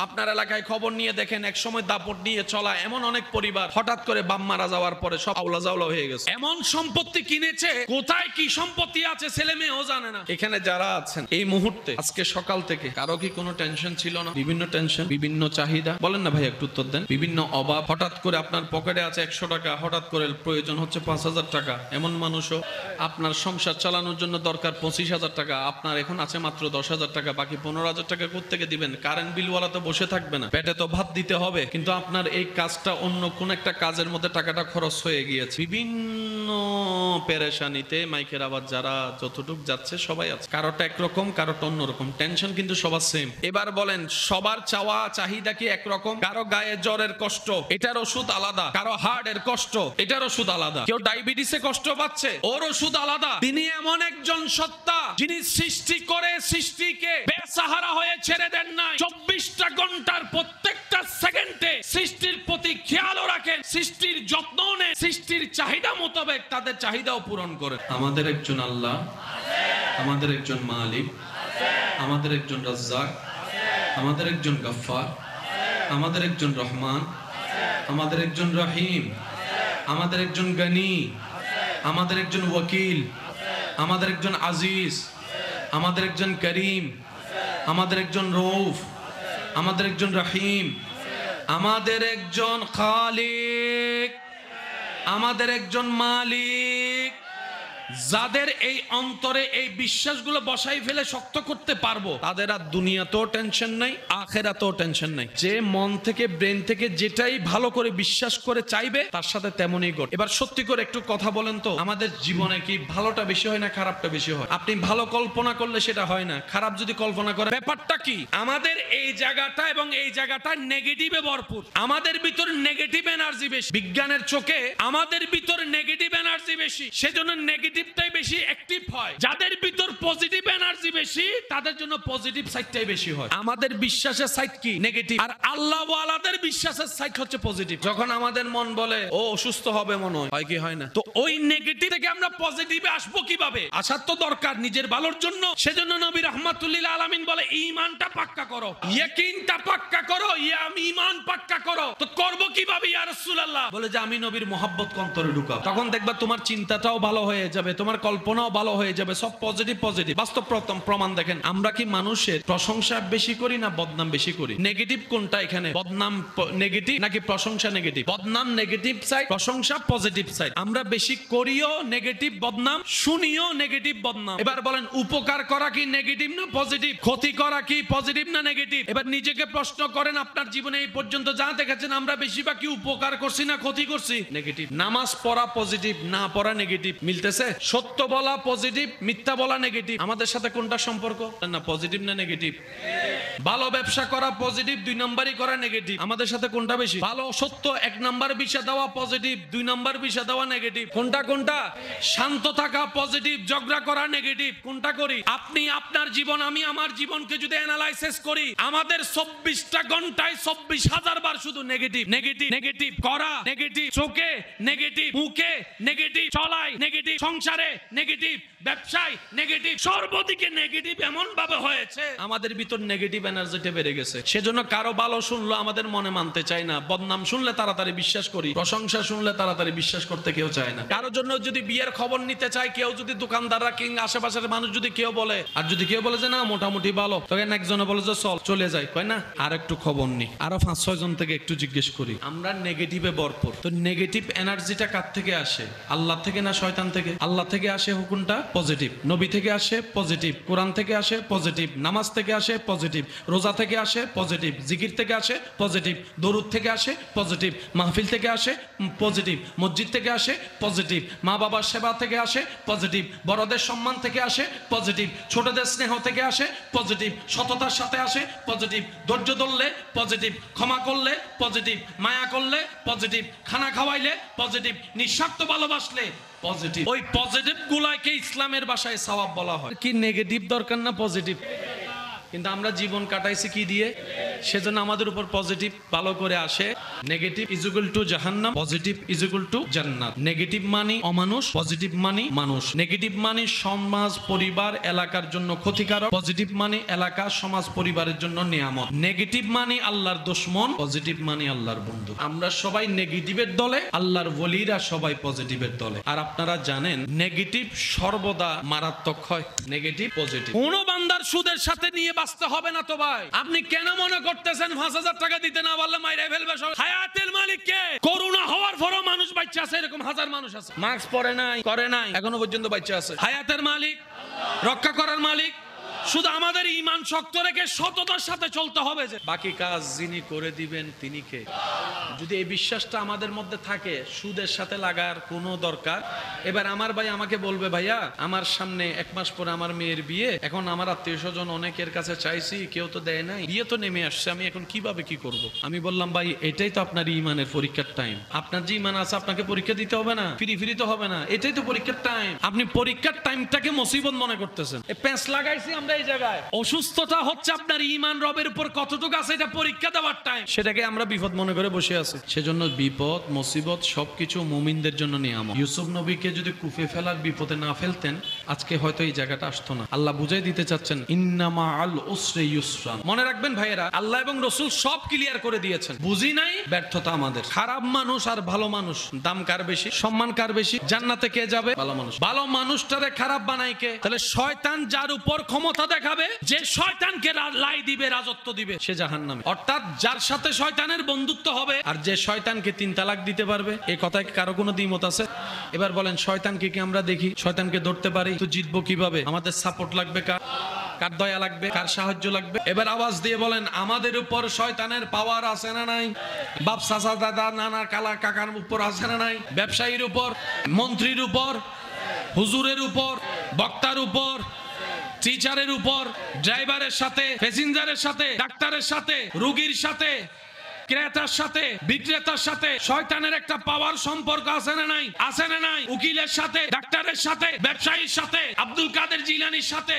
আপনার এলাকায় খবর নিয়ে দেখেন, এক সময় দাপট নিয়ে চলা এমন অনেক পরিবার হঠাৎ করে বাপ মারা যাওয়ার পরে সব আউলা জাউলা হয়ে গেছে। এমন সম্পত্তি কিনেছে, কোথায় কি সম্পত্তি আছে ছেলে মেয়েও জানে না। এখানে যারা আছেন এই মুহূর্তে, আজকে সকাল থেকে কারো কি কোনো টেনশন ছিল না? বিভিন্ন টেনশন, বিভিন্ন চাহিদা, বলেন না ভাই একটু উত্তর দেন। বিভিন্ন অভাব, হঠাৎ করে আপনার পকেটে আছে 100 টাকা, হঠাৎ করে প্রয়োজন হচ্ছে 5000 টাকা। এমন মানুষও, আপনার সংসার চালানোর জন্য দরকার 25,000 টাকা, আপনার এখন আছে মাত্র 10,000 টাকা, বাকি 15,000 টাকা কোত্থেকে দিবেন? কারেন্ট বিলওয়ালা তো বসে থাকবে না, পেটে তো ভাত দিতে হবে, কিন্তু আপনার এই কাজটা অন্য কোন একটা কাজের মধ্যে টাকাটা খরচ হয়ে গিয়েছে। বিভিন্ন পেরেশানিতে মাইকের আওয়াজ যারা যতটুক যাচ্ছে সবাই আছে, কারোটা একরকম, কারোটা অন্যরকম, টেনশন কিন্তু সবার সেম। এবার বলেন সবার চাওয়া চাহিদা কি একরকম? কারো গায়ে জ্বরের কষ্ট, এটার ওষুধ আলাদা, কারো হার্টের কষ্ট, এটার ওষুধ আলাদা, কেউ ডায়াবেটিসে কষ্ট পাচ্ছে, ওর ওষুধ আলাদা। তিনি এমন একজন সত্তা যিনি সৃষ্টি করে সৃষ্টিকে বেসাহারা হয়ে ছেড়ে দেন নাই। 24টা ঘন্টার প্রত্যেকটা সেকেন্ডে সৃষ্টির প্রতি খেয়ালও রাখেন, সৃষ্টির যত্ন নেন, সৃষ্টির চাহিদা মোতাবেক তাদের চাহিদাও পূরণ করেন। আমাদের একজন আল্লাহ, আমাদের একজন মালিক, আমাদের একজন রাজ্জাক, আমাদের একজন গফফার, আমাদের একজন রহমান, আমাদের একজন রহিম, আমাদের একজন গনি, আমাদের একজন ওয়াকিল, আমাদের একজন আজিজ, আমাদের একজন করিম, আমাদের একজন রউফ, আমাদের একজন রহিম, আমাদের একজন খালিক, আমাদের একজন মালিক। যাদের এই অন্তরে এই বিশ্বাসগুলো বসাই ফেলে শক্ত করতে পারবো, তাদের আর দুনিয়াতেও টেনশন নাই, আখিরাতেও টেনশন নাই। যে মন থেকে ব্রেন থেকে যেটাই ভালো করে বিশ্বাস করে চাইবে তার সাথে তেমনই ঘটে। এবার সত্যি করে একটু কথা বলেন তো, আমাদের জীবনে কি ভালোটা বেশি হয় না খারাপটা বেশি হয়? আপনি ভালো কল্পনা করলে সেটা হয় না, খারাপ যদি কল্পনা করে ব্যাপারটা কি? আমাদের এই জায়গাটা এবং এই জায়গাটা নেগেটিভে ভরপুর। আমাদের ভিতর নেগেটিভ এনার্জি বেশি। বিজ্ঞানের চোখে আমাদের ভিতর নেগেটিভ এনার্জি বেশি, সেজন্য নেগেটিভটাই বেশি অ্যাক্টিভ হয়। যাদের ভিতর পজিটিভ এনার্জি বেশি তাদের জন্য পজিটিভ সাইডটাই বেশি হয়। আমাদের বিশ্বাসের সাইড কি? নেগেটিভ। আর আল্লাহ ওয়ালাদের বিশ্বাসের সাইড হচ্ছে পজিটিভ। যখন আমাদের মন বলে ও অসুস্থ হবে মনে হয় কি হয় না, তো ওই নেগেটিভ থেকে আমরা পজিটিভে আসবো কিভাবে? আসার তো দরকার নিজের ভালোর জন্য। সেজন্য নবী রাহমাতুল্লিল আলামিন বলে ঈমানটা পাক্কা করো, ইয়াকিনটা পাক্কা করো, ঈমান পাক্কা করো। তো করব কিভাবে ইয়া রাসূলুল্লাহ? বলে যে আমি নবীর মহব্বত অন্তরে ঢুকাও। তখন দেখবা তোমার চিন্তাটাও ভালো হয়ে যাবে, তোমার কল্পনাও ভালো হয়ে যাবে, সব পজিটিভ পজিটিভ। বাস্তব প্রমাণ দেখেন, আমরা কি মানুষের প্রশংসা বেশি করি না বদনাম বেশি করি? নেগেটিভ কোনটা এখানে? বদনাম নেগেটিভ নাকি প্রশংসা নেগেটিভ? বদনাম নেগেটিভ সাইড, প্রশংসা পজিটিভ সাইড। আমরা বেশি করিও নেগেটিভ বদনাম, শুনিও নেগেটিভ বদনাম। এবার বলেন উপকার করা কি নেগেটিভ না পজিটিভ? ক্ষতি করা কি পজিটিভ না নেগেটিভ? এবার নিজেকে প্রশ্ন করেন, আপনার জীবনে এই পর্যন্ত যা দেখেছেন আমরা বেশিরভাগ কি উপকার করছি না ক্ষতি করছি? নেগেটিভ। নামাজ পড়া পজিটিভ, না পড়া নেগেটিভ। মিলতেছে? সত্য বলা পজিটিভ, মিথ্যা বলা নেগেটিভ। আমাদের সাথে কোনটা সম্পর্ক? না পজিটিভ না নেগেটিভ? ভালো ব্যবসা করা পজিটিভ, 2 নাম্বারই করা নেগেটিভ। আমাদের সাথে কোনটা বেশি? ভালো সত্য 1 নাম্বার বিষা দেওয়া পজিটিভ, 2 নাম্বার বিষা দেওয়া নেগেটিভ। কোনটা? শান্ত থাকা পজিটিভ, ঝগড়া করা নেগেটিভ। কোনটা করি? আপনি আপনার জীবন, আমি আমার জীবনকে যদি অ্যানালাইসিস করি, আমাদের 24টা ঘন্টায় 24,000 বার শুধু নেগেটিভ নেগেটিভ নেগেটিভ করা, নেগেটিভ চোখে নেগেটিভ, মুখে নেগেটিভ, চলায় নেগেটিভ, সংসারে নেগেটিভ, ব্যবসায় নেগেটিভ, সর্বদিকে নেগেটিভ এমন ভাবে হয়েছে আমাদের ভিতর নেগেটিভ এনার্জিটা বেড়ে গেছে। সেজন্য কারো ভালো শুনলো আমাদের মনে মানতে চাই না, বদনাম শুনলে তাড়াতাড়ি বিশ্বাস করি, প্রশংসা শুনলে তাড়াতাড়ি বিশ্বাস করতে কেউ চায় না। কারো জন্য যদি বিয়ের খবর নিতে চায়, কেউ যদি দোকানদাররা কিংবা আশেপাশের মানুষ যদি কেউ বলে, আর যদি কেউ বলে যে না মোটামুটি ভালো, তখন একজনে বলে যে চল চলে যাই, কয় না আর একটু খবর নি, আরো 5-6 জন থেকে একটু জিজ্ঞেস করি। আমরা নেগেটিভে ভরপুর। তো নেগেটিভ এনার্জিটা কার থেকে আসে? আল্লাহ থেকে না শয়তান থেকে? আল্লাহ থেকে আসে হুকুমটা পজিটিভ, নবী থেকে আসে পজিটিভ, কোরআন থেকে আসে পজিটিভ, নামাজ থেকে আসে পজিটিভ, রোজা থেকে আসে পজিটিভ, জিকির থেকে আসে পজিটিভ, দরুদ থেকে আসে পজিটিভ, মাহফিল থেকে আসে পজিটিভ, মসজিদ থেকে আসে পজিটিভ, মা বাবার সেবা থেকে আসে পজিটিভ, বড়দের সম্মান থেকে আসে পজিটিভ, ছোটদের স্নেহ থেকে আসে পজিটিভ, সততার সাথে আসে পজিটিভ, ধৈর্য ধরলে পজিটিভ, ক্ষমা করলে পজিটিভ, মায়া করলে পজিটিভ, খানা খাওয়াইলে পজিটিভ, নিঃস্বার্থ ভালোবাসলে পজিটিভ। ওই পজিটিভ গুলাকে ইসলামের ভাষায় সওয়াব বলা হয়। কি নেগেটিভ দরকার না পজিটিভ? কিন্তু আমরা জীবন কাটাইছি কি দিয়ে? সেজন্য আমাদের উপর পজিটিভ ভালো করে আসে। নেগেটিভ ইজ ইকুয়াল টু জাহান্নাম, পজিটিভ ইজ ইকুয়াল টু জান্নাত। নেগেটিভ মানে অমানুষ, পজিটিভ মানে মানুষ। নেগেটিভ মানে সমাজ পরিবার এলাকার জন্য ক্ষতিকারক, পজিটিভ মানে এলাকা সমাজ পরিবারের জন্য নিয়ামত। নেগেটিভ মানে আল্লাহর দুশমন, পজিটিভ মানে আল্লাহর বন্ধু। আমরা সবাই নেগেটিভের দলে, আল্লাহর ওলিরা সবাই পজিটিভের দলে। আর আপনারা জানেন নেগেটিভ সর্বদা মারাত্মক হয়। নেগেটিভ পজিটিভ কোন বান্দার সুদের সাথে নিয়ে বাঁচতে হবে না তো ভাই। আপনি কেন মনে করতেছেন 5,000 টাকা দিতে না পারলে মাইরে ফেলবে সব? হায়াতের মালিক কে? করোনা হওয়ার পরও মানুষ বাচ্চা আছে, এরকম হাজার মানুষ আছে মাস্ক পরে নাই, করে নাই, এখনো পর্যন্ত বাচ্চা আছে। হায়াতের মালিক, রক্ষা করার মালিক। শুধু আমাদের ঈমান শক্ত রেখে সততার সাথে চলতে হবে, যে বাকি কাজ যিনি করে দিবেন তিনি কে। যদি এই বিশ্বাসটা আমাদের মধ্যে থাকে, সুদের সাথে লাগার কোনো দরকার। এবার আমার ভাই আমাকে বলবে, ভাইয়া আমার সামনে 1 মাস পরে আমার মেয়ের বিয়ে, এখন আমার আত্মীয় স্বজন অনেকের কাছে চাইছি, কেউ তো দেয় নাই, বিয়ে তো নেমে আসছে, আমি এখন কিভাবে কি করব? আমি বললাম, ভাই এটাই তো আপনার ঈমানের পরীক্ষার টাইম। আপনার যে ঈমান আছে আপনাকে পরীক্ষা দিতে হবে না, ফিরি তো হবে না, এটাই তো পরীক্ষার টাইম। আপনি পরীক্ষার টাইমটাকে মুসিবত মনে করতেছেন। এই প্যাঁচ লাগাইছি আমরা এই জায়গায়। অসুস্থতা হচ্ছে আপনার ঈমান রবের উপর কতটুকু আছে এটা পরীক্ষা দেওয়ার টাইম, সেটাকে আমরা বিপদ মনে করে বসে আছি। সেজন্য বিপদ মুসিবত সবকিছু মুমিনদের জন্য নিয়ামত। ইউসুফ নবীকে যদি কুফে ফেলার বিপদে না ফেলতেন আজকে হয়তো এই জায়গাটা আসতো না। আল্লাহ বুঝাই দিতে চাচ্ছেন ইন্নামা আল উসরি ইউসরান। মনে রাখবেন ভাইয়েরা, আল্লাহ এবং রাসূল সব ক্লিয়ার করে দিয়েছেন। বুঝি নাই, ব্যর্থতা আমাদের। খারাপ মানুষ আর ভালো মানুষ দাম কার বেশি, সম্মান কার বেশি, জান্নাতে কে যাবে? ভালো মানুষ। ভালো মানুষটারে খারাপ বানাই কে? তাহলে শয়তান যার উপর ক্ষমতা দেখাবে, যে শয়তানকে লাই দিবে, রাজত্ব দিবে, সে জাহান্নামে। অর্থাৎ যার সাথে শয়তানের বন্ধুত্ব হবে আর যে শয়তানকে 3 তালাক দিতে পারবে, এই কথায় কারো কোনো দ্বিমত আছে? এবার বলেন, শয়তানকে কি আমরা দেখি? শয়তানকে ধরতে পারি তো জিতবো কিভাবে? আমাদের সাপোর্ট লাগবে কার? কার দয়া লাগবে? কার সাহায্য লাগবে? এবার আওয়াজ দিয়ে বলেন, আমাদের উপর শয়তানের পাওয়ার আছে না নাই? বাপ চাচা দাদা নানা কালা কাকার উপর আছে না নাই? ব্যবসায়ীর উপর, মন্ত্রীর উপর, হুজুরের উপর, বক্তার উপর, টিচারের উপর, ড্রাইভারের সাথে, প্যাসেঞ্জারের সাথে, ডাক্তারের সাথে, রোগীর সাথে, ক্রেতার সাথে, বিক্রেতার সাথে শয়তানের একটা পাওয়ার সম্পর্ক আছে না নাই? আছে না নাই? উকিলের সাথে, ডাক্তারের সাথে, ব্যবসায়ীর সাথে, আব্দুল কাদের জিলানির সাথে।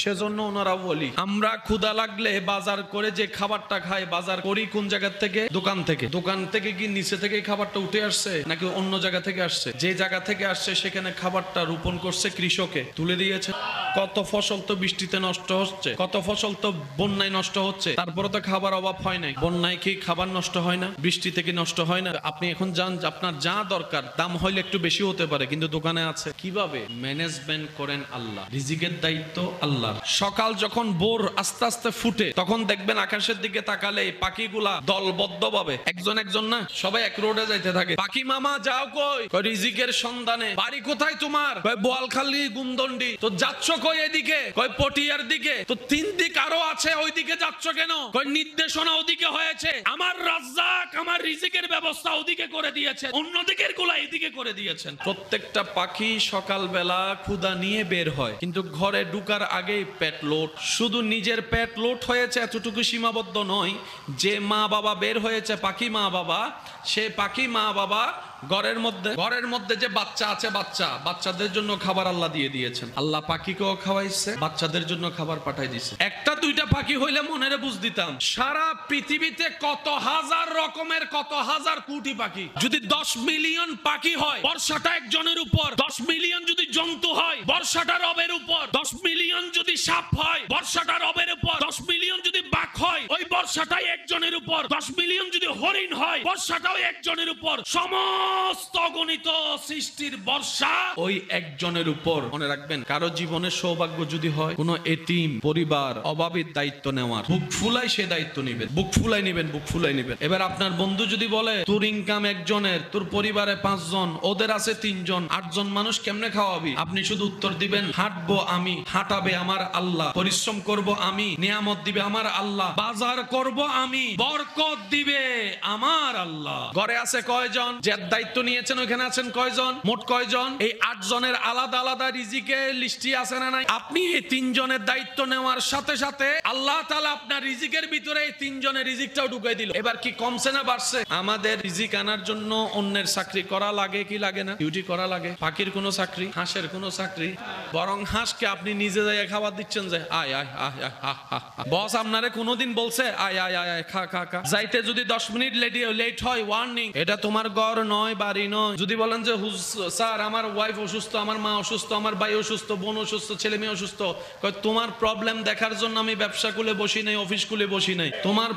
সেজন্য ওনারা বলি, আমরা ক্ষুধা লাগলে বাজার করে যে খাবারটা খাই, বাজার করি কোন জায়গা থেকে? দোকান থেকে। দোকান থেকে কি নিচে থেকে খাবারটা উঠে আসছে নাকি অন্য জায়গা থেকে আসছে? যে জায়গা থেকে আসছে সেখানে খাবারটা রোপণ করছে কৃষকে, তুলে দিয়েছে। কত ফসল তো বৃষ্টিতে নষ্ট হচ্ছে, কত ফসল তো বন্যায় নষ্ট হচ্ছে, তারপরে তো খাবার অভাব হয় নাই। বন্যায় কি খাবার নষ্ট হয় না? বৃষ্টিতে কি নষ্ট হয় না? আপনি এখন যান, আপনার যা দরকার দাম হইলে একটু বেশি হতে পারে, কিন্তু দোকানে আছে। কিভাবে ম্যানেজমেন্ট করেন আল্লাহ, রিজিকের দায়িত্ব আল্লাহ। সকাল যখন ভোর আস্তে আস্তে ফুটে, তখন দেখবেন আকাশের দিকে তাকালে পাখিগুলা দলবদ্ধ ভাবে, একজন একজন না, সবাই এক রোডে যাইতে থাকে। পাখি মামা যাও কই? কই রিজিকের সন্ধানে। বাড়ি কোথায় তোমার? কই বোয়ালখালী গুমদন্ডি। তো যাচ্ছ কই এদিকে? কই পটিয়ার দিকে। তো 3 দিক আরো আছে, ওইদিকে যাচ্ছ কেন? কই নির্দেশনা ওদিকে হয়েছে, আমার রাজ্জাক আমার রিজিকের ব্যবস্থা ওদিকে করে দিয়েছে, অন্যদিকের গুলা এদিকে করে দিয়েছেন। প্রত্যেকটা পাখি সকালবেলা ক্ষুধা নিয়ে বের হয়, কিন্তু ঘরে ঢুকার আগেই পেট লোট। শুধু নিজের পেট লোট হয়েছে এতটুকু সীমাবদ্ধ নয়, যে মা বাবা বের হয়েছে পাখি মা বাবা, সে পাখি মা বাবা ঘরের মধ্যে যে বাচ্চা আছে, বাচ্চাদের জন্য খাবার আল্লাহ দিয়ে দিয়েছেন। আল্লাহ পাখিকেও খাওয়াইছে, বাচ্চাদের জন্য খাবার পাঠাই দিয়েছে। একটা দুইটা পাখি হইলে মনেরে বুঝ দিতাম, সারা পৃথিবীতে কত হাজার রকমের, কত হাজার কোটি পাখি। যদি 10 মিলিয়ন পাখি হয়, বর্ষাটা একজনের উপর। 10 মিলিয়ন যদি জন্তু হয়, বর্ষাটা রবের উপর। 10 মিলিয়ন যদি সাপ হয়, বর্ষাটা রবের উপর। 10 মিলিয়ন যদি বাঘ হয়, ওই বর্ষাটাই একজনের উপর। 10 মিলিয়ন যদি হরিণ হয়, বর্ষাটাও একজনের উপর। সমস্ত গণিত সৃষ্টির বর্ষা ওই একজনের উপর। মনে রাখবেন, কারো জীবনের সৌভাগ্য যদি হয় কোন এতিম পরিবার, অভাবীর দায়িত্ব নেওয়ার, বুক ফুলাই সে দায়িত্ব নিবেন, বুক ফুলাই নিবেন, বুক ফুলাই নিবেন। এবার আপনার বন্ধু যদি বলে তোর ইনকাম একজনের, তোর পরিবারে 5 জন, ওদের আছে 3 জন, 8 জন মানুষ কেমনে খাওয়াবি? আপনি শুধু উত্তর দিবেন, হাঁটবো আমি, হাঁটাবে আমার আল্লাহ, পরিশ্রম করব আমি, নিয়ামত দিবে আমার আল্লাহ, বাজার করব আমি, বরকত দিবে আমার আল্লাহ। ঘরে আছে কয়জন? যে দায়িত্ব নিয়েছেন ওইখানে আছেন কয়জন? মোট কয়জন? এই 8 জনের আলাদা আলাদা রিজিকের লিস্টি আছে না নাই? আপনি এই 3 জনের দায়িত্ব নেওয়ার সাথে সাথে আল্লাহ তাআলা আপনার রিজিকের ভিতরে এই 3 জনের রিজিকটাও ঢুকাই দিল। এবার কি কমছে না বাড়ছে? আমাদের রিজিক আনার জন্য অন্যের চাকরি করা লাগে কি লাগে না? ডিউটি করা লাগে। পাখির কোনো চাকরি, হাঁসের কোনো চাকরি, বরং হাঁসকে আপনি নিজে যাইয়া খাবার দিচ্ছেন, যে আয় আয় আয় আয়। বস আপনারে কোনোদিন বলছে আয় আয় আয় খা খা খা? যাইতে যদি 10 মিনিট লেট হয়, ওয়ার্নিং, এটা তোমার ঘর নয়, বাড়ি নয়। যদি বলেন যে স্যার আমার ওয়াইফ অসুস্থ, আমার মা অসুস্থ, আমার ভাই অসুস্থ, বোন অসুস্থ, ছেলে মেয়ে অসুস্থ, তোমার প্রবলেম দেখার জন্য আমি ব্যবসা খুলে বসি নাই, অফিস খুলে বসি নাই। তোমার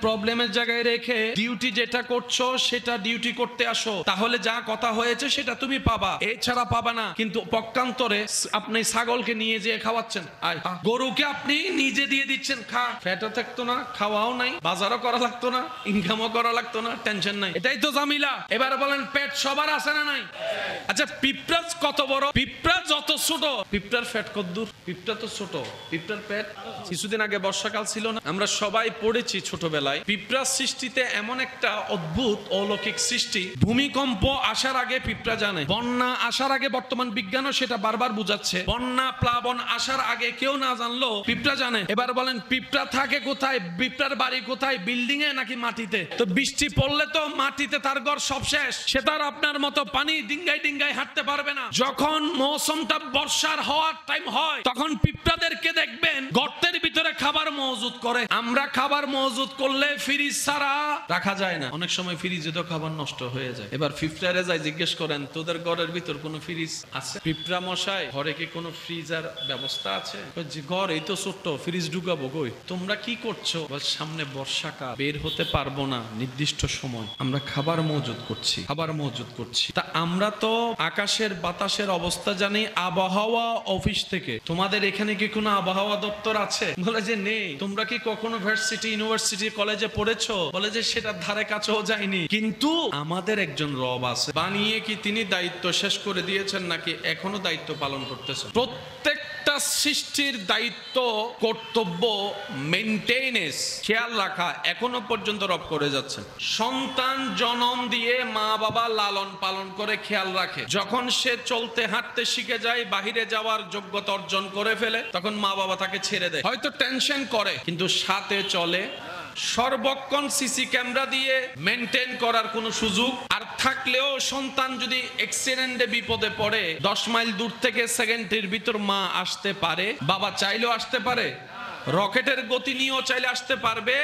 প্রবলেমের জায়গায় রেখে ডিউটি যেটা করছো সেটা ডিউটি করতে আসো, তাহলে যা কথা হয়েছে সেটা তুমি পাবা, এছাড়া পাবা না। কিন্তু পক্ষান্তরে আপনি ছাগলকে নিয়ে যেয়ে খাওয়াচ্ছেন, গরুকে আপনি নিজে দিয়ে দিচ্ছেন, খা, ফ্যাটও থাকতো না, খাওয়াও নাই, বাজারও করা লাগতো না, ইনকামও করা লাগতো না, টেনশন নাই। এটাই তো জামিলা। এবার বলেন, পেট সবার আছে না নাই? আচ্ছা, পিঁপড়া কত বড়? পিঁপড়া যত ছোট, পিঁপড়ার পেট কত দূর? পিঁপড়া তো ছোট, পিঁপড়ার পেট। কিছুদিন আগে বর্ষাকাল ছিল না, আমরা সবাই পড়েছি ছোটবেলায়। পিঁপড়ার সৃষ্টিতে এমন একটা অদ্ভুত অলৌকিক সৃষ্টি, ভূমিকম্প আসার আগে পিঁপড়া জানে, বন্যা আসার আগে, বর্তমান বিজ্ঞানও সেটা বারবার বুঝাচ্ছে, বন্যা প্লাবন আসার আগে কেউ না জানলো পিঁপড়া জানে। এবার বলেন, পিঁপড়া থাকে কোথায়? পিঁপড়ার বাড়ি কোথায়? বিল্ডিং এ নাকি মাটিতে? তো বৃষ্টি পড়লে তো মাটিতে তার ঘর সব শেষ, সে তার আপনার মতো পানি ডিঙ্গায় ডিঙ্গায় হাঁটতে পারবে না। যখন মৌসুমটা বর্ষার হওয়ার টাইম হয় তখন পিঁপড়াদেরকে দেখবেন গর্তের ভিতরে খাবার মজুদ করে। আমরা খাবার মজুদ করলে ফ্রিজ ছাড়া রাখা যায় না, অনেক সময় ফ্রিজে তো খাবার নষ্ট হয়ে যায়। এবার পিঁপড়ারে যাই জিজ্ঞেস করেন তোদের ঘরের ভিতর কোনো ফ্রিজ আছে? পিঁপড়া মশাই ঘরে কি কোনো ফ্রিজার ব্যবস্থা আছে? ঘর এই তো ছোট্ট, ফ্রিজ ঢুকাবো কই? তোমরা কি করছো? সামনে বর্ষাকাল, বের হতে পারবো না নির্দিষ্ট সময়, আমরা খাবার মজুদ করছি, খাবার মজুদ করছি। তা আমরা তো আকাশের বাতাসের অবস্থা জানি আবহাওয়া অফিস থেকে। তোমাদের এখানে কি কোনো আবহাওয়া দপ্তর আছে? বলে যে নেই। তোমরা কি কখনো ভার্সিটি ইউনিভার্সিটি কলেজে পড়েছো? বলে যে সেটার ধারে কাছেও যায়নি। কিন্তু আমাদের একজন রব আছে, বানিয়ে কি তিনি দায়িত্ব শেষ করে দিয়েছেন নাকি এখনো দায়িত্ব পালন করতেছেন? প্রত্যেকটা সৃষ্টির দায়িত্ব, কর্তব্য, মেইনটেনেন্স, খেয়াল রাখা এখনো পর্যন্ত রব করে যাচ্ছেন। সন্তান জন্ম দিয়ে মা বাবা লালন পালন করে খেয়াল রাখে, যখন সে চলতে হাঁটতে শিখে যায়, বাহিরে যাওয়ার যোগ্যতা অর্জন করে ফেলে, তখন মা বাবা তাকে ছেড়ে দেয়। হয়তো টেনশন করে কিন্তু সাথে চলে। সর্বক্ষণ সিসি ক্যামেরা দিয়ে মেনটেন করার কোনো সুযোগ আর থাকলেও সন্তান যদি অ্যাক্সিডেন্টে বিপদে পড়ে 10 মাইল দূর থেকে সেকেন্ডের ভিতর মা আসতে পারে, বাবা চাইলেও আসতে পারে, রকেটের গতি নিয়েও চাইলে আসতে পারবে।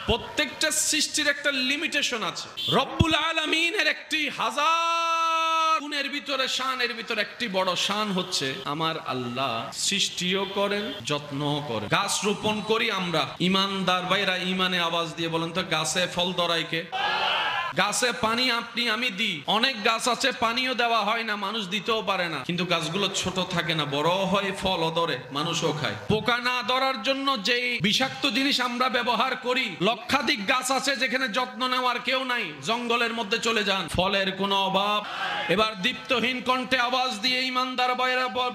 প্রত্যেকটা সৃষ্টির একটা লিমিটেশন আছে। রব্বুল আলামিনের একটি হাজার গুণের ভিতরে শানের ভিতরে একটি বড় শান হচ্ছে আমার আল্লাহ সৃষ্টিও করেন, যত্নও করেন। গাছ রোপণ করি আমরা, ইমানদার ভাইরা ইমানে আওয়াজ দিয়ে বলেন তো গাছে ফল ধরায় কে? গাছে পানি আপনি আমি দিই। অনেক গাছ আছে পানিও দেওয়া হয় না, মানুষ দিতেও পারে না, কিন্তু গাছগুলো ছোট থাকে না, বড় হয়, ফলও ধরে, মানুষও খায়। পোকা না ধরার জন্য যেই বিষাক্ত জিনিস আমরা ব্যবহার করি, লক্ষাধিক গাছ আছে যেখানে যত্ন নেওয়ার কেউ নাই, জঙ্গলের মধ্যে চলে যান, ফলের কোনো অভাব। এবার দীপ্তহীন কণ্ঠে আওয়াজ দিয়ে ইমানদার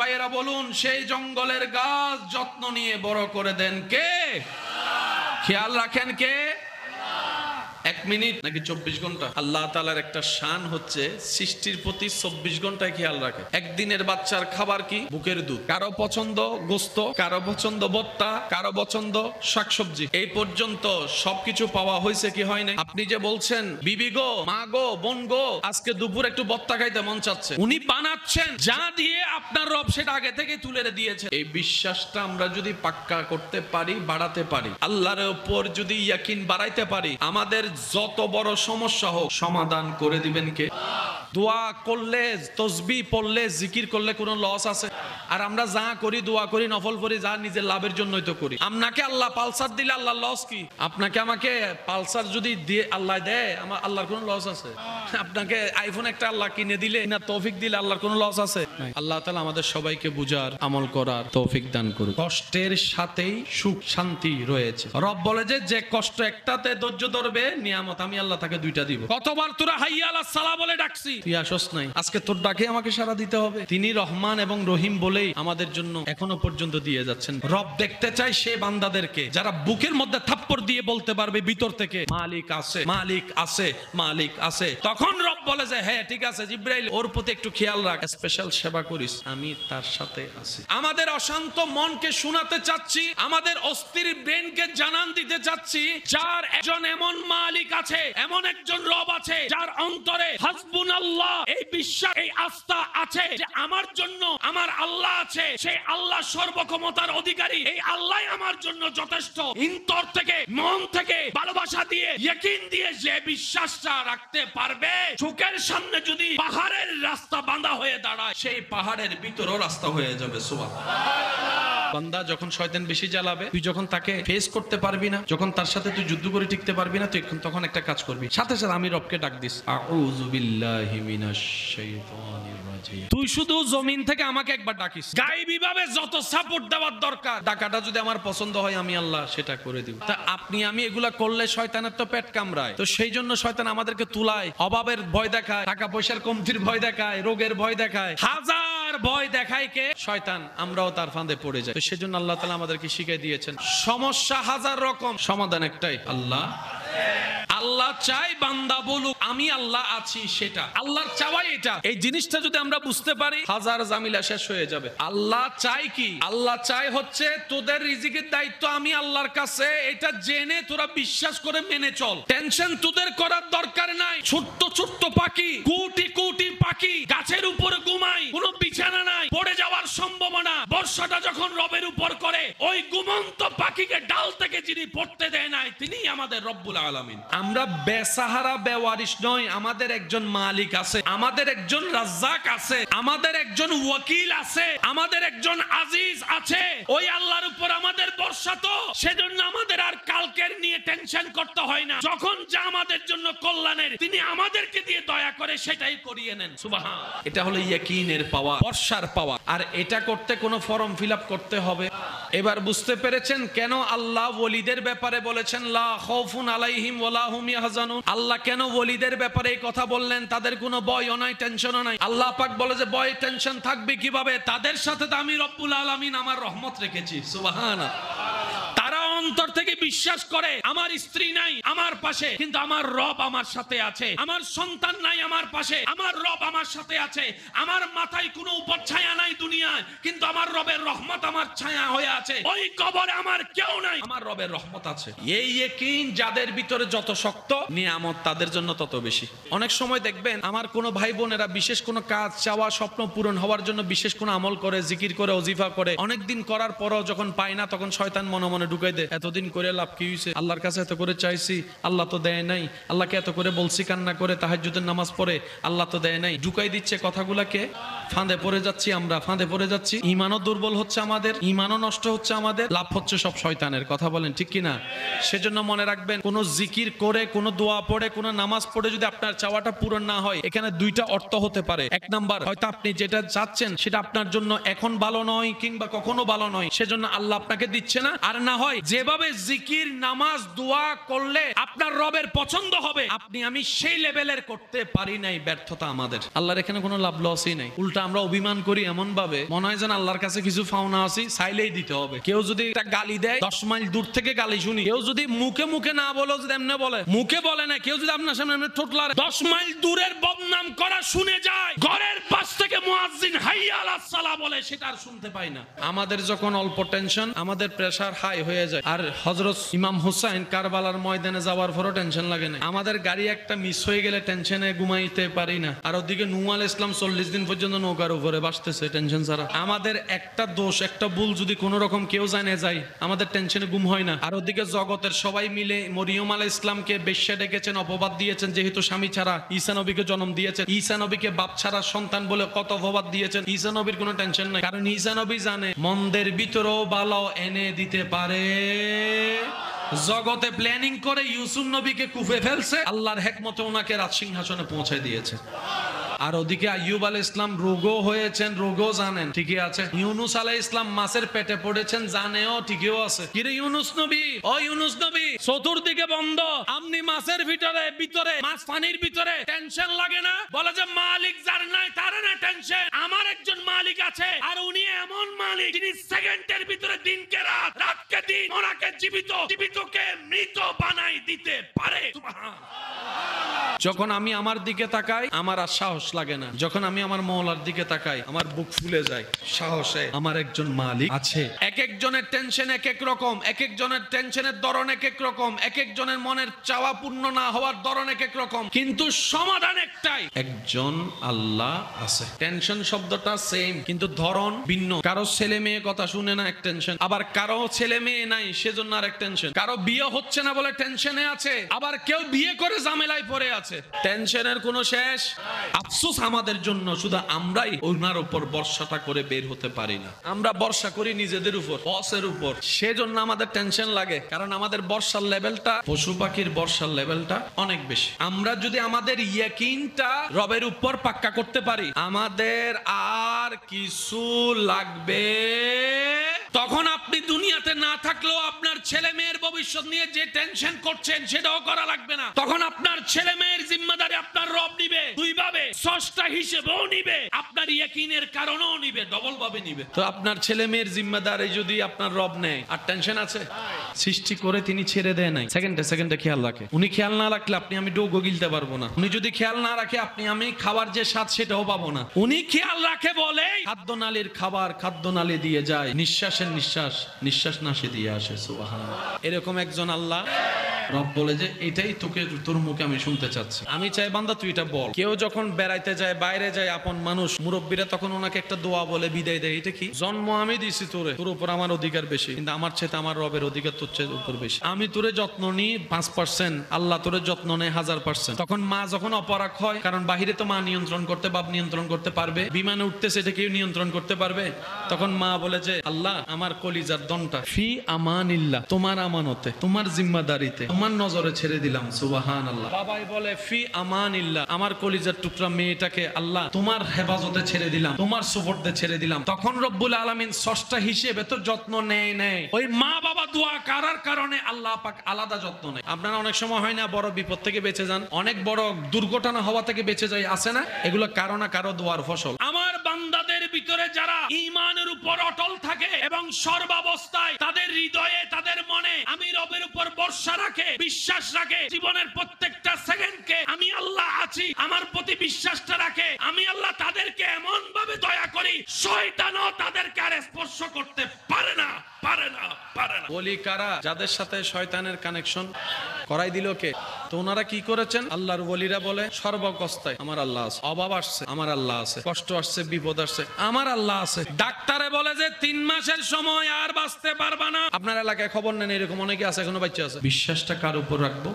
ভাইয়েরা বলুন, সেই জঙ্গলের গাছ যত্ন নিয়ে বড় করে দেন কে? খেয়াল রাখেন কে? 1 মিনিট নাকি 24 ঘন্টা? আল্লাহ তাআলার একটা শান হচ্ছে সৃষ্টির প্রতি 24 ঘন্টায় খেয়াল রাখে। একদিনের বাচ্চার খাবার কি? বুকের দুধ। কারো পছন্দ গোস্ত, কারো পছন্দ ভর্তা, কারো পছন্দ শাকসবজি। এই পর্যন্ত সবকিছু পাওয়া হয়েছে কি হয় না? আপনি যে বলছেন বিবি গো, মা গো, বোন গো, আজকে দুপুর একটু ভর্তা খাইতে মন চাচ্ছে, উনি বানাচ্ছেন যা দিয়ে আপনার রব সেটা আগে থেকে তুলে দিয়েছে। এই বিশ্বাসটা আমরা যদি পাক্কা করতে পারি, বাড়াতে পারি, আল্লাহর উপর যদি ইয়াকিন বাড়াইতে পারি, আমাদের যত বড় সমস্যা হোক সমাধান করে দিবেন কে? দোয়া করলে, তসবিহ পড়লে, জিকির করলে কোনো লস আছে? আর আমরা যা করি, দোয়া করি, নফল করি, যা নিজের লাভের জন্যই তো করি। আপনাকে আল্লাহ পালসার দিলে আল্লাহ লস কি? আপনাকে আমাকে পালসার যদি দিয়ে আল্লাহ দেয়, আমার আল্লাহর কোনো লস আছে? আপনাকে আইফোন একটা আল্লাহ কিনে দিলে না তৌফিক দিলে আল্লাহর কোনো লস আছে? আল্লাহ তাআলা আমাদের সবাইকে বুঝার, আমল করার তৌফিক দান করুন। কষ্টের সাথেই সুখ শান্তি রয়েছে। রব বলে যে কষ্ট একটাতে ধৈর্য ধরবে, নিয়ামত আমি আল্লাহ তাকে 2টা দিব। কতবার তোরা হাইয়া আলাস সালাহ বলে ডাকছি, তুই আসস নাই, আজকে তোর ডাকে আমাকে সাড়া দিতে হবে। তিনি রহমান এবং রহিম বলেই আমাদের জন্য এখনো পর্যন্ত দিয়ে যাচ্ছেন। রব দেখতে চাই সে বান্দাদেরকে যারা বুকের মধ্যে থাপ্পড় দিয়ে বলতে পারবে ভিতর থেকে মালিক আছে, মালিক আছে, মালিক আছে। তখন রব বলে যে হ্যাঁ ঠিক আছে জিব্রাইল, ওর প্রতি একটু খেয়াল রাখ, স্পেশাল সেবা করিস, আমি তার সাথে আছি। আমাদের অশান্ত মনকে শোনাতে চাচ্ছি, আমাদের অস্থির ব্রেনকে জানান দিতে চাচ্ছি, যার একজন এমন মালিক আছে, এমন একজন রব আছে, যার অন্তরে হাসবুনাল্লাহ এই বিশ্বাস, এই আস্থা আছে যে আমার জন্য আমার আল্লাহ আছে, সেই আল্লাহ সর্বক্ষমতার অধিকারী, এই আল্লাহ আমার জন্য যথেষ্ট। অন্তর থেকে, মন থেকে ভালোবাসা দিয়ে, ইয়াকিন দিয়ে যে বিশ্বাসটা রাখতে পারবে, চোখের সামনে যদি পাহাড়ের রাস্তা বাঁধা হয়ে দাঁড়ায়, সেই পাহাড়ের ভিতরও রাস্তা হয়ে যাবে। সুবহানাল্লাহ। বান্দা যখন শয়তান বেশি জ্বালাবে, তুই যখন তাকে ফেস করতে পারবি না, যখন তার সাথে তুই যুদ্ধ করে টিকতে পারবি না, তুই তখন একটা কাজ করবি, সাথে সাথে আমি রবকে ডাক দিস, আউযু বিল্লাহি মিনাশ শাইতানির রাজিম। তুই শুধু জমিন থেকে আমাকে একবার ডাকিস, গায়েবী ভাবে যত সাপোর্ট দেওয়ার দরকার, ডাকাটা যদি আমার পছন্দ হয় আমি আল্লাহ সেটা করে দিব। তা আপনি আমি এগুলা করলে শয়তানের তো পেট কামড়ায়, তো সেই জন্য শয়তান আমাদেরকে তুলায়, অভাবের ভয় দেখায়, টাকা পয়সার কমতির ভয় দেখায়, রোগের ভয় দেখায়, হাজার ভয় দেখায় কে? শয়তান। আমরাও তার ফাঁদে পড়ে যাই। তো সেজন্য আল্লাহ তাআলা আমাদেরকে শিখিয়ে দিয়েছেন, সমস্যা হাজার রকম, সমাধান একটাই, আল্লাহ আল্লাহ চাই বান্দা বলুক আমি আল্লাহ আছি, সেটা আল্লাহর চাওয়াই এটা। এই জিনিসটা যদি আমরা বুঝতে পারি হাজার জামিলা শেষ হয়ে যাবে। আল্লাহ চাই কি? আল্লাহ চাই হচ্ছে তোদের রিজিকের দায়িত্ব আমি আল্লাহর কাছে, এটা জেনে তোরা বিশ্বাস করে মেনে চল। টেনশন তোদের করার দরকার নাই। ছোট্ট ছোট্ট পাখি, কোটি কোটি পাখি গাছের উপর ঘুমায়, কোনো বিছানা নাই, পড়ে যাওয়ার সম্ভাবনা। বর্ষাটা যখন রবের উপর করে, ওই ঘুমন্ত পাখিকে ডাল থেকে যিনি পড়তে দেয় নাই তিনি আমাদের রব্বুল আলামিন। আমরা বেসাহারা বেওয়ারিশ নয়, আমাদের একজন মালিক আছে, আমাদের একজন রাজ্জাক আছে, আমাদের একজন ওয়াকিল আছে, আমাদের একজন আজিজ আছে। ওই আল্লাহর উপর আমাদের ভরসা, তো সেজন্য আমাদের আর কালকের নিয়ে টেনশন করতে হয় না। যখন যা আমাদের জন্য কল্যাণের তিনি আমাদেরকে দিয়ে দয়া করে সেটাই করিয়ে নেন। সুবহান। এটা হলো ইয়াকিনের পাওয়া, ভরসার পাওয়া। আর এটা করতে কোনো ফর্ম ফিল আপ করতে হবে। এবার বুঝতে পেরেছেন কেন আল্লাহ ওলিদের ব্যাপারে বলেছেন লা খাউফুন আলাইহিম ওয়ালা হুম ইয়াহজানুন? আল্লাহ কেন ওলিদের ব্যাপারে এই কথা বললেন? তাদের কোনো ভয়ও নাই, টেনশনও নাই। আল্লাহ পাক বলে যে ভয় টেনশন থাকবে কিভাবে? তাদের সাথে তো আমি রব্বুল আলামিন আমার রহমত রেখেছি। সুবহানাল্লাহ। তারা অন্তর থেকে বিশ্বাস করে আমার স্ত্রী নাই আমার পাশে, কিন্তু আমার রব আমার সাথে আছে। আমার সন্তান নাই আমার পাশে, আমার রব আমার সাথে আছে। আমার মাথায় কোনো উপচ্ছায়া নাই দুনিয়ায়, কিন্তু আমার রবের রহমত আমার ছায়া হয়ে আছে। ওই কবরে আমার কেউ নাই, আমার রবের রহমত আছে। এই ইয়াকিন যাদের ভিতরে যত শক্ত, নিয়ামত তাদের জন্য তত বেশি। অনেক সময় দেখবেন আমার কোন ভাই বোনেরা বিশেষ কোনো কাজ, চাওয়া, স্বপ্ন পূরণ হওয়ার জন্য বিশেষ কোনো আমল করে, জিকির করে, ওজিফা করে, অনেকদিন করার পরও যখন পায় না তখন শয়তান মনে মনে ঢুকাই দেয়, এতদিন করে লাভ কি হয়েছে? আল্লাহর কাছে এত করে চাইছি, আল্লাহ তো দেয় নাই। আল্লাহকে এত করে বলছি, কান্না করে তাহাজ্জুদের নামাজ পড়ে, আল্লাহ তো দেয় নাই। ঢুকাই দিচ্ছে কথাগুলাকে। ফাঁদে পড়ে যাচ্ছি আমরা, ফাঁদে পড়ে যাচ্ছি। ঈমানও দুর্বল হচ্ছে আমাদের, ঈমানও নষ্ট হচ্ছে আমাদের, লাভ হচ্ছে সব শয়তানের। কথা বলেন ঠিক কিনা? সেজন্য মনে রাখবেন, কোন জিকির করে, কোন দোয়া পড়ে, কোন নামাজ পড়ে যদি আপনার চাওয়াটা পূরণ না হয়, এখানে দুইটা অর্থ হতে পারে। এক নাম্বার, হয়তো আপনি যেটা চাচ্ছেন সেটা আপনার জন্য এখন ভালো নয়, কিংবা কখনো ভালো নয়, সেজন্য আল্লাহ আপনাকে দিচ্ছে না। আর না হয় যেভাবে জিকির, নামাজ, দোয়া করলে আপনার রবের পছন্দ হবে, আপনি আমি সেই লেভেলের করতে পারি নাই, ব্যর্থতা আমাদের। আল্লাহর এখানে কোনো লাভ লসই নাই। উল্টা আমরা অভিমান করি এমন ভাবে, মনে হয় যেন আল্লাহর কাছে কিছু পাওনা আছে, চাইলেই দিতে হবে। কেউ যদি একটা গালি দেয় 10 মাইল দূর থেকে গালি শুনি। কেউ যদি মুখে মুখে না বলে, যদি এমনি বলে, মুখে বলে না, কেউ যদি আপনার সামনে এমনি ঠোঁটলার 10 মাইল দূরের বদনাম করা শুনে যায়, ঘরের পাশ থেকে মুয়াজ্জিন হাইয়া আলাস সালাহ বলে, সেটা আর শুনতে পাই না। আমাদের যখন অল্প টেনশন, আমাদের প্রেসার হাই হয়ে যায়। আর হযরত ইমাম হুসাইন কারবালার ময়দানে যাওয়ার পরও টেনশন লাগে না। আমাদের গাড়ি একটা মিস হয়ে গেলে টেনশনে ঘুমাইতে পারি না। আর ওদিকে নূহ আলাইহিস সালাম 40 দিন পর্যন্ত নৌকার উপরে ভাসতেছে টেনশন ছাড়া। আমাদের একটা দোষ, একটা ভুল যদি কোনো রকম কেউ জানে যায়, আমাদের টেনশনে ঘুম হয় না। আর ওদিকে জগতের সবাই মিলে মরিয়ম আলাইহিস সালামকে বেশ্যা ডেকেছেন, অপবাদ দিয়েছেন, যেহেতু স্বামী ছাড়া ঈসা নবীকে জন্ম দিয়েছেন। ঈসা নবীকে বাপ ছাড়া সন্তান বলে কত অপবাদ দিয়েছেন। ঈসা নবীর কোনো টেনশন নাই, কারণ ঈসা নবী জানে মন্দের ভিতরেও ভালো এনে দিতে পারে। জগতে প্ল্যানিং করে ইউসুফ নবীকে কুফে ফেলছে, আল্লাহর হিকমতে ওনাকে রাজ সিংহাসনে পৌঁছে দিয়েছে। আর ওদিকে আইয়ুব আলাইহিস সালাম রোগও হয়েছেন, রোগও জানেন, ঠিকই আছে। ইউনুস আলাইহিস সালাম মাছের পেটে পড়েছেন, জানেও, ঠিকই আছে। কিরে ইউনুস নবী, ও ইউনুস নবী, চতুর্দিকে বন্ধ, আপনি মাছের ভিতরে মাছ পানির ভিতরে, টেনশন লাগে না? বলে যে মালিক যার নাই তার না টেনশন, আমার একজন মালিক আছে, আর উনি এমন মালিক যিনি সেকেন্ডের ভিতরে দিনকে রাত, রাতকে দিন, মরাকে জীবিত, জীবিতকে মৃত বানাই দিতে পারে। সুবহানাল্লাহ। যখন আমি আমার দিকে তাকাই, আমার আর সাহস লাগে না। যখন আমি আমার মওলার দিকে তাকাই, আমার বুক ফুলে যায় সাহসে। আমার একজন মালিক আছে। এক একজনের টেনশন এক এক রকম, এক একজনের টেনশনের ধরন এক এক রকম, এক একজনের মনের চাওয়া পূর্ণ না হওয়ার ধরন এক এক রকম, কিন্তু সমাধান একটাই, একজন আল্লাহ আছে। টেনশন শব্দটা সেম, কিন্তু ধরন ভিন্ন। কারো ছেলে মেয়ে কথা শুনে না, এক টেনশন। আবার কারো ছেলে মেয়ে নাই, সেজন্য আর এক টেনশন। কারো বিয়ে হচ্ছে না বলে টেনশনে আছে, আবার কেউ বিয়ে করে ঝামেলায় পড়ে আছে। টেনশনের কোনো শেষ। আফসোস আমাদের জন্য, শুধু আমরাই ওনার উপর ভরসাটা করে বের হতে পারি না। আমরা ভরসা করি নিজেদের উপর, বসের উপর, সেজন্য আমাদের টেনশন লাগে। কারণ আমাদের ভরসার লেভেলটা পশু পাখির ভরসার লেভেলটা অনেক বেশি। আমরা যদি আমাদের ইয়াকিনটা রবের উপর পাক্কা করতে পারি, আমাদের আর কিছু লাগবে। তখন আপনি দুনিয়াতে না থাকলেও আপনার ছেলে মেয়ের ভবিষ্যৎ নিয়ে যে টেনশন করছেন সেটাও করা লাগবে না। তখন আপনার ছেলে মেয়ের জিম্মাদারি আপনার রব নিবে, দুই ভাবে, স্রষ্টা হিসেবেও নিবে, আপনার ইয়াকিনের কারণেও নিবে, ডবল ভাবে নিবে। তো আপনার ছেলে মেয়ের জিম্মাদারি যদি আপনার রব নেয়, আর টেনশন আছে? সৃষ্টি করে তিনি ছেড়ে দেয় নাই, সেকেন্ডে সেকেন্ডে খেয়াল রাখে। উনি খেয়াল না রাখলে আপনি আমি ডোগো গিলতে পারবো না। উনি যদি খেয়াল না রাখে আপনি আমি খাবার যে স্বাদ সেটাও পাবো না। উনি খেয়াল রাখে বলে খাদ্যনালীর খাবার খাদ্যনালী দিয়ে যায়, নিঃশ্বাসের নিঃশ্বাস নিঃশ্বাস নাশে দিয়ে আসে। সুবহানাল্লাহ। এরকম একজন আল্লাহ রব বলে যে এটাই তোকে তোর মুখে আমি শুনতে চাচ্ছি। আমি চাই বান্দা তুই এটা বল। কেউ যখন বেড়াইতে যায় বাইরে যায় আপন মানুষ মুরব্বীরা তখন ওনাকে একটা দোয়া বলে বিদায় দেয়, এটা কি? জন্ম আমি দিছি তোরে, তোর উপর আমার অধিকার বেশি, কিন্তু আমার চেয়ে আমার রবের অধিকার তোর চেয়ে উপর বেশি। আমি তোরে যত্ন নিই 5%, আল্লাহ তোরে যত্ন নেয় 1000%। তখন মা যখন অপরাগ হয়, কারণ বাহিরে তো মা নিয়ন্ত্রণ করতে, বাপ নিয়ন্ত্রণ করতে পারবে, বিমানে উঠতেছে এটা কেউ নিয়ন্ত্রণ করতে পারবে? তখন মা বলে যে আল্লাহ আমার কলিজার দনটা ফি আমানিল্লাহ, তোমার আমানতে তোমার জিম্মাদারিতে তোমার নজরে ছেড়ে দিলাম। সুবহানাল্লাহ। বাবাই বলে ফি আমানিল্লাহ, আমার কলিজার টুকরা মেয়েটাকে আল্লাহ তোমার হেফাজতে ছেড়ে দিলাম, তোমার সুপর্দে ছেড়ে দিলাম। তখন রব্বুল আলামিন ষষ্ঠ হিসেবে তো যত্ন নেয়। ওই মা বাবা দোয়া করার কারণে আল্লাহ পাক আলাদা যত্ন নেয়। আপনারা অনেক সময় হয় না বড় বিপদ থেকে বেঁচে যান, অনেক বড় দুর্ঘটনা হওয়া থেকে বেঁচে যায়, আছে না? এগুলো কারো না কারো দোয়ার ফসল। আমার বান্দাদের ভিতরে যারা ঈমানের উপর অটল থাকে এবং সর্বাবস্থায় তাদের হৃদয়ে তাদের মনে আমি রবের উপর ভরসা রাখে, বিশ্বাস রাখে, জীবনের প্রত্যেকটা সেকেন্ডকে আমি আল্লাহ আছি আমার প্রতি বিশ্বাসটা রাখে, আমি আল্লাহ তাদেরকে এমন ভাবে দয়া করি শয়তানও তাদেরকে আর স্পর্শ করতে পারে না। ওলি কারা? যাদের সাথে শয়তানের কানেকশন করাই দিল কে? তো ওনারা কি করেছেন? আল্লাহর ওলিরা বলে সর্বকস্তায় আমার আল্লাহ আছে, অভাব আসছে আমার আল্লাহ আছে, কষ্ট আসছে বিপদ আসছে আমার আল্লাহ আছে। ডাক্তারে বলে যে 3 মাসের সময় আর বাঁচতে পারবা না। আপনার এলাকায় খবর নেন এরকম অনেকে আছে এখনো বাচ্চা আছে। বিশ্বাসটা কার উপর রাখবো?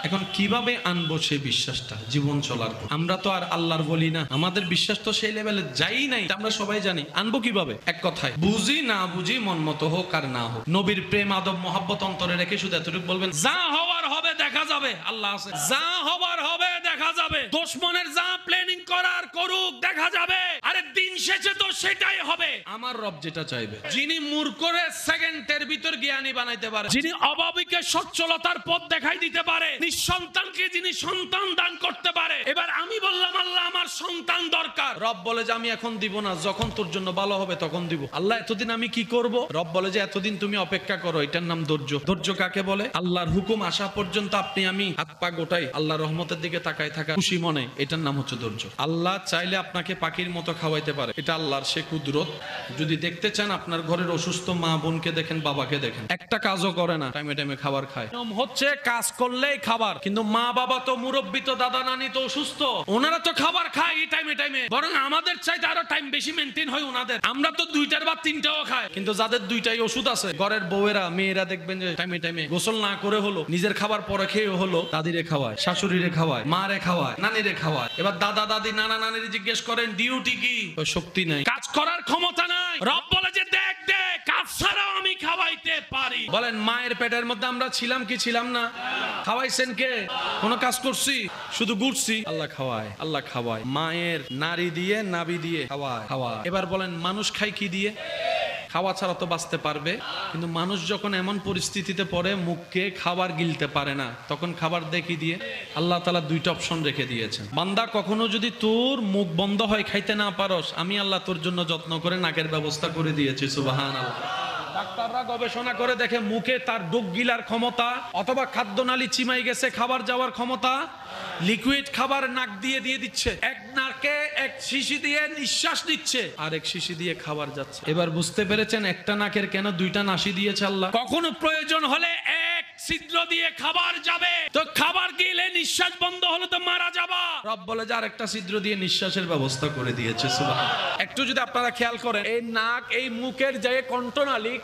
এখন কিভাবে আনবো সেই বিশ্বাসটা জীবন চলার পর? আমরা তো আর আল্লাহর বলি না, আমাদের বিশ্বাস তো সেই লেভেলে যাই নাই, আমরা সবাই জানি। আনবো কিভাবে? এক কথায় বুঝি না বুঝি মন মতো হোক আর না হোক, নবীর প্রেম আদব মহব্বত অন্তরে রেখে শুধু এতটুকু বলবেন যা হওয়ার হবে দেখা যাবে, আল্লাহ আছে, যা হওয়ার হবে দেখা যাবে, দুশমনের যা প্ল্যানিং করার করুক দেখা যাবে, আরে দিন শেষে তো সেটাই হবে। আমার রব যেটা চাইবে, যিনি মূর্খরে সেকেন্ডের ভিতর জ্ঞানী বানাইতে পারে, যিনি অভাবীকে সচ্ছলতার পথ দেখাই দিতে পারে, নিঃসন্তানকে যিনি সন্তান দান করতে পারে। এবার আমি বললাম আল্লাহ আমার সন্তান দরকার, রব বলে যে আমি এখন দিব না, যখন তোর জন্য ভালো হবে তখন দিব। আল্লাহ এতদিন আমি কি করব? রব বলে যে এতদিন তুমি অপেক্ষা করো, এটার নাম ধৈর্য। ধৈর্য কাকে বলে? আল্লাহর হুকুম আসা পর্যন্ত আপনি আমি হাত পা গোটাই আল্লাহর রহমতের দিকে তাকায় থাকা খুশি মনে, এটার নাম হচ্ছে ধৈর্য। আল্লাহ চাইলে আপনাকে পাখির মতো খাওয়াইতে পারে, এটা আল্লাহর সে কুদরত। যদি দেখতে চান আপনার ঘরের অসুস্থ মা বোনকে দেখেন, বাবাকে দেখেন, একটা কাজও করে না, টাইমে টাইমে খাবার খায়। নিয়ম হচ্ছে কাজ করলেই খাবার, কিন্তু মা বাবা তো মুরব্বী, তো দাদা নানি তো অসুস্থ, ওনারা তো খাবার খায় এই টাইমে টাইমে, বরং আমাদের চাইতে আরো টাইম বেশি মেনটেন হয় ওনাদের। আমরা তো 2টার বা 3টাও খাই, কিন্তু যাদের 2টাই ওষুধ আছে, ঘরের বউয়েরা মেয়েরা দেখবেন যে টাইমে টাইমে গোসল না করে হলো, নিজের খাবার পরে খেয়ে হলো দাদিরে খাওয়ায়, শাশুড়িরে খাওয়ায়, মারে খাওয়ায়, নানিরে খাওয়ায়। এবার দাদা দাদি নানা নানির জিজ্ঞেস করেন ডিউটি কি? শক্তি নাই, কাজ করার ক্ষমতা নাই। রব বলে যে দেখ দেখ কাজ ছাড়াও আমি খাওয়াইতে পারি। বলেন মায়ের পেটের মধ্যে আমরা ছিলাম কি ছিলাম না? খাওয়াইছেন কে? কোন কাজ করছি? শুধু ঘুরছি? আল্লাহ খাওয়ায়, আল্লাহ খাওয়ায়, মায়ের নারী দিয়ে নাভি দিয়ে খাওয়ায়। এবার বলেন মানুষ খায় কি দিয়ে? খাওয়া ছাড়া তো বাঁচতে পারবে, কিন্তু মানুষ যখন এমন পরিস্থিতিতে পড়ে মুখকে খাবার গিলতে পারে না, তখন খাবার দেখি দিয়ে আল্লাহ তাআলা 2টা অপশন রেখে দিয়েছেন। বান্দা কখনো যদি তোর মুখ বন্ধ হয় খাইতে না পারস, আমি আল্লাহ তোর জন্য যত্ন করে নাকের ব্যবস্থা করে দিয়েছি। সুবহানাল্লাহ। ডাক্তাররা গবেষণা করে দেখে মুখে তার ডুব গিলার ক্ষমতা অথবা খাদ্যনালী চিমাই গেছে খাবার যাওয়ার ক্ষমতা, লিকুইড খাবার নাক দিয়ে দিচ্ছে, এক নাকে এক শিশি দিয়ে নিঃশ্বাস নিচ্ছে আর এক শিশি দিয়ে খাবার যাচ্ছে। এবার বুঝতে পেরেছেন একটা নাকের কেন 2টা নাসি দিয়েছে আল্লাহ? কখনো প্রয়োজন হলে এক ছিদ্র দিয়ে খাবার যাবে, তো খাবার গিলে নিঃশ্বাস বন্ধ হলে তো মারা যাবা। রব বলে যে আরেকটা ছিদ্র দিয়ে নিঃশ্বাসের ব্যবস্থা করে দিয়েছে। সুবহানাল্লাহ। একটু যদি আপনারা খেয়াল করেন, এই নাক এই মুখের জায়গায়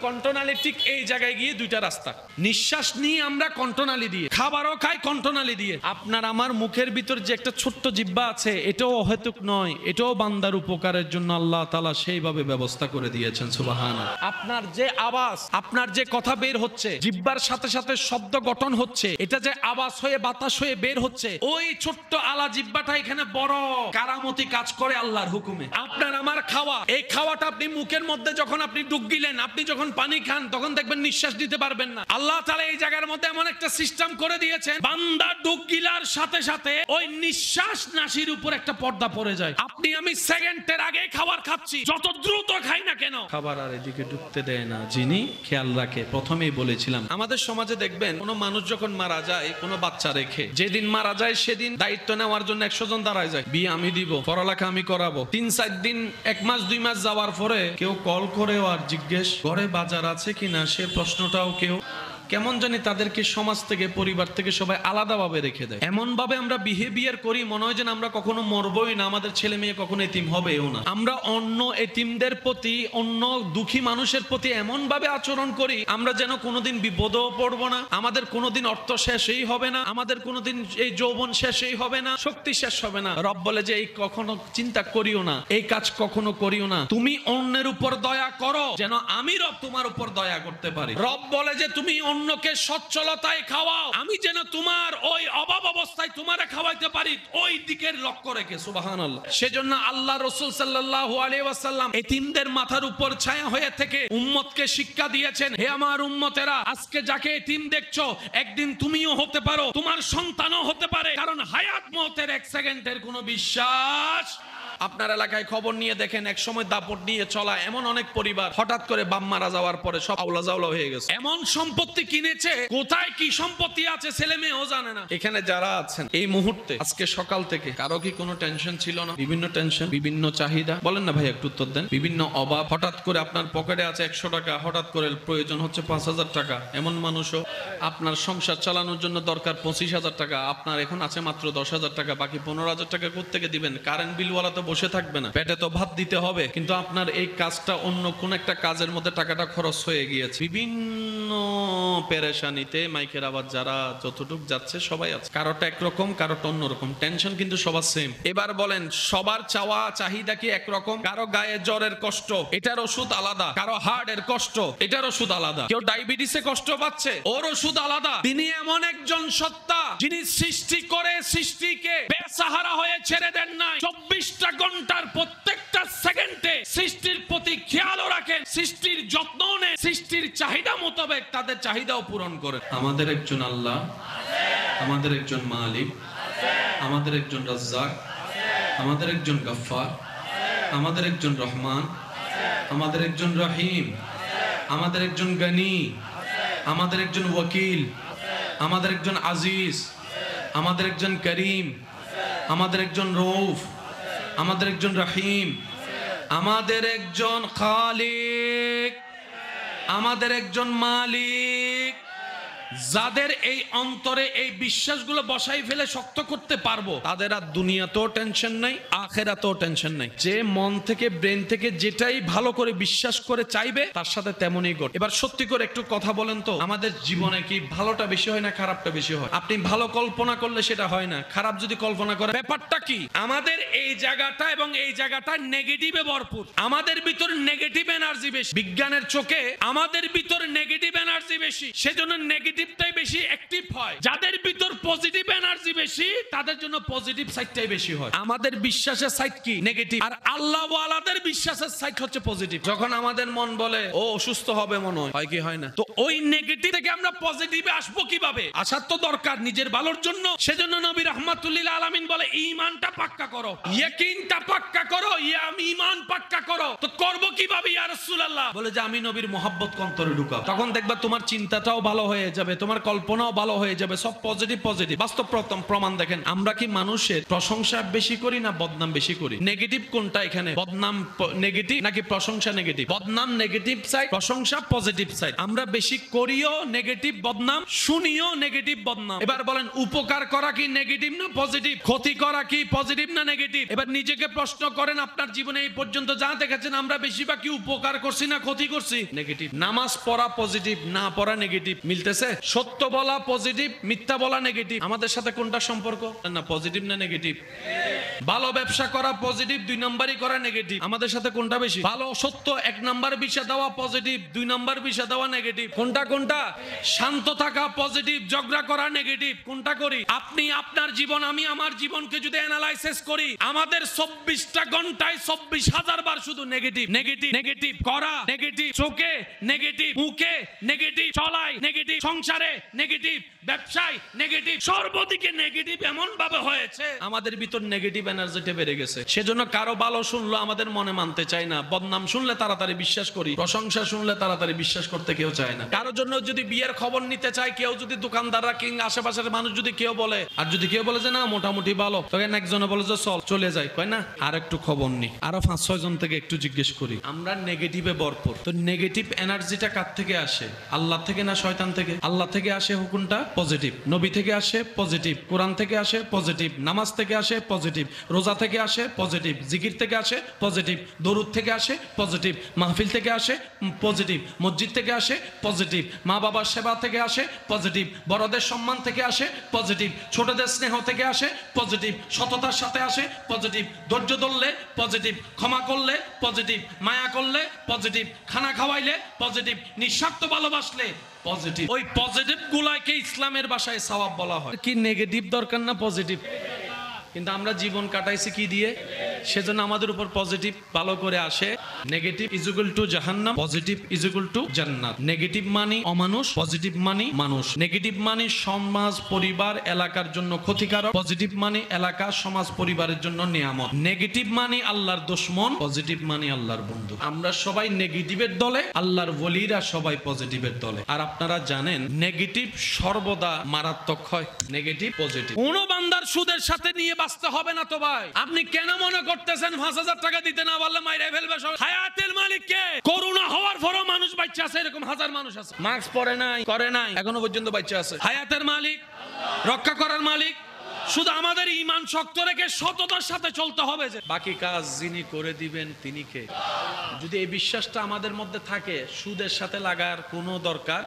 কণ্ঠনালী ঠিক এই জায়গায় গিয়ে 2টা রাস্তা। নিঃশ্বাস নিয়ে আমরা কণ্ঠনালী দিয়ে, খাবারও খাই কণ্ঠনালী দিয়ে। আপনার আমার মুখের ভিতর যে একটা ছোট্ট জিহ্বা আছে, এটাও অহেতুক নয়, এটাও বান্দার উপকারের জন্য আল্লাহ তাআলা সেইভাবে ব্যবস্থা করে দিয়েছেন। সুবহানাল্লাহ। আপনার যে আওয়াজ, আপনার যে কথা বের হচ্ছে, জিহ্বার সাথে সাথে শব্দ গঠন হচ্ছে, এটা যে আওয়াজ হয়ে বাতাস হয়ে বের হচ্ছে, ওই ছোট্ট আলা জিহ্বাটা এখানে বড় কারামতি কাজ করে আল্লাহর হুকুমে। আপনার আমার খাওয়া, এই খাওয়াটা আপনি মুখের মধ্যে যখন আপনি ডুব গিলেন, আপনি যখন পানি খান তখন দেখবেন নিঃশ্বাস দিতে পারবেন না। আল্লাহ তাআলা এই জায়গার মধ্যে এমন একটা সিস্টেম করে দিয়েছেন, বান্দা ডুব গিলার সাথে সাথে ওই নিঃশ্বাস নাসির উপর একটা পর্দা পড়ে যায়। আপনি আমি সেকেন্ডের আগে খাবার খাচ্ছি, যত দ্রুত খাই না কেন খাবার আর এদিকে ঢুকতে দেয় না যিনি খেয়াল রাখে। প্রথমেই বলেছিলাম আমাদের সমাজে দেখবেন কোন মানুষ যখন মারা যায়, কোন বাচ্চা রেখে, যেদিন মারা যায় সেদিন দায়িত্ব নেওয়ার জন্য 100 জন দাঁড়ায় যায়, বিয়ে আমি দিব, পড়ালেখা আমি করাবো। 3-4 দিন, 1 মাস 2 মাস যাওয়ার পরে কেউ কল করেও আর জিজ্ঞেস ঘরে বাজার আছে কিনা, সে প্রশ্নটাও কেউ, কেমন জানি তাদেরকে সমাজ থেকে, পরিবার থেকে সবাই আলাদাভাবে রেখে দেয়। এমন ভাবে আমরা বিহেভিয়ার করি, মনে হয় যেন আমরা কখনো মরবই না, আমাদের ছেলে মেয়ে কখনো এতিম হবেও না। আমরা অন্য এতিমদের প্রতি, অন্য দুঃখী মানুষের প্রতি এমন ভাবে আচরণ করি, আমরা যেন কোনোদিন বিপদেও পড়বো না, আমাদের কোনোদিন অর্থ শেষই হবে না, আমাদের কোনোদিন এই যৌবন শেষই হবে না, শক্তি শেষ হবে না। রব বলে যে এই কখনো চিন্তা করিও না, এই কাজ কখনো করিও না, তুমি অন্যের উপর দয়া করো যেন আমি রব তোমার উপর দয়া করতে পারি। রব বলে যে তুমি অন্যকে সচ্ছলতায় খাওয়াও, আমি যেন তোমার ওই অভাব অবস্থায় তোমারে খাওয়াইতে পারি, ওই দিকের লক্ষ্য রেখে। সুবহানাল্লাহ। সেজন্য আল্লাহ রাসূল সাল্লাল্লাহু আলাইহি ওয়াসাল্লাম এতিমদের মাথার উপর ছায়া হয়ে থেকে উম্মতকে শিক্ষা দিয়েছেন, হে আমার উম্মতেরা, আজকে যাকে এতিম দেখছো, একদিন তুমিও হতে পারো, তোমার সন্তানও হতে পারে, কারণ হায়াত মওতের 1 সেকেন্ডের কোনো বিশ্বাস। আপনার এলাকায় খবর নিয়ে দেখেন, এক সময় দাপট নিয়ে চলা এমন অনেক পরিবার হঠাৎ করে বাপ মারা যাওয়ার পরে সব আউলা জাউলা হয়ে গেছে। এমন সম্পত্তি কিনেছে, কোথায় কি সম্পত্তি আছে ছেলে মেয়েও জানে না। এখানে যারা আছেন এই মুহূর্তে, আজকে সকাল থেকে কারো কি কোনো টেনশন ছিল না? বিভিন্ন টেনশন, বিভিন্ন চাহিদা, বলেন না ভাই একটু উত্তর দেন। বিভিন্ন অভাব, হঠাৎ করে আপনার পকেটে আছে 100 টাকা, হঠাৎ করে প্রয়োজন হচ্ছে 5000 টাকা। এমন মানুষও, আপনার সংসার চালানোর জন্য দরকার 25,000 টাকা, আপনার এখন আছে মাত্র 10,000 টাকা, বাকি 15,000 টাকা কোত্থেকে দিবেন? কারেন্ট বিলওয়ালা তো বসে থাকবে না, পেটে তো ভাত দিতে হবে, কিন্তু আপনার এই কাজটা অন্য কোন একটা কাজের মধ্যে টাকাটা খরচ হয়ে গিয়েছে। বিভিন্ন পেরেশানিতে মাইকের আওয়াজ যারা যতটুক যাচ্ছে সবাই আছে, কারোটা একরকম, কারোটা অন্যরকম, টেনশন কিন্তু সবার সেম। এবার বলেন সবার চাওয়া চাহিদা কি একরকম? কারো গায়ে জ্বরের কষ্ট, এটার ওষুধ আলাদা, কারো হার্টের কষ্ট, এটার ওষুধ আলাদা, কেউ ডায়াবেটিসে কষ্ট পাচ্ছে, ওর ওষুধ আলাদা। তিনি এমন একজন সত্তা যিনি সৃষ্টি করে সৃষ্টিকে বেসাহারা হয়ে ছেড়ে দেন নাই। 24টা ঘন্টার প্রত্যেকটা সেকেন্ডে সৃষ্টির প্রতি খেয়ালও রাখেন, সৃষ্টির যত্ন নেন, সৃষ্টির চাহিদা মোতাবেক তাদের চাহিদাও পূরণ করেন। আমাদের একজন আল্লাহ, আমাদের একজন মালিক, আমাদের একজন রাজ্জাক, আমাদের একজন গফফার, আমাদের একজন রহমান, আমাদের একজন রহিম, আমাদের একজন গনি, আমাদের একজন ওয়াকিল, আমাদের একজন আজিজ, আমাদের একজন করিম, আমাদের একজন রউফ, আমাদের একজন রহিম, আমাদের একজন খালিক, আমাদের একজন মালিক। যাদের এই অন্তরে এই বিশ্বাসগুলো বসাই ফেলে শক্ত করতে পারবো, তাদের আর দুনিয়াতেও টেনশন নাই, আখিরাতেও টেনশন নাই। যে মন থেকে, ব্রেন থেকে যেটাই ভালো করে বিশ্বাস করে চাইবে, তার সাথে তেমনই ঘটে। এবার সত্যি করে একটু কথা বলেন তো, আমাদের জীবনে কি ভালোটা বেশি হয় না খারাপটা বেশি হয়? আপনি ভালো কল্পনা করলে সেটা হয় না, খারাপ যদি কল্পনা করে, ব্যাপারটা কি? আমাদের এই জায়গাটা এবং এই জায়গাটা নেগেটিভে ভরপুর, আমাদের ভিতর নেগেটিভ এনার্জি বেশি। বিজ্ঞানের চোখে আমাদের ভিতর নেগেটিভ এনার্জি বেশি, সেজন্য নেগেটিভটাই বেশি অ্যাক্টিভ হয়। যাদের ভিতর পজিটিভ এনার্জি বেশি, তাদের জন্য পজিটিভ সাইডটাই বেশি হয়। আমাদের বিশ্বাসের সাইড কি? নেগেটিভ। আর আল্লাহ ওয়ালাদের বিশ্বাসের সাইড হচ্ছে পজিটিভ। যখন আমাদের মন বলে ও অসুস্থ হবে, মনে হয় কি হয় না, তো ওই নেগেটিভ থেকে আমরা পজিটিভে আসবো কিভাবে? আসার তো দরকার নিজের ভালোর জন্য। সেজন্য নবী রাহমাতুল্লিল আলামিন বলে ঈমানটা পাক্কা করো, ইয়াকিনটা পাক্কা করো, ঈমান পাক্কা করো। তো করব কিভাবে ইয়া রাসূলুল্লাহ? বলে যে আমি নবীর মহব্বত অন্তরে ঢুকাও, তখন দেখবা তোমার চিন্তাটাও ভালো হয়ে যাবে, তোমার কল্পনাও ভালো হয়ে যাবে, সব পজিটিভ পজিটিভ। বাস্তব প্রমাণ দেখেন, আমরা কি মানুষের প্রশংসা বেশি করি না বদনাম বেশি করি? নেগেটিভ কোনটা এখানে? বদনাম নেগেটিভ নাকি প্রশংসা নেগেটিভ? বদনাম নেগেটিভ সাইড, প্রশংসা পজিটিভ সাইড। আমরা বেশি করিও নেগেটিভ বদনাম, শুনিও নেগেটিভ বদনাম। এবার বলেন উপকার করা কি নেগেটিভ না পজিটিভ? ক্ষতি করা কি পজিটিভ না নেগেটিভ? এবার নিজেকে প্রশ্ন করেন, আপনার জীবনে এই পর্যন্ত যা দেখেছেন আমরা বেশিরভাগ কি উপকার করছি না ক্ষতি করছি? নেগেটিভ। নামাজ পড়া পজিটিভ, না পড়া নেগেটিভ। মিলতেছে? সত্য বলা পজিটিভ, মিথ্যা বলা নেগেটিভ। আমাদের সাথে সাথে কোনটা সম্পর্ক? না পজিটিভ না নেগেটিভ? ভালো ব্যবসা করা পজিটিভ, 2 নাম্বারই করা নেগেটিভ। আমাদের সাথে কোনটা বেশি? ভালো সত্য 1 নাম্বার বিষা দেওয়া পজিটিভ, 2 নাম্বার বিষা দেওয়া নেগেটিভ। কোনটা? শান্ত থাকা পজিটিভ, ঝগড়া করা নেগেটিভ। কোনটা করি? আপনি আপনার জীবন, আমি আমার জীবনকে যদি অ্যানালাইসিস করি, আমাদের 24টা ঘন্টায় 24,000 বার শুধু নেগেটিভ নেগেটিভ নেগেটিভ করা, নেগেটিভ চোখে নেগেটিভ, মুখে নেগেটিভ, চলায় নেগেটিভ, সংসারে নেগেটিভ, ব্যবসায় নেগেটিভ, সর্বদিকে নেগেটিভ এমন ভাবে হয়েছে আমাদের ভিতর নেগেটিভ এনার্জিটা বেড়ে গেছে। সেজন্য কারো ভালো শুনলো আমাদের মনে মানতে চাই না, বদনাম শুনলে তাড়াতাড়ি বিশ্বাস করি, প্রশংসা শুনলে তাড়াতাড়ি বিশ্বাস করতে কেউ চায় না। কারোর জন্য যদি বিয়ের খবর নিতে চায় কেউ, যদি দোকানদাররা কিংবা আশেপাশের মানুষ যদি কেউ বলে, আর যদি কেউ বলে যে না মোটামুটি ভালো, তখন একজনে বলে যে চল চলে যাই, কয় না আর একটু খবর নি, আরো 5-6 জন থেকে একটু জিজ্ঞেস করি। আমরা নেগেটিভে ভরপুর। তো নেগেটিভ এনার্জিটা কার থেকে আসে? আল্লাহ থেকে না শয়তান থেকে? আল্লাহ থেকে আসে হুকুমটা পজিটিভ, নবী থেকে আসে পজিটিভ, কোরআন থেকে আসে পজিটিভ, নামাজ থেকে আসে পজিটিভ, রোজা থেকে আসে পজিটিভ, জিকির থেকে আসে পজিটিভ, দরুদ থেকে আসে পজিটিভ, মাহফিল থেকে আসে পজিটিভ, মসজিদ থেকে আসে পজিটিভ, মা বাবার সেবা থেকে আসে পজিটিভ, বড়দের সম্মান থেকে আসে পজিটিভ, ছোটদের স্নেহ থেকে আসে পজিটিভ, সততার সাথে আসে পজিটিভ, ধৈর্য ধরলে পজিটিভ, ক্ষমা করলে পজিটিভ, মায়া করলে পজিটিভ, খানা খাওয়াইলে পজিটিভ, নিঃস্বার্থ ভালোবাসলে পজিটিভ। ওই পজিটিভ গুলাকে ইসলামের ভাষায় সওয়াব বলা হয়। কি নেগেটিভ দরকার না পজিটিভ? কিন্তু আমরা জীবন কাটাইছি কি দিয়ে? সেজন্য আমাদের উপর পজিটিভ ভালো করে আসে। নেগেটিভ ইজ ইকুয়াল টু জাহান্নাম, পজিটিভ ইজ ইকুয়াল টু জান্নাত। নেগেটিভ মানে অমানুষ, পজিটিভ মানে মানুষ। নেগেটিভ মানে সমাজ, পরিবার, এলাকার জন্য ক্ষতিকারক, পজিটিভ মানে এলাকা, সমাজ, পরিবারের জন্য নিয়ামত। নেগেটিভ মানে আল্লাহর দুশমন, পজিটিভ মানে আল্লাহর বন্ধু। আমরা সবাই নেগেটিভের দলে, আল্লাহর ওলিরা সবাই পজিটিভের দলে। আর আপনারা জানেন নেগেটিভ সর্বদা মারাত্মক হয়। নেগেটিভ পজিটিভ কোন বান্দার সুদের সাথে নিয়ে বাঁচতে হবে না তো ভাই। আপনি কেন মনে করতেছেন 5,000 টাকা দিতে না পারলে মাইরে ফেলবে সব? হায়াতের মালিক কে? করোনা হওয়ার পরও মানুষ বাচ্চা আছে, এরকম হাজার মানুষ আছে মাস্ক পরে নাই, করে নাই, এখনো পর্যন্ত বাচ্চা আছে। হায়াতের মালিক, রক্ষা করার মালিক। শুধু আমাদের ঈমান শক্ত রেখে সততার সাথে চলতে হবে, যে বাকি কাজ যিনি করে দিবেন তিনি কে। যদি এই বিশ্বাসটা আমাদের মধ্যে থাকে, সুদের সাথে লাগার কোনো দরকার।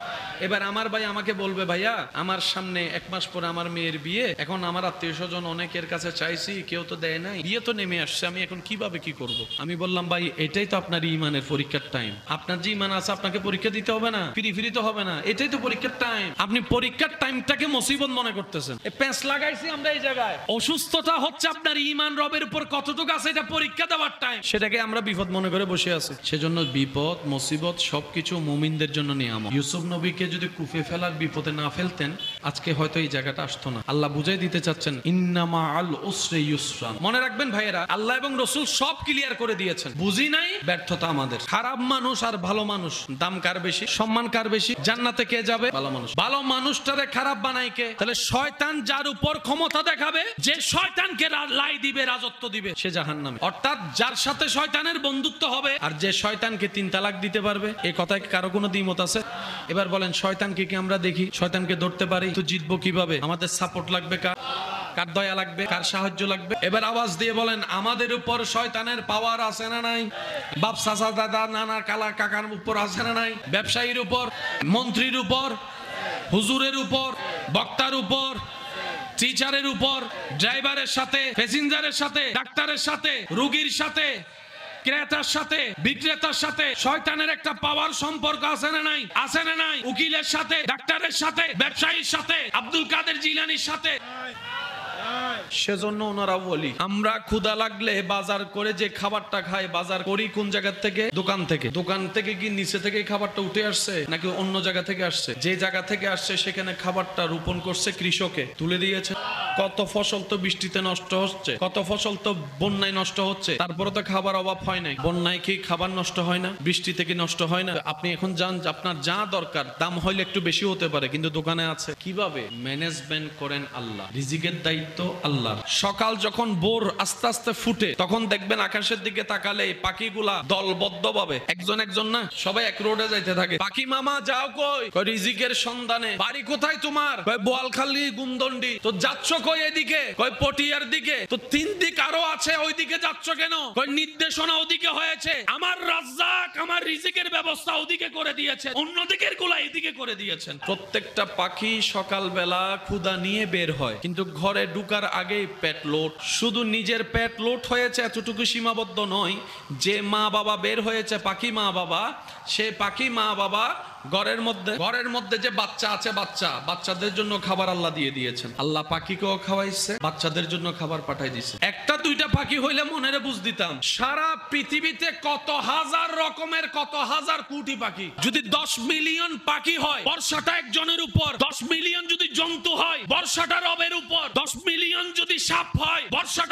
এবার আমার ভাই আমাকে বলবে, ভাইয়া আমার সামনে 1 মাস পরে আমার মেয়ের বিয়ে, এখন আমার আত্মীয় স্বজন অনেকের কাছে চাইছি, কেউ তো দেয় নাই, বিয়ে তো নেমে আসছে, আমি এখন কিভাবে কি করব? আমি বললাম, ভাই এটাই তো আপনার ঈমানের পরীক্ষার টাইম। আপনার যে ঈমান আছে আপনাকে পরীক্ষা দিতে হবে না, ফিরি তো হবে না, এটাই তো পরীক্ষার টাইম। আপনি পরীক্ষার টাইমটাকে মুসিবত মনে করতেছেন। এই প্যাঁচ লাগাইছি আমরা এই জায়গায়। অসুস্থতা হচ্ছে আপনার ঈমান রবের উপর কতটুকু আছে এটা পরীক্ষা দেওয়ার টাইম, সেটাকে আমরা বিপদ মনে করে বসে আছি। সেজন্য বিপদ মুসিবত সবকিছু মুমিনদের জন্য নিয়ামত। ইউসুফ নবীকে যদি কুফে ফেলার বিপদে না ফেলতেন, আজকে হয়তো এই জায়গাটা আসতো না। আল্লাহ বুঝাই দিতে চাচ্ছেন, ইন্নামা আল উসরি ইউসরা। মনে রাখবেন ভাইয়েরা, আল্লাহ এবং রাসূল সব ক্লিয়ার করে দিয়েছেন। বুঝি নাই, ব্যর্থতা আমাদের। খারাপ মানুষ আর ভালো মানুষ, দাম কার বেশি, সম্মান কার বেশি, জান্নাতে কে যাবে? ভালো মানুষ। ভালো মানুষটারে খারাপ বানাই কে? তাহলে শয়তান যার উপর ক্ষমতা দেখাবে, যে শয়তানকে লাই দিবে, রাজত্ব দিবে, সে জাহান্নামে। অর্থাৎ যার সাথে শয়তানের বন্ধুত্ব হবে আর যে শয়তানকে 3 তালাক দিতে পারবে, এই কথায় কারো কোনো দ্বিমত আছে? এবার বলেন, শয়তানকে কি আমরা দেখি? শয়তানকে ধরতে পারি, তো জিতবো কিভাবে? আমাদের সাপোর্ট লাগবে কার দয়া লাগবে, কার সাহায্য লাগবে? এবার আওয়াজ দিয়ে বলেন, আমাদের উপর শয়তানের পাওয়ার আছে না নাই? বাপ চাচা দাদা নানা কালা কাকার উপর আছে না নাই? ব্যবসায়ীর উপর, মন্ত্রীর উপর, হুজুরের উপর, বক্তার উপর, টিচারের উপর, ড্রাইভারের সাথে, প্যাসেঞ্জারের সাথে, ডাক্তারের সাথে, রোগীর সাথে, ক্রেতার সাথে, বিক্রেতার সাথে শয়তানের একটা পাওয়ার সম্পর্ক আছে না নাই? আছে না নাই? উকিলের সাথে, ডাক্তারের সাথে, ব্যবসায়ীর সাথে, আব্দুল কাদের জিলানির সাথে। সেজন্য ওনারা বলি, আমরা ক্ষুধা লাগলে বাজার করে যে খাবারটা খাই, বাজার করি কোন জায়গা থেকে? দোকান থেকে। দোকান থেকে কি নিচে থেকে খাবারটা উঠে আসছে নাকি অন্য জায়গা থেকে আসছে? যে জায়গা থেকে আসছে সেখানে খাবারটা রোপণ করছে কৃষকে, তুলে দিয়েছে। কত ফসল তো বৃষ্টিতে নষ্ট হচ্ছে, কত ফসল তো বন্যায় নষ্ট হচ্ছে, তারপরে তো খাবার অভাব হয় নাই। বন্যায় কি খাবার নষ্ট হয় না? বৃষ্টিতে কি নষ্ট হয় না? আপনি এখন যান, আপনার যা দরকার, দাম হইলে একটু বেশি হতে পারে কিন্তু দোকানে আছে। কিভাবে ম্যানেজমেন্ট করেন আল্লাহ, রিজিকের দায়িত্ব আল্লাহর। সকাল যখন ভোর আস্তে আস্তে ফুটে, তখন দেখবেন আকাশের দিকে তাকালে পাখিগুলা দলবদ্ধ ভাবে, একজন একজন না, সবাই এক রোডে যাইতে থাকে। পাখি মামা যাও কই? রিজিকের সন্ধানে। বাড়ি কোথায় তোমার? বোয়ালখালী, গুমদন্ডি। তো যাচ্ছ কই এদিকে, কই পটিয়ার দিকে। তো 3 দিক আরো আছে, ওইদিকে যাচ্ছ কেন? কই নির্দেশনা ওদিকে হয়েছে, আমার রাজ্জাক আমার রিজিকের ব্যবস্থা ওদিকে করে দিয়েছেন, অন্যদিকের গুলা এদিকে করে দিয়েছেন। প্রত্যেকটা পাখি সকালবেলা ক্ষুধা নিয়ে বের হয়, কিন্তু ঘরে ঢুকার আগেই পেট লোট। শুধু নিজের পেট লোট হয়েছে এতটুকু সীমাবদ্ধ নয়, যে মা বাবা বের হয়েছে পাখি মা বাবা, সে পাখি মা বাবা ঘরের মধ্যে যে বাচ্চা আছে, বাচ্চাদের জন্য খাবার আল্লাহ দিয়ে দিয়েছেন। আল্লাহ পাখিকেও খাওয়াইছে, বাচ্চাদের জন্য খাবার পাঠাই দিয়েছে। একটা দুইটা পাখি হইলে মনেরে বুঝ দিতাম, সারা পৃথিবীতে কত হাজার রকমের, কত হাজার কোটি পাখি। যদি 10 মিলিয়ন পাখি হয়, বর্ষাটা একজনের উপর। 10 মিলিয়ন যদি জন্তু হয়, বর্ষাটা রবের উপর। 10 মিলিয়ন যদি সাপ হয়, বর্ষাটা